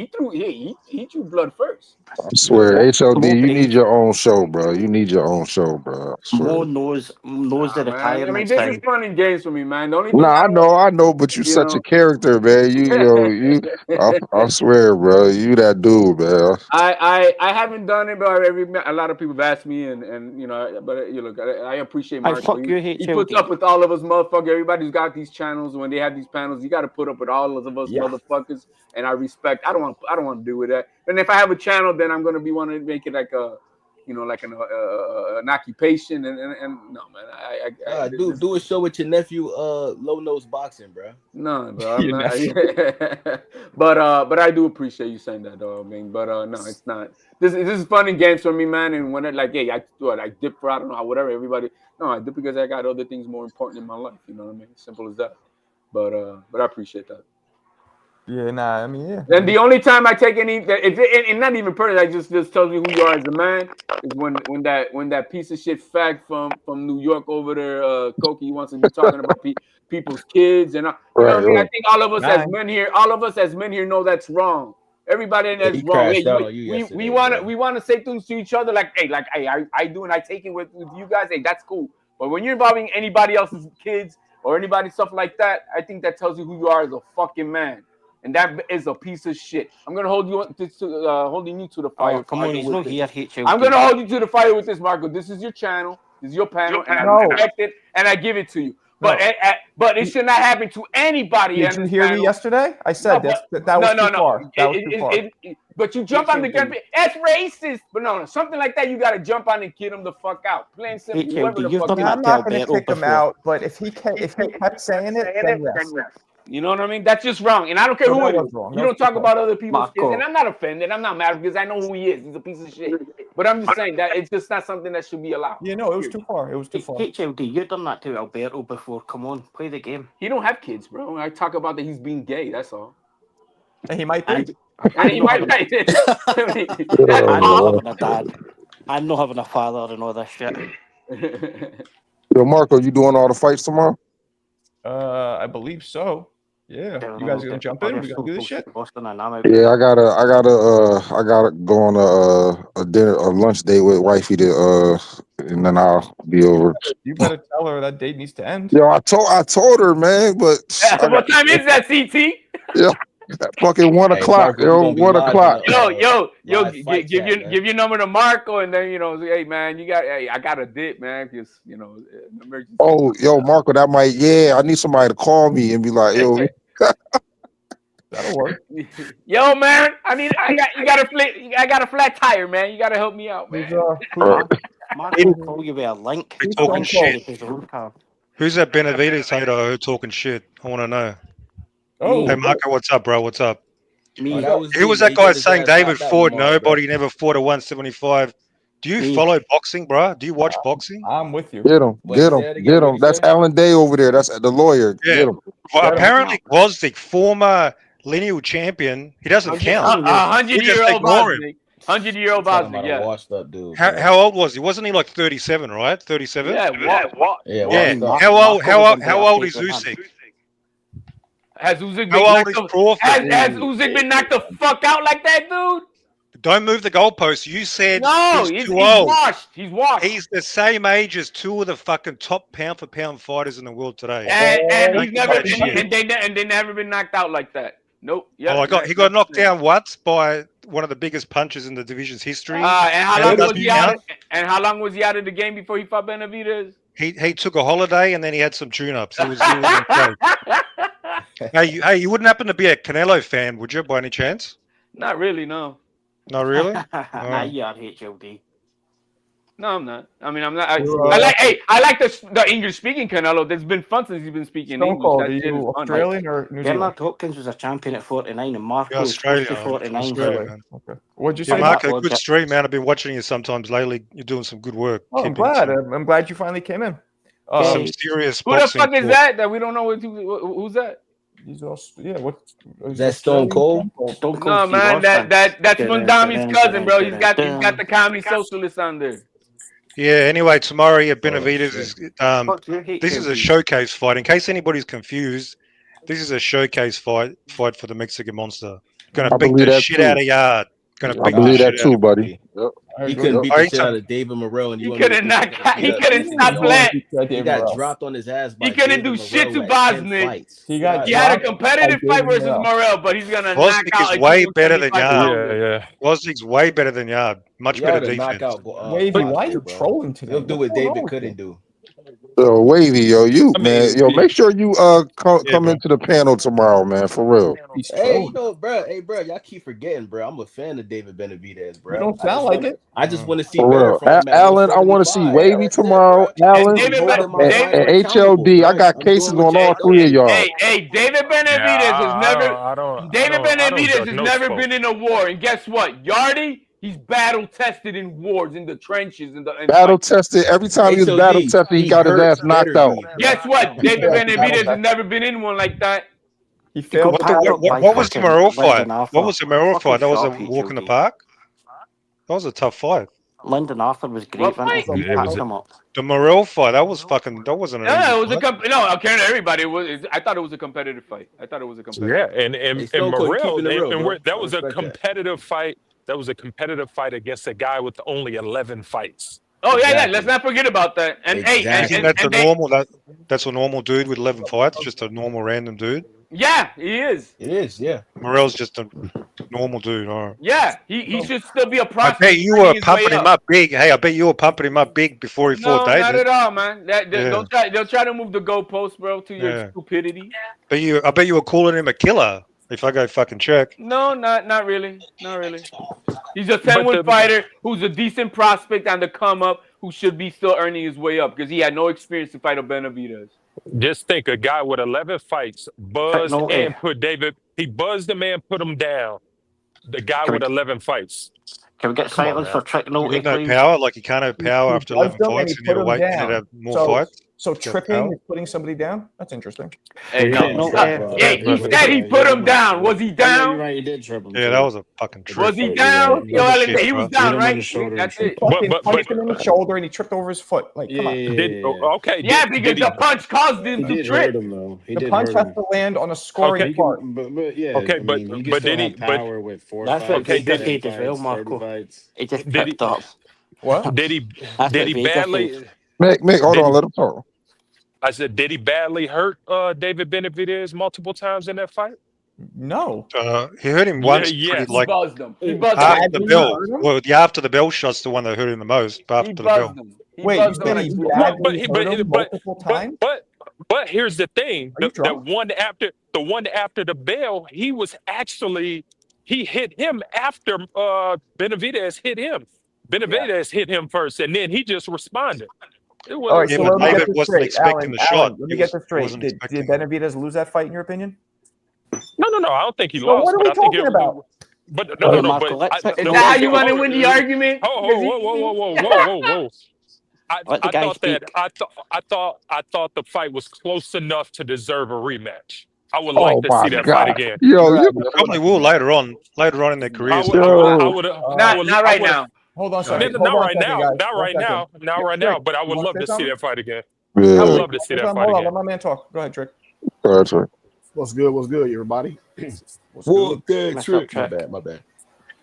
he drew blood first. I swear, HLD, you need your own show, bro. You need your own show, bro. I swear. Mo knows the Man, retirement I mean, this is thing. fun and games for me, man. The only thing Nah, I know, but you you such know. a character, man. I swear, bro, you that dude, man. I haven't done it, but a lot of people have asked me, and you know, but you look, I appreciate Marco. fuck you, He puts up with all of us, motherfucker. Everybody's got these channels. When they have these panels, you got to put up with all of us, motherfuckers. And I respect. I don't want to do with that. And if I have a channel, then I'm gonna be wanting to make it like a, you know, like an occupation. And no, man, I do a show with your nephew, Low Nose Boxing, bro. No, bro, I'm not. but I do appreciate you saying that, though. I mean, but no, it's not. This is fun and games for me, man. And when it like, hey, I dip for I don't know whatever everybody. No, I dip because I got other things more important in my life. You know what I mean? Simple as that. But I appreciate that. Yeah, nah, I mean, yeah. And the only time I take any, and not even personal, I just tells me who you are as a man is when that piece of shit fag from New York over there, Koki wants to be talking about people's kids and you know what I mean. I think all of us as men here know that's wrong. Everybody that's wrong. Hey, we want to say things to each other like hey, I do and I take it with you guys. Hey, that's cool. But when you're involving anybody else's kids or anybody stuff like that, I think that tells you who you are as a fucking man. And that is a piece of shit. I'm gonna hold you holding you to the fire. Oh, come on, he's not here, HLD. I'm gonna hold you to the fire with this, Marco. This is your channel. This is your panel, and I respect it, and I give it to you. But it should not happen to anybody. Did you hear me yesterday? I said that was too far. That was too far. But you jump on the gun. That's racist. But no, something like that, you gotta jump on and kid him the fuck out. Plain simple. I'm not gonna kick him out. But if he kept saying it, then yes. You know what I mean? That's just wrong. And I don't care who it is. You don't talk about other people's kids. And I'm not offended. I'm not mad because I know who he is. He's a piece of shit. But I'm just saying that it's just not something that should be allowed. Yeah, no, it was too far. It was too far. HLD, you've done that to Alberto before. Come on, play the game. He don't have kids, bro. I talk about that he's being gay. That's all. And he might be. And he might be. I'm not having a dad. I'm not having a father and all that shit. Yo, Marco, you doing all the fights tomorrow? I believe so. Yeah, you guys are gonna jump in? We gotta do this shit. Yeah, I gotta go on a lunch date with wifey and then I'll be over. You better tell her that date needs to end. Yo, I told her, man, but what time is that, CT? Yeah, fucking 1 o'clock. Yo, 1 o'clock. Yo, give your number to Marco, and then hey man, I got a dip, man, because emergency. Oh, yo, Marco, that might I need somebody to call me and be like, yo. That'll work. Yo, man, I got a flat tire, man. You gotta help me out, man. Marco will call you with a link. Talking shit. Who's that Benavides hater talking shit? I want to know. Oh, hey Marco, what's up, bro? What's up? Who was me. that guy He said saying his ass David out that Ford? tomorrow, Nobody never fought a 175. Do you follow boxing, bro? Do you watch boxing? I'm with you. Get him. That's Alan Day over there. That's the lawyer. Yeah. Get him. Well, apparently Gvozdyk, former lineal champion, he doesn't count. 100-year-old Gvozdyk. 100-year-old Gvozdyk, yeah. Washed up dude. How old was he? Wasn't he like 37, right? 37? Yeah, what? Yeah. How old is Usyk? Has Usyk How old is Crawford? has Usyk been knocked the fuck out like that, dude? Don't move the goalposts. You said No, he's he's too old. washed. He's washed. He's the same age as two of the fucking top pound for pound fighters in the world today. And he's never that shit. and they never been knocked out like that. Nope. Yep. He got knocked down once by one of the biggest punches in the division's history. And how long was he out? And how long was he out of the game before he fought Benavidez? He took a holiday and then he had some tune-ups. He was in shape. Hey, you wouldn't happen to be a Canelo fan, would you, by any chance? Not really, no. Not really? Nah, you are HLD. No, I'm not. I mean, I'm not. I like the English speaking Canelo. That's been fun since he's been speaking Stone English. Cold, That are shit is you fun. Australian or New Zealand? Bernard Hopkins was a champion at 49 and Marco was Australia, close to 49. Australia. Okay. What'd you say? Marco, good stream, man. I've been watching you sometimes lately. You're doing some good work. Oh, I'm glad. I'm glad you finally came in. Some serious Who the boxing fuck is talk. that? That we don't know who's that? He's also what? Is that Stone Cold? Stone Cold No, Steve man, Austin. that's Mondami's cousin, bro. He's got the comedy socialist on there. Yeah, anyway, tomorrow at Benavidez is this is a showcase fight. In case anybody's confused, this is a showcase fight for the Mexican Monster. Gonna beat the shit out of Yard. I believe that too, buddy. Yep. He couldn't beat the shit out of David Morrell, and He couldn't stop playing. He got dropped on his ass. He couldn't do shit to Bosnick. He had a competitive fight versus Morrell, but he's gonna knock out. Is way better than Yard. Yeah. Wozniak's way better than Yard. Much better defense. Wavy, why are you trolling today? He'll do what David couldn't do. Wavy, yo, make sure you come into the panel tomorrow, man, for real. Hey, bro, y'all keep forgetting, bro. I'm a fan of David Benavidez, bro. You don't sound like it. I just want to see For better real. from him. Alan, I want to see Wavy tomorrow. Alan and HLD. I got cases on all three of y'all. Hey, David Benavidez has never been in a war, and guess what, Yardy? He's battle tested in wars, in the trenches, in battle tested. Every time he was battle tested, he got his ass knocked out. Guess what? David Benavidez has never been in one like that. He failed. What was the Morrell fight? What was the Morrell fight? That was a walk in the park. That was a tough fight. Lyndon Arthur was great. The Morrell fight. That was fucking. That wasn't. No, it was according to everybody, I thought it was a competitive fight. Yeah, and Morrell, that was a competitive fight. That was a competitive fight against a guy with only 11 fights. Oh yeah. Let's not forget about that. And that's a normal dude with 11 fights, just a normal random dude. Yeah, he is. It is, yeah. Morrell's just a normal dude. All right. Yeah, he should still be a prospect. I bet you were pumping him up big. Hey, I bet you were pumping him up big before he fought David. No, not at all, man. They'll try to move the goalposts, bro, to your stupidity. I bet you were calling him a killer. If I go fucking check. No, not really. He's a 10-win fighter who's a decent prospect on the come up, who should be still earning his way up because he had no experience to fight a Benavidez. Just think, a guy with 11 fights buzzed and put David. He buzzed the man, put him down. The guy with 11 fights. Can we get silence for Trick Nolte, please? No power, like you can't have power after 11 fights, and you gotta wait to have more fights. So tripping is putting somebody down? That's interesting. Hey, he said he put him down. Was he down? Right, he did trip him. Yeah, that was a fucking trip. Was he down? He was down, right? That's it. Punched him in the shoulder and he tripped over his foot. Like, come on. Yeah, because the punch caused him to trip. The punch has to land on a scoring part. But yeah, okay, but did he? Power with 4 that's what fights, he did as well, Marco. He just did picked up. What? Did he badly? Make hold on, let him talk. I said, did he badly hurt David Benavidez multiple times in that fight? No. He hurt him once. He buzzed him. After the bell. Well, after the bell shot's the one that hurt him the most. But after the bell. Wait, you said he badly hurt him multiple times? But here's the thing: the one after the bell, he hit him after Benavidez hit him. Benavidez hit him first, and then he just responded. All right, so let me get this straight. Expecting the shot. Let me get this straight. Did Benavidez lose that fight in your opinion? No. I don't think he So lost. what are we talking about? But no. Is that how you want to win the argument? Whoa. I thought the fight was close enough to deserve a rematch. I would like to see that fight again. You probably will later on in their careers. Not right now. Hold on, Not right now. But I would love to see that fight again. Yeah. I would love to see that fight Hold on, again. let my man talk. Go ahead, Trick. That's right. What's good, everybody? What's good, Trick? My bad.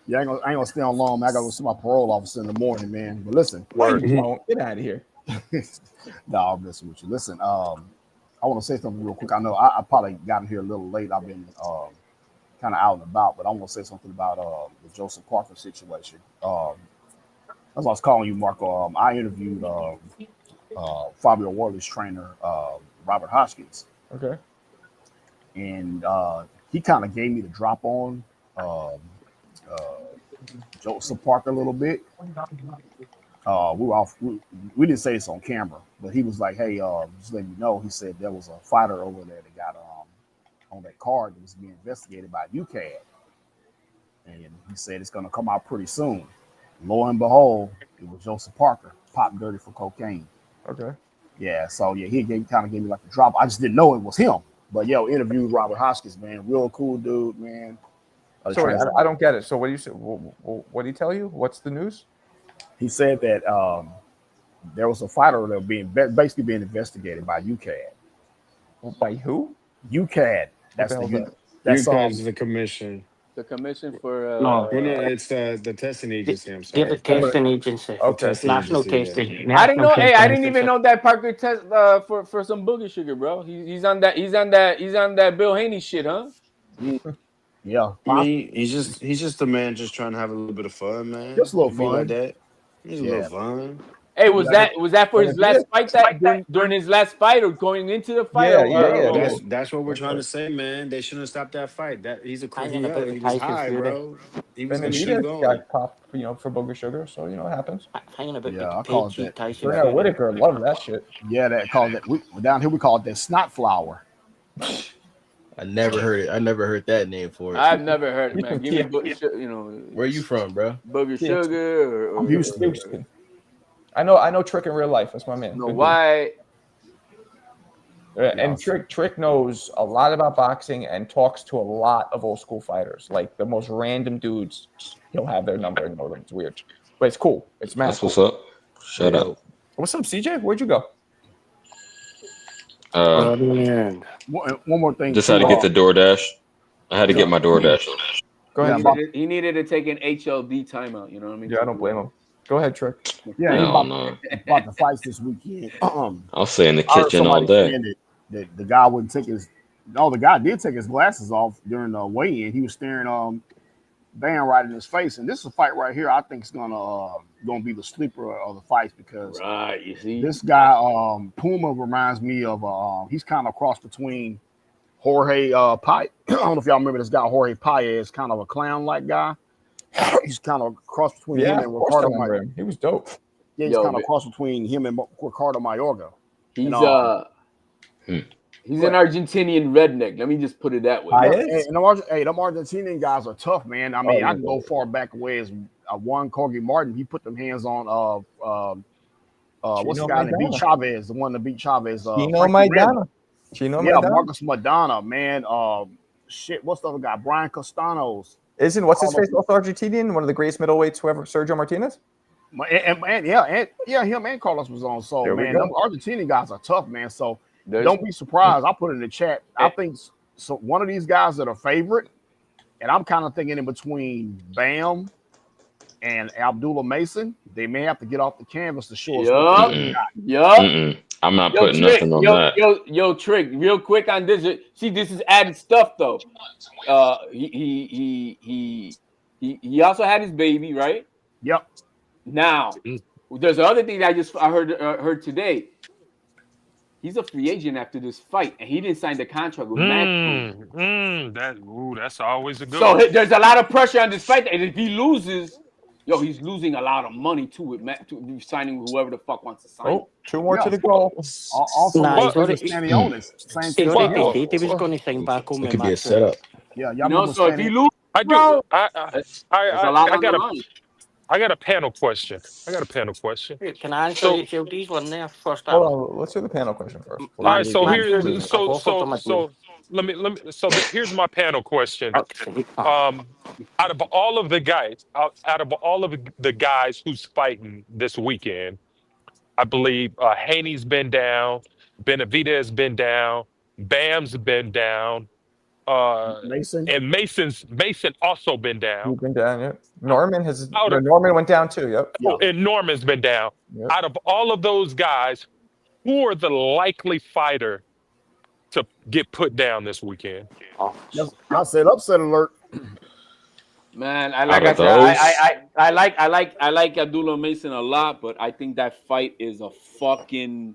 Yeah, I ain't gonna stay on long, man. I gotta go see my parole officer in the morning, man. But listen, Word. Get out of here. no, I'm messing with you. Listen, I want to say something real quick. I know I probably got in here a little late. I've been kind of out and about, but I want to say something about the Joseph Parker situation. That's why I was calling you, Marco. I interviewed Fabio Worley's trainer, Robert Hoskins. Okay. And he kind of gave me the drop on Joseph Parker a little bit. We didn't say this on camera, but he was like, "Hey, just letting you know," he said there was a fighter over there that got on that card that was being investigated by UCAD, and he said it's going to come out pretty soon. Lo and behold, it was Joseph Parker, popped dirty for cocaine. Okay. Yeah, so yeah, he kind of gave me like the drop. I just didn't know it was him. But interviewed Robert Hoskins, man, real cool dude, man. Sorry, I don't get it. So what do you say? What did he tell you? What's the news? He said that there was a fighter that was basically being investigated by UCAD. By who? UCAD. That's UCAD's the commission. The commission for it's the testing agency. I'm sorry. The testing agency. Okay. National testing. I didn't know. Hey, I didn't even know that Parker test for some booger sugar, bro. He's on that Bill Haney shit, huh? Yeah. I mean, he's just a man just trying to have a little bit of fun, man. Just a little fun. Like that. Just a little fun. Hey, was that for his last fight? During his last fight or going into the fight? Yeah. That's what we're trying to say, man. They shouldn't have stopped that fight. He's a crazy guy. He was high, bro. He was gonna keep going. Got popped, for booger sugar, so it happens. Hanging about I call it that. Bernard Whitaker loved that shit. Yeah, that called that. Down here we call it that snot flower. I never heard it. I never heard that name for it. I've never heard it, man. Give me, Where you from, bro? Booger sugar or Houston. I know Trick in real life. That's my man. No, why? And Trick knows a lot about boxing and talks to a lot of old school fighters. Like the most random dudes, he'll have their number and know them. It's weird, but it's cool. It's mad. That's what's up. Shut up. What's up, CJ? Where'd you go? One more thing. Just had to get the DoorDash. I had to get my DoorDash. Go ahead. He needed to take an HLD timeout. You know what I mean? Yeah, I don't blame him. Go ahead, Trick. Yeah, No, about the fights this weekend. I'll stay in the kitchen all day. The guy wouldn't take his. No, the guy did take his glasses off during the weigh-in. He was staring Bam right in his face, and this is a fight right here. I think is gonna be the sleeper of the fights because you see this guy Puma reminds me of he's kind of cross between Jorge Paez. I don't know if y'all remember this guy Jorge Paez, kind of a clown-like guy. He's kind of cross between him and Ricardo Mayorga. He was dope. Yeah, he's kind of cross between him and Ricardo Mayorga. He's an Argentinian redneck. Let me just put it that way. Them Argentinian guys are tough, man. I mean, I can go far back away as one Corgi Martin. He put them hands on what's the guy that beat Chavez? The one that beat Chavez. Maidana. Marcus Madonna, man. What's the other guy? Brian Castanos. What's his face also Argentinian? One of the greatest middleweights, whoever, Sergio Martinez? Him and Carlos was on. So, man, them Argentinian guys are tough, man. So, don't be surprised. I put it in the chat. I think one of these guys that are favorite, and I'm kind of thinking in between Bam and Abdullah Mason, they may have to get off the canvas to show us. Yup. I'm not putting nothing on that. Yo, Trick, real quick on this. See, this is added stuff though. He also had his baby, right? Yep. Now, there's another thing that I heard today. He's a free agent after this fight, and he didn't sign the contract with Matchroom. That's always a good So one. there's a lot of pressure on this fight, and if he loses, he's losing a lot of money too with to signing with whoever the fuck wants to sign. Oh, two more to the goal. Also, he was going to sign back home. It could be a setup. Yeah, so if he loses, I got a panel question. Can I answer HLD's one there first? Hold on, let's do the panel question first. All right, so here's my panel question. Out of all of the guys who's fighting this weekend, I believe Haney's been down, Benavidez has been down, Bam's been down. Mason and Mason also been down. He's been down. Yep. Norman Out of- Norman went down too. Yep. Oh, and Norman's been down. Yep. Out of all of those guys, who are the likely fighter to get put down this weekend? I said upset alert. Man, I like Abdullah Mason a lot, but I think that fight is a fucking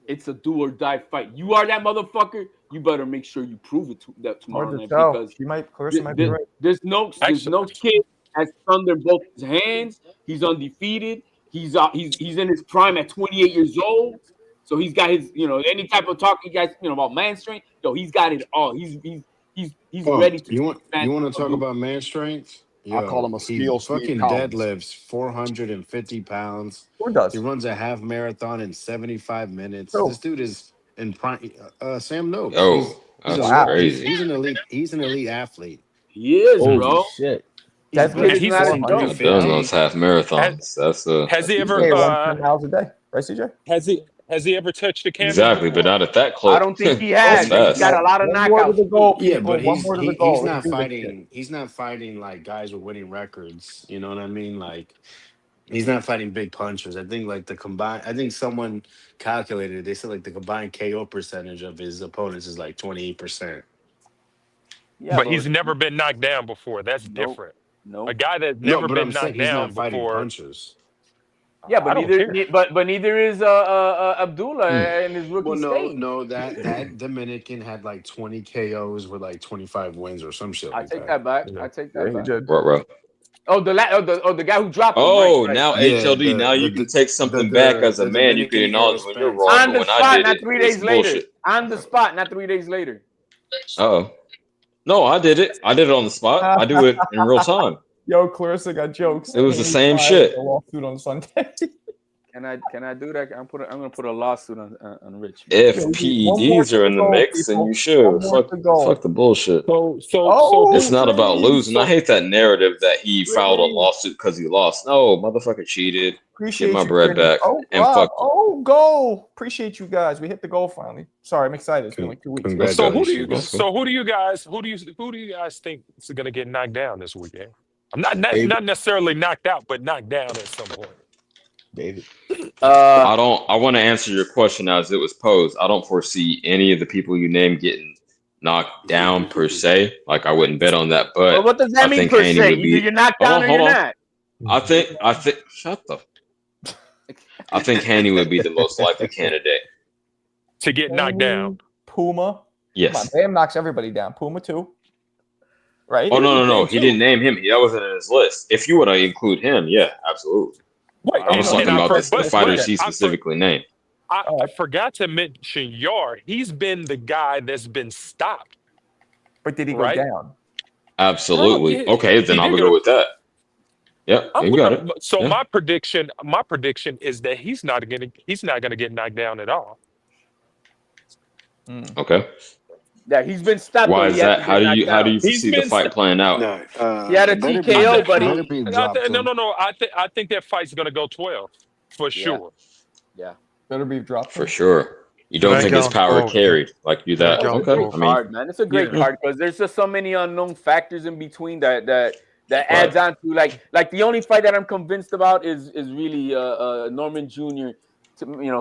it's a do or die fight. You are that motherfucker. You better make sure you prove it that tomorrow night, because Clarissa might be right. There's no kid has thunder in both his hands. He's undefeated. He's in his prime at 28 years old. So he's got his, any type of talk you guys, about man strength. He's got it all. He's ready to. You want to talk about man strength? I call him a skill. He fucking deadlifts 450 pounds. Who does? He runs a half marathon in 75 minutes. Who? This dude is in prime. Sam Noakes. Oh, that's crazy. He's an elite athlete. He is, Holy bro. shit. He's not a joke. Done those half marathons. Has he ever 10 miles a day, right, CJ? Has he ever touched the camera? Exactly, but not at that close. I don't think he has. He's got a lot of knockouts. Yeah, but he's not fighting. He's not fighting like guys with winning records. You know what I mean? Like, he's not fighting big punchers. I think I think someone calculated it. They said the combined KO percentage of his opponents is 28%. Yeah, but he's never been knocked down before. That's different. No, a guy that's never been knocked down he's not fighting before. Punchers. Yeah, but neither is Abdullah in his rookie stage. No, that Dominican had 20 KOs with 25 wins or some shit. I take that back. I take that back. Bro. Oh, the guy who dropped him. Oh, right. now HLD. Now you can take something back as a man. You can acknowledge when you're wrong. On the When spot, I did not it, 3 days it's later. bullshit. On the spot, not 3 days later. Oh, no, I did it. I did it on the spot. I do it in real time. Yo, Clarissa got jokes. It was the same shit. A lawsuit on Sunday. Can I do that? I'm gonna put a lawsuit on Rich. If PEDs are in the mix, then you should. Fuck the bullshit. It's not about losing. I hate that narrative that he filed a lawsuit because he lost. No, motherfucker cheated. Appreciate Get my you, bread Brandon. back. Oh, And wow. fuck. Oh, goal. Appreciate you guys. We hit the goal finally. Sorry, I'm excited. It's been 2 weeks. So who do you guys think is gonna get knocked down this weekend? I'm not necessarily knocked out, but knocked down at some point. David. I want to answer your question as it was posed. I don't foresee any of the people you named getting knocked down per se. I wouldn't bet on that. But Well, what does that I mean think per Haney se? would be. Either you're knocked down or Hold you're on. not. I think. Shut the. I think Haney would be the most likely candidate to get knocked down. Puma. Yes. Come on, Bam knocks everybody down. Puma too. Right? Oh no! He didn't name him. That wasn't in his list. If you want to include him, yeah, absolutely. Wait, I was talking about the fighters he specifically named. I forgot to mention Yard. He's been the guy that's been stopped. But did he go down? Absolutely. Oh, Okay, then I'll go with that. Yep, you got it. So Yeah. my prediction is that he's not gonna get knocked down at all. Okay. Yeah, he's been stopped. Why but is he hasn't that? How been do you knocked down. see the fight playing out? He had a TKO, but No. I think that fight's gonna go 12 for sure. Yeah. Better be dropped. For sure. You don't think his power carried like you that? It's a Okay. great card, man. It's a great card because there's just so many unknown factors in between that adds on to like the only fight that I'm convinced about is really Norman Jr.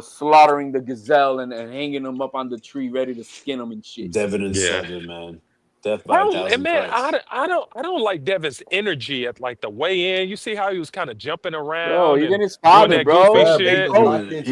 Slaughtering the gazelle and hanging him up on the tree, ready to skin him and shit. Devin and Southern, man. Death by a thousand cuts. I don't like Devin's energy at the weigh in. You see how he was kind of jumping around. Bro, and even his doing father, that bro. goofy shit.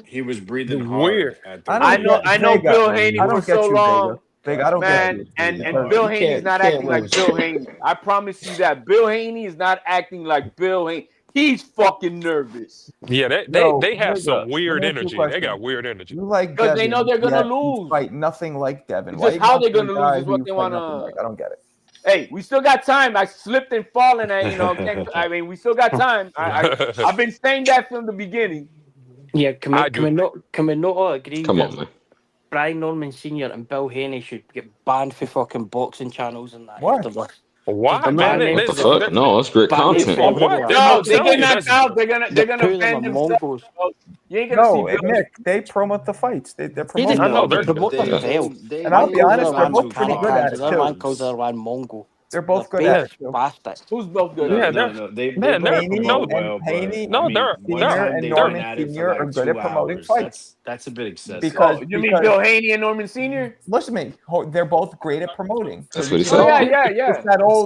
He was breathing Weird. hard. I know Bill Haney for so long. Vega, I don't man, get and you. Bill Haney's not acting like Bill Haney. I promise you that. Bill Haney is not acting like Bill Haney. He's fucking nervous. Yeah, they have some weird energy. They got weird energy. You like because they know they're gonna yet you lose. Fight nothing like Devin. It's just how they're gonna lose is what they want to. I don't get it. Hey, we still got time. I slipped and fallen. I mean, we still got time. I've been saying that from the beginning. Yeah, can we not all agree Come that on, man. Brian Norman Sr. and Bill Haney should get banned for fucking boxing channels and that? What? Why, The man? man What the fuck? No, that's great content. No, they get knocked out. They're gonna They're ban pulling them themselves. Mongols. You ain't gonna see Bill. Nick, they promote the fights. They're They promoting. just I know, promote they're- themselves. And I'll be honest, they're both pretty good at it The other man too. calls the other man Mongo. They're both They're good at fake it too. bastards. Who's both good? They man, both they're- promote no, well, Haney, but I mean, one Senior time and they've Norman been at it for Senior are like good 2 at promoting hours. fights. That's a bit excessive. Because You mean Bill Haney and Norman Senior? Listen to me, they're both great at promoting. That's what he You know, said. Yeah.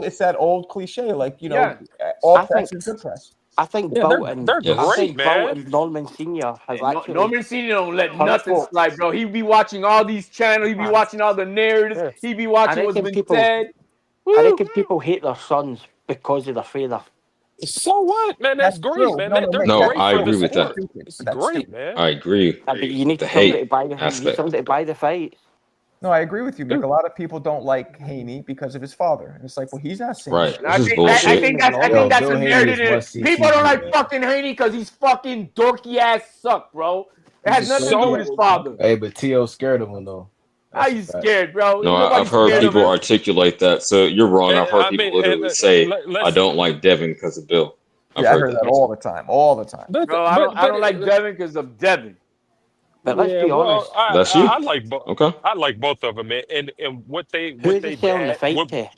It's that old cliche, like Yeah. all I press think- is good press. I think Yeah, Bolton. they're Yes. I great, think man. Bolton, Norman Senior have actually. Norman Senior don't let Come nothing for- slide, bro. He be watching all these channels. He be watching all the narratives. Yeah. He be watching what's reckon been people- said. I reckon people hate their sons because of their father. So what, man? That's great, true. man. No, They're No, great I for the agree with that. sport. It's That's great, stupid. man. I agree. But you need The somebody hate to buy the you need aspect. somebody to buy the fights. No, I agree with you, Mick. A lot of people don't like Haney because of his father. And it's like, well, he's not saying Right. shit. This is I bullshit. think that's Bill a Haney is narrative. must-see People TV, don't like man. fucking Haney because he's fucking dorky ass suck, bro. It has nothing to do with his father. Hey, but T.O. scared of him though. How you scared, bro? No, Nobody's I've heard scared of people him. articulate that. So you're wrong. I've heard I people mean, literally and, say, let's- "I don't like Devin because of Bill." Yeah, I heard that all the time. All the time. But, Bro, I don't like Devin because of Devin. But let's be honest. That's you? I like both. Okay. I like both of them, man. And what they Who's he selling the dad, fight to?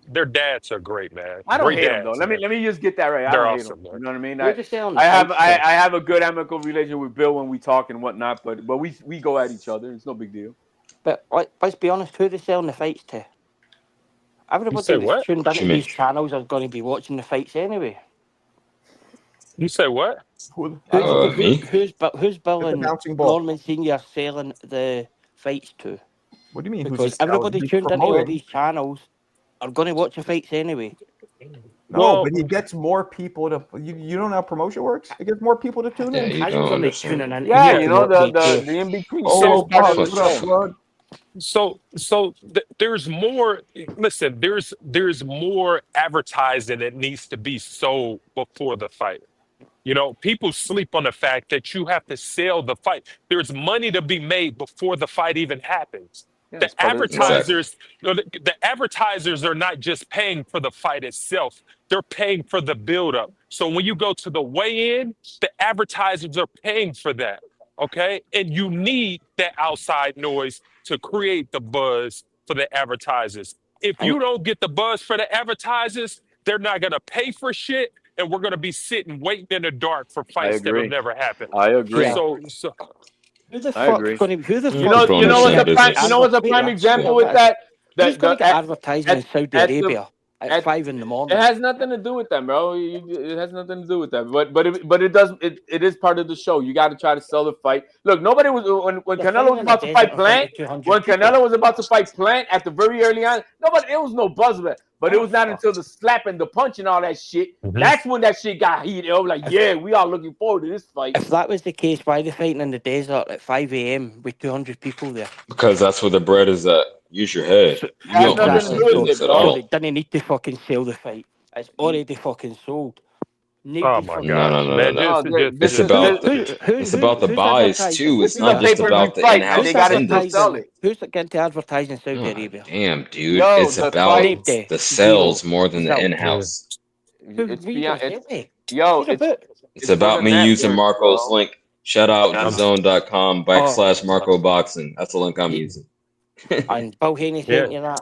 their dads are great, man. I don't Great hate him though. dads, Let man. me just get that right. I They're don't awesome, hate him. man. You know what I mean? Who's he selling the I have fight to? I have a good amicable relationship with Bill when we talk and whatnot, but we go at each other. It's no big deal. But let's be honest, who are they selling the fights to? Everybody say that's what? tuned What into you mean? these channels are going to be watching the fights anyway. You say what? Me? Who's billing bouncing ball. Norman Senior selling the fights to? What do you mean? Because who's he selling? everybody He's tuned into all promoting. these channels are going to watch the fights anyway. No, Well- but he gets more people to. You don't know how promotion works. It gets more people to tune Yeah, in. you I'm don't going to understand. tune in. Yeah, here you to know watch the me too. in between. Oh, shit's part of Bob, the what up, show. bud? So there's more. Listen, there's more advertising that needs to be sold before the fight. You know, people sleep on the fact that you have to sell the fight. There's money to be made before the fight even happens. Yeah, The it's part of the show. advertisers, the advertisers are not just paying for the fight itself; they're paying for the buildup. So when you go to the weigh-in, the advertisers are paying for that. Okay, and you need that outside noise to create the buzz for the advertisers. If you don't get the buzz for the advertisers, they're not gonna pay for shit, and we're gonna be sitting waiting in the dark for fights that agree. have never happened. I agree. Yeah. So Who the I fuck's agree. going to? Who the fuck? People on the same business. You know what's a prime example with that? Who's going to get advertising in Saudi at the- Arabia at 5 in the morning? It has nothing to do with that, bro. It has nothing to do with that. But it does. It is part of the show. You got to try to sell the fight. Look, nobody was when Canelo was about to fight Plant. When Canelo was about to fight Plant at the very early on, it was no buzz of it. But it was not until the slap and the punch and all that shit. Mhm. That's when that shit got heated. I was like, yeah, we are looking forward to this fight. If that was the case, why are they fighting in the desert at 5 a.m. with 200 people there? Because that's where the bread is at. Use your head. You Has don't nothing to understand do with business it, at bro. all. They didn't need to fucking sell the fight. It's already fucking sold. oh my No, god, no, no, man, no, just- It's about it's about the buys too. It's not just about the in-house Who's attendance. Who's getting to advertise in Saudi Arabia? Damn, dude, Yo, it's the about fight- the sales more than the Zero. in-house. It's Who you beyond. gonna It's, sell it? yo, Who's a it's bit? It's about for me the using network, Marco's bro. link. Shout out DAZN.com/Marco Boxing. That's the link I'm using. And Bill Haney saying you that.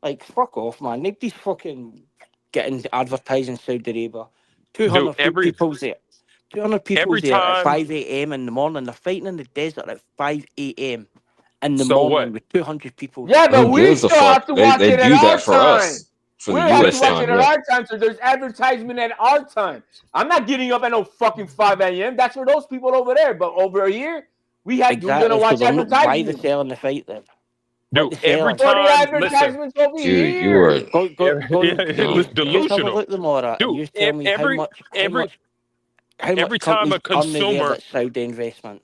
Like, fuck off, man. Nobody's fucking getting advertising Saudi Arabia. 200 people there. 200 people every there at time- 5 a.m. in the morning. They're fighting in the desert at 5 a.m. in the So morning what? with 200 people. Yeah, but Who we gives a still have fuck? to They watch it do at our that for time. us. For We the have US to watch time, it at yeah. our time, so there's advertisement at our time. I'm not getting up at no fucking 5 a.m. That's for those people over there. But over here, we're Exactly. gonna watch So they're not- why are they advertisements. selling the fight then? Dude, What they every selling? For the time, listen, advertisements over Dude, here. you are Go, it was you just have a delusional. look, Lamora, and Dude, you tell me every how every much time a companies on there consumer, that's Saudi investment.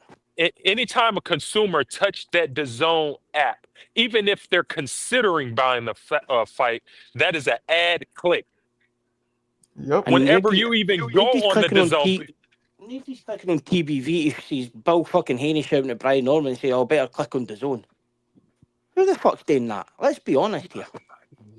anytime a consumer touched that DAZN app, even if they're considering buying the fight, that is an ad click. Yep. And Whenever nobody's- you even go nobody's on the clicking on DAZN, Nobody's clicking on TBV if sees Bill fucking Haney shouting at Brian Norman and say, "Oh, better click on DAZN." Who the fuck's doing that? Let's be honest here.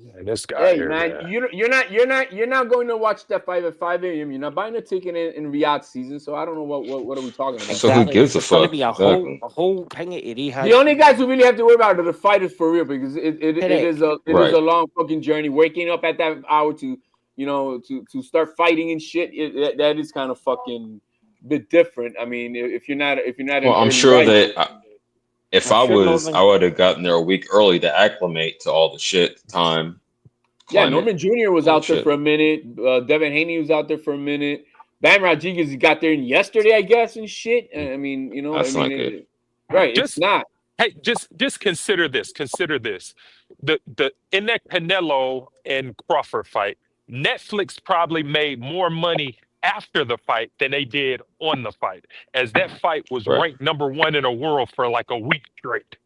Man, this guy Hey here, man, man. you're not going to watch that fight at 5 a.m. You're not buying a ticket in Riyadh season, so I don't know what are we talking about. So who gives a It's going to fuck? be a whole thing at Riyadh. The only guys who really have to worry about are the fighters for real, because it is a Right. long fucking journey. Waking up at that hour to to start fighting and shit, that is kind of fucking bit different. I mean, if you're not Well, I'm sure that if I was, I would have gotten there a week early to acclimate to all the shit, time. Yeah, climate, Norman Jr. was all out there shit. for a minute. Devin Haney was out there for a minute. Bam Rodriguez got there yesterday, I guess, and shit. I mean, That's not good. Right? Just It's not. Hey, just consider this. Consider this. The in that Canelo and Crawford fight, Netflix probably made more money after the fight than they did on the fight, as that fight was Right. ranked #1 in the world for like a week straight.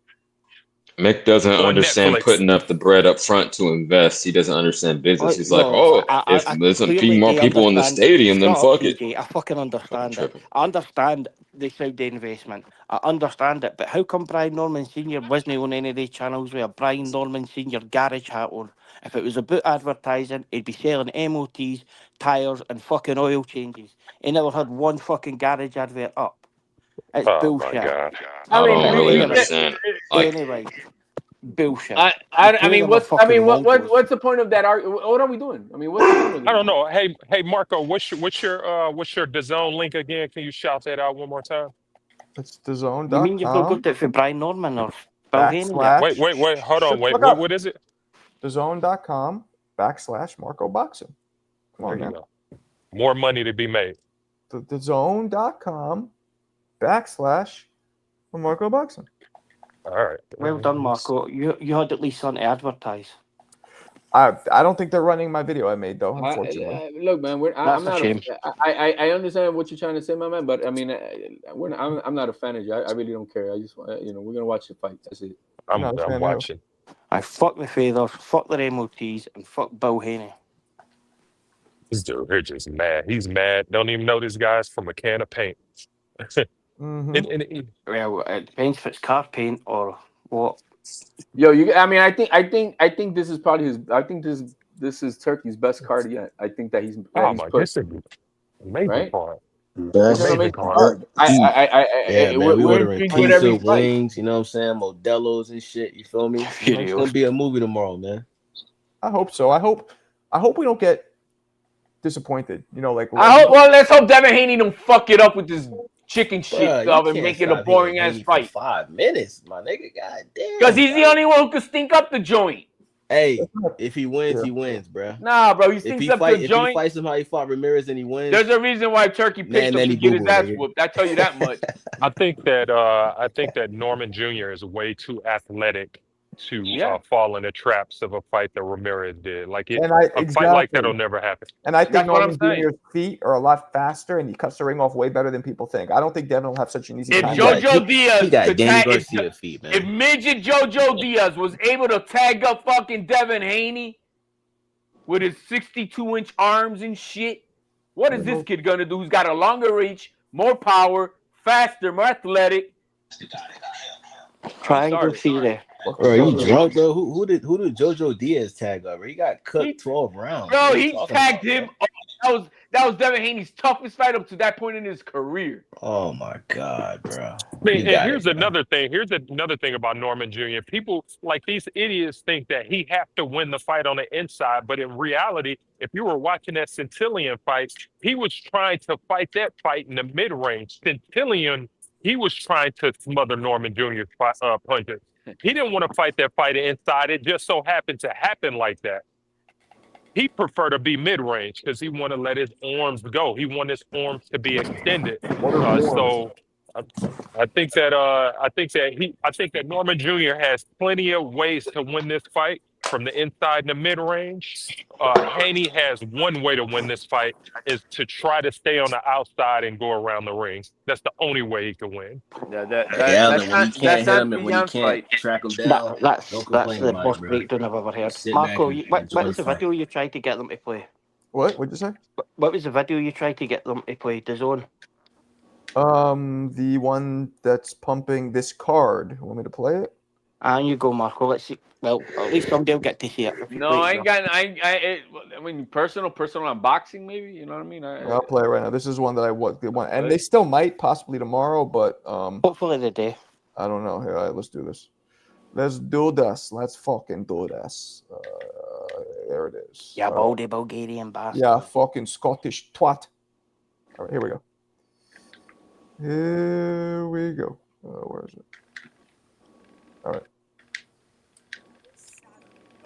Mick doesn't On understand Netflix. putting up the bread up front to invest. He doesn't understand business. He's like, No, oh, I if there's a few clearly more they people in the understand. stadium, then Shut up, fuck it. CJ. I fucking understand it. tripping. I understand the Saudi investment. I understand it. But how come Brian Norman Sr. wasn't on any of these channels with a Brian Norman Sr. garage hat on? If it was about advertising, he'd be selling MOTs, tyres, and fucking oil changes. He never had one fucking garage advert up. It's Oh bullshit. my God. I mean, don't really understand. Like, Anyway, bullshit. I mean, what's the point of that argument? What are we doing? I mean, what's the point of I it? don't know. Hey, Marco, what's your DAZN link again? Can you shout that out one more time? It's DAZN.com. You mean you've not got it for Brian Norman or Bill Haney? Backslash. Wait, hold on. Shut the Wait, fuck up. what is it? DAZN.com /Marco Boxing. Come on, There you man. go. More money to be made. DAZN.com /Marco Boxing. All right. Well done, Marco. You had at least something to advertise. I don't think they're running my video I made though, unfortunately. Look, man, I'm That's not. a shame. I understand what you're trying to say, my man, but I mean, I'm not a fan of you. I really don't care. I just want we're gonna watch the fight. That's it. I'm watching. I fuck the Feathers, fuck their MOTs, and fuck Bill Haney. This dude here just mad. He's mad. Don't even know this guy's from a can of paint. Well, it depends if it's car paint or what. Yo, I mean, I think this is probably his. I think this is Turkey's best card yet. I think that he's. Oh he's my, put, this is amazing right? card. Best Amazing card. Yeah, Man, we we're ordering drinking whatever pizza, he's like. wings, you know what I'm saying? Modelo's and shit, you feel me? It's gonna be a movie tomorrow, man. I hope so. I hope we don't get disappointed. You know, like Let's hope Devin Haney don't fuck it up with this chicken shit Bruh, stuff you and can't make it a stop boring hating ass Haney for fight. 5 minutes, my nigga. God damn. Because he's the only one who can stink up the joint. Hey, if he wins, he wins, bro. Nah, bro, he If stinks he up fight, the if joint. he fights him how he fought Ramirez and he wins, There's a reason why Turkey picked him to get his ass whooped. I tell you that much. I think that Norman Jr. is way too athletic to fall in the traps of a fight that Ramirez did. Like a fight like that'll never happen. And I think That's what Norman I'm saying. Jr.'s feet are a lot faster, and he cuts the ring off way better than people think. I don't think Devin will have such an easy If time. JoJo Diaz he got could Danny tag, Garcia feet, man. if midget JoJo Diaz was able to tag up fucking Devin Haney with his 62-inch arms and shit, what is this kid gonna do? Who's got a longer reach, more power, faster, more athletic? Triangle theory. Bro, you drunk, bro? Who did JoJo Diaz tag up? He got cooked 12 rounds. Bro, What are you he talking tagged about, him. That was Devin Haney's toughest fight up to that point in his career. Oh my God, bro. I mean, and here's another thing. Here's another thing about Norman Jr. People like these idiots think that he have to win the fight on the inside, but in reality, if you were watching that Centillion fight, he was trying to fight that fight in the mid-range. Centillion, he was trying to smother Norman Jr.'s punches. He didn't want to fight that fight inside. It just so happened to happen like that. He preferred to be mid-range because he wanted to let his arms go. He wanted his arms to be extended. So I think that Norman Jr. has plenty of ways to win this fight from the inside and the mid-range. Haney has one way to win this fight is to try to stay on the outside and go around the ring. That's the only way he can win. Yeah, when you can't hit him and when you can't track him down, That's don't the complain about worst it, bro. breakdown I've ever heard. Just sit Marco, back and what enjoy was the the fight. video you tried to get them to play? What? What'd you say? What was the video you tried to get them to play? DAZN? The one that's pumping this card. Want me to play it? You go, Marco. Let's see. Well, at least somebody will get to see it. No, I ain't got. I mean, personal on boxing, maybe. You know what I mean? I'll play it right now. This is one that I want, and they still might possibly tomorrow, but hopefully today. I don't know. Here, all right, let's do this. Let's do this. Let's fucking do this. There it is. Yeah, baldy Bulgarian bastard. Yeah, fucking Scottish twat. All right, here we go. Here we go. Where is it? All right.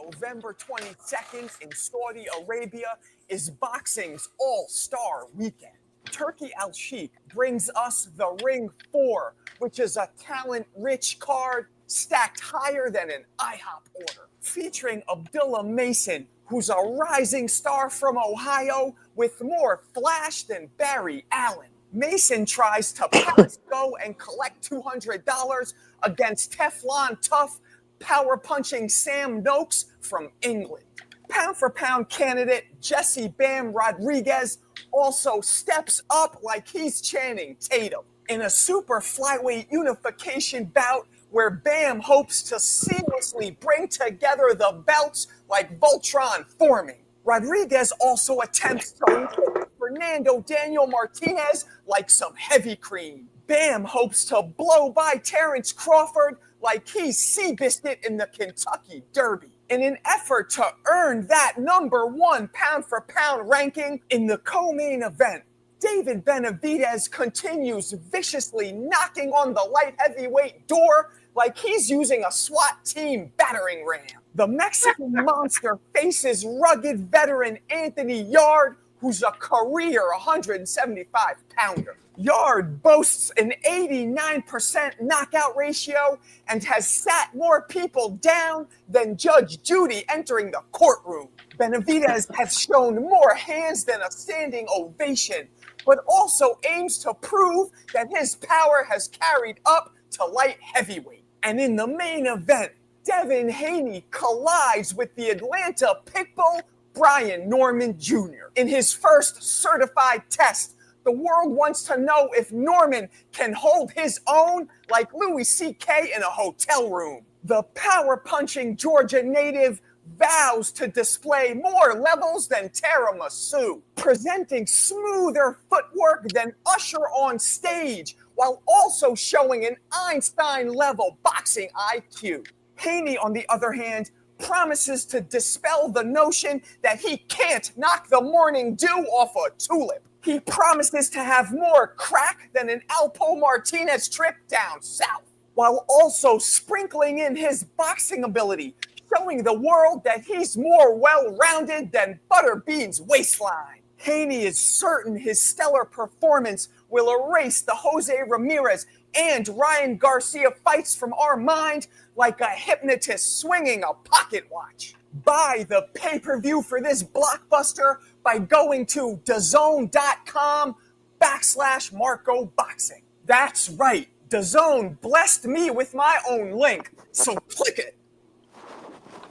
November 22nd in Saudi Arabia is boxing's all-star weekend. Turki Al Sheikh brings us the Ring 4, which is a talent-rich card stacked higher than an IHOP order, featuring Abdullah Mason, who's a rising star from Ohio with more flash than Barry Allen. Mason tries to pass go and collect $200 against Teflon Tough, power-punching Sam Noakes from England. Pound-for-pound candidate Jesse Bam Rodriguez also steps up like he's Channing Tatum in a super flyweight unification bout where Bam hopes to seamlessly bring together the belts like Voltron forming. Rodriguez also attempts to lick Fernando Daniel Martinez like some heavy cream. Bam hopes to blow by Terrence Crawford like he's Seabiscuit in the Kentucky Derby. In an effort to earn that #1 pound-for-pound ranking in the co-main event, David Benavidez continues viciously knocking on the light heavyweight door like he's using a SWAT team battering ram. The Mexican monster faces rugged veteran Anthony Yard, who's a career 175-pounder. Yard boasts an 89% knockout ratio and has sat more people down than Judge Judy entering the courtroom. Benavidez has shown more hands than a standing ovation, but also aims to prove that his power has carried up to light heavyweight. And in the main event, Devin Haney collides with the Atlanta Pitbull, Brian Norman Jr. In his first certified test, the world wants to know if Norman can hold his own like Louis C.K. in a hotel room. The power-punching Georgia native vows to display more levels than tiramisu, presenting smoother footwork than Usher on stage, while also showing an Einstein-level boxing IQ. Haney, on the other hand, promises to dispel the notion that he can't knock the morning dew off a tulip. He promises to have more crack than an Alpo Martinez trip down south, while also sprinkling in his boxing ability, showing the world that he's more well-rounded than Butterbean's waistline. Haney is certain his stellar performance will erase the Jose Ramirez and Ryan Garcia fights from our mind like a hypnotist swinging a pocket watch. Buy the pay-per-view for this blockbuster by going to DAZN.com/Marco Boxing. That's right. DAZN blessed me with my own link, so click it.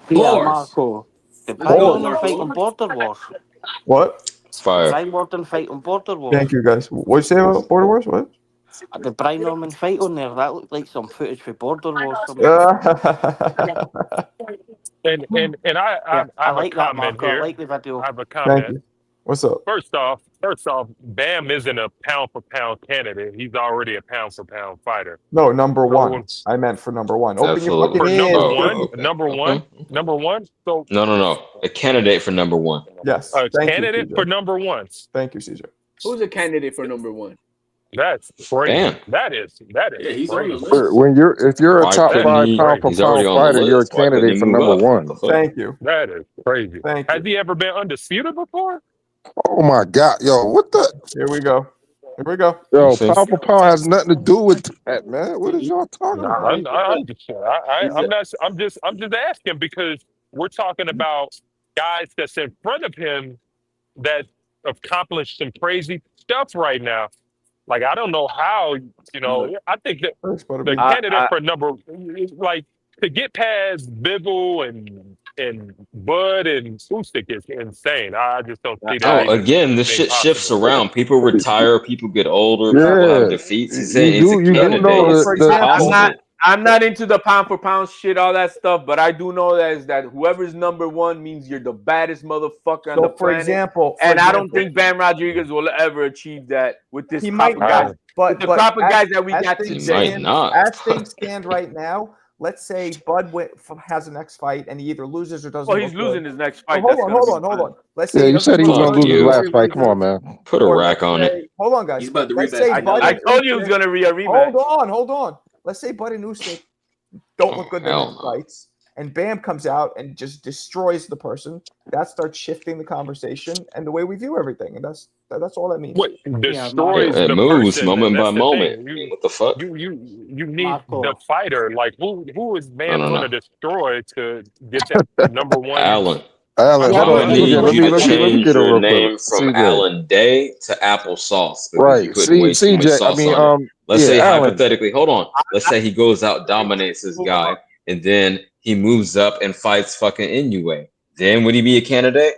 Yeah, Marco. The Brian Norman fight on Border Wars. What? It's fire. Brian Norman fight on Border Wars. Thank you, guys. What you say about Border Wars? What? The Brian Norman fight on there, that looked like some footage for Border Wars. And I have like a that, comment Marco. here. I like the video. I have a Thank comment. you. What's up? First off, Bam isn't a pound-for-pound candidate. He's already a pound-for-pound fighter. No, #1. I meant for #1. Open your fucking For ears. number one. So No. A candidate for #1. Yes. a Thank candidate you, for Caesar. #1. Thank you, Caesar. Who's a candidate for #1? That's crazy. Damn. That is Yeah, he's on the crazy. list. When if you're a Why top couldn't 5 he- pound for he's already pound on the fighter, you're a list. Why couldn't candidate he for move up? #1. What the fuck? Thank you. That is crazy. Thank Has you. he ever been undisputed before? Oh my God, yo, what the? Here we go. Here we go. Yo, Since- pound for pound has nothing to do with that, man. What is y'all talking Nah, about? I'm just asking because we're talking about guys that's in front of him that accomplished some crazy stuff right now. Like I don't know how, I think that Thanks, the Butterbean. candidate for like to get past Bivol and Bud and Usyk is insane. I just don't see that. Oh, again, this shit shifts around. People retire, people get older, people have defeats. He's a You do candidate. know For the example, possible. I'm not into the pound for pound shit, all that stuff, but I do know that whoever's number one means you're the baddest motherfucker on the planet. For example, I don't think Bam Rodriguez will ever achieve that with this crop of not, guys. But the crop of guys that we got today. As things stand right now, let's say Bud has the next fight and he either loses or doesn't. Well, he's losing his next fight. Hold on. Let's say you said he was gonna lose his last fight. Come on, man. Put a rack on it. Hold on, guys. He's about to let's say I told you he was gonna rematch. Hold on. Let's say Bud and Usyk don't look good in their fights, and Bam comes out and just destroys the person. That starts shifting the conversation and the way we view everything, and that's all that means. What destroys the moves person, moment by that's the moment. thing. What the fuck? You need the fighter. Like who is Bam going to destroy to get that number one? Alan, hold on. Let me change get your real name quick. from CJ. Alan Day to applesauce. Right. You put way too much CJ. sauce I mean, on it. Let's say Alan. hypothetically, hold on. Let's say he goes out, dominates this guy, and then he moves up and fights fucking Inoue. Then would he be a candidate?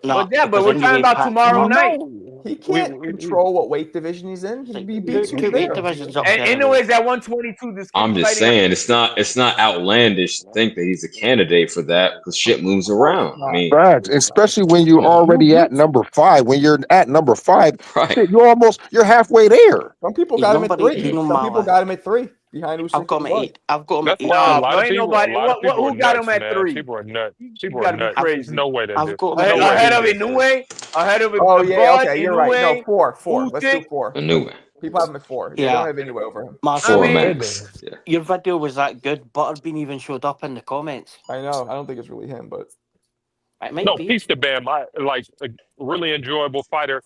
No, but we're talking about tomorrow night. He can't control what weight division he's in. He beats you there. And Inoue is at 122. This I'm just saying it's not outlandish to think that he's a candidate for that because shit moves around. I mean, Right, especially when you're already at number 5. When you're at number 5, shit, you're halfway there. Some people got him at 3. Some people got him at 3 behind Usyk. I've got him at 8. I've got him at 8. Ain't nobody. Who got him at 3? People are nuts. People gotta are be nuts. crazy. There's no way that I've got ahead of Inoue. Ahead of Oh yeah, Bud, okay, you're right. No, 4. Let's do Usyk. 4. Inoue. People have him at 4. They Yeah. don't have Inoue over him. Marco, 4 max. Yeah. your video was that good. Butterbean even showed up in the comments. I know. I don't think it's really him, but it might No, be. peace to Bam. I like a really enjoyable fighter.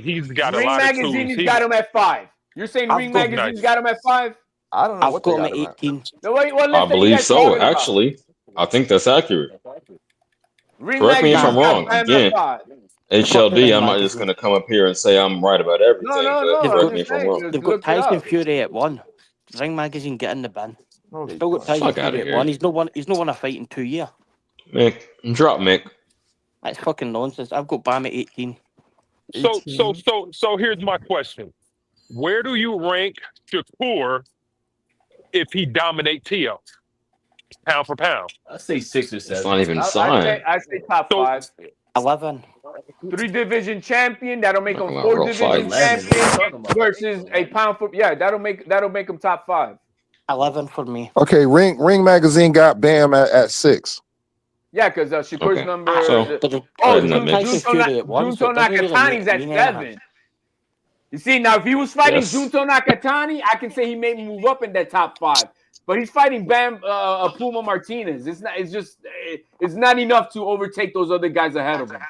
He's got a Ring lot of tools. Magazine's got him at 5. You're saying Ring Magazine's got him at 5? I don't know I've what got they him got at him at. 18. No, wait, what I list are you believe guys so. talking about? Actually, I think that's accurate. Ring Correct me if I'm Magazine's got wrong. Bam at Again, 5. HLD, I'm not just gonna come up here and say I'm right about everything. No, but I'm correct me just if I'm saying, wrong. just They've got look it Tyson up. Fury at 1. Ring Magazine, get in the bin. Still got Tyson Fuck outta Fury at here. 1. He's not won a fight in 2 years. Mick, drop Mick. That's fucking nonsense. I've got Bam at 18. So here's my question: where do you rank Shakur if he dominate Tio, pound for pound? I say 6 or 7. It's not even signed. I say top 5. 11. 3 division champion. That'll make him Talking about 4 real division fights. champion versus a pound for that'll make him top 5. 11 for me. Okay, Ring Magazine got Bam at 6. Yeah, because Shakur's Okay. number. So, Junto Nakatani's at 7. You see, now if he was fighting Yes. Junto Nakatani, I can say he may move up in that top 5. But he's fighting Puma Martinez. It's not enough to overtake those other guys ahead of him.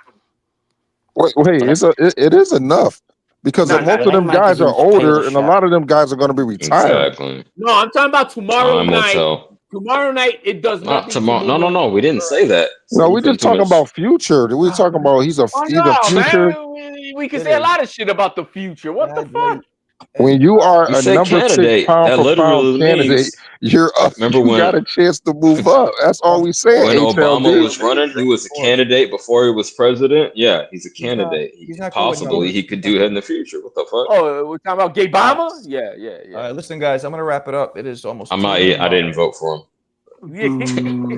Wait, it is enough because most of them guys are older, and a lot of them guys are going to be retired. Exactly. No, I'm talking about tomorrow Time will night. tell. Tomorrow night, it does Not nothing. tomorrow. No. We didn't say that. No, we're just talking about future. We're talking about he's a future. Man, we can say a lot of shit about the future. What the fuck? When you are You a said number 6 candidate. pound That for literally pound candidate, means- you're up. Remember You when- got a chance to move up. That's all we saying. When Obama HLD. was running, he was a candidate before he was president. Yeah, he's a candidate. he's not cool with Possibly numbers. he could do it in the future. What the fuck? Oh, we're talking about Gay Obama? Yeah. All right, listen, guys. I'm gonna wrap it up. It is almost. I'm 2 not. in the I didn't morning. vote for him.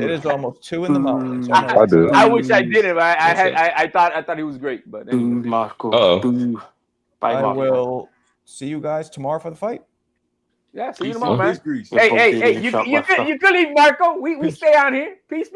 It is almost 2 in the morning. So I did. I wish I didn't. I thought he was great, but anyway. Marco. Oh, Bye, I Marco. will see you guys tomorrow for the fight. Yeah, see you Peace tomorrow, and man. peace, Grease. Hey, you could leave, Marco. We stay on here. Peace.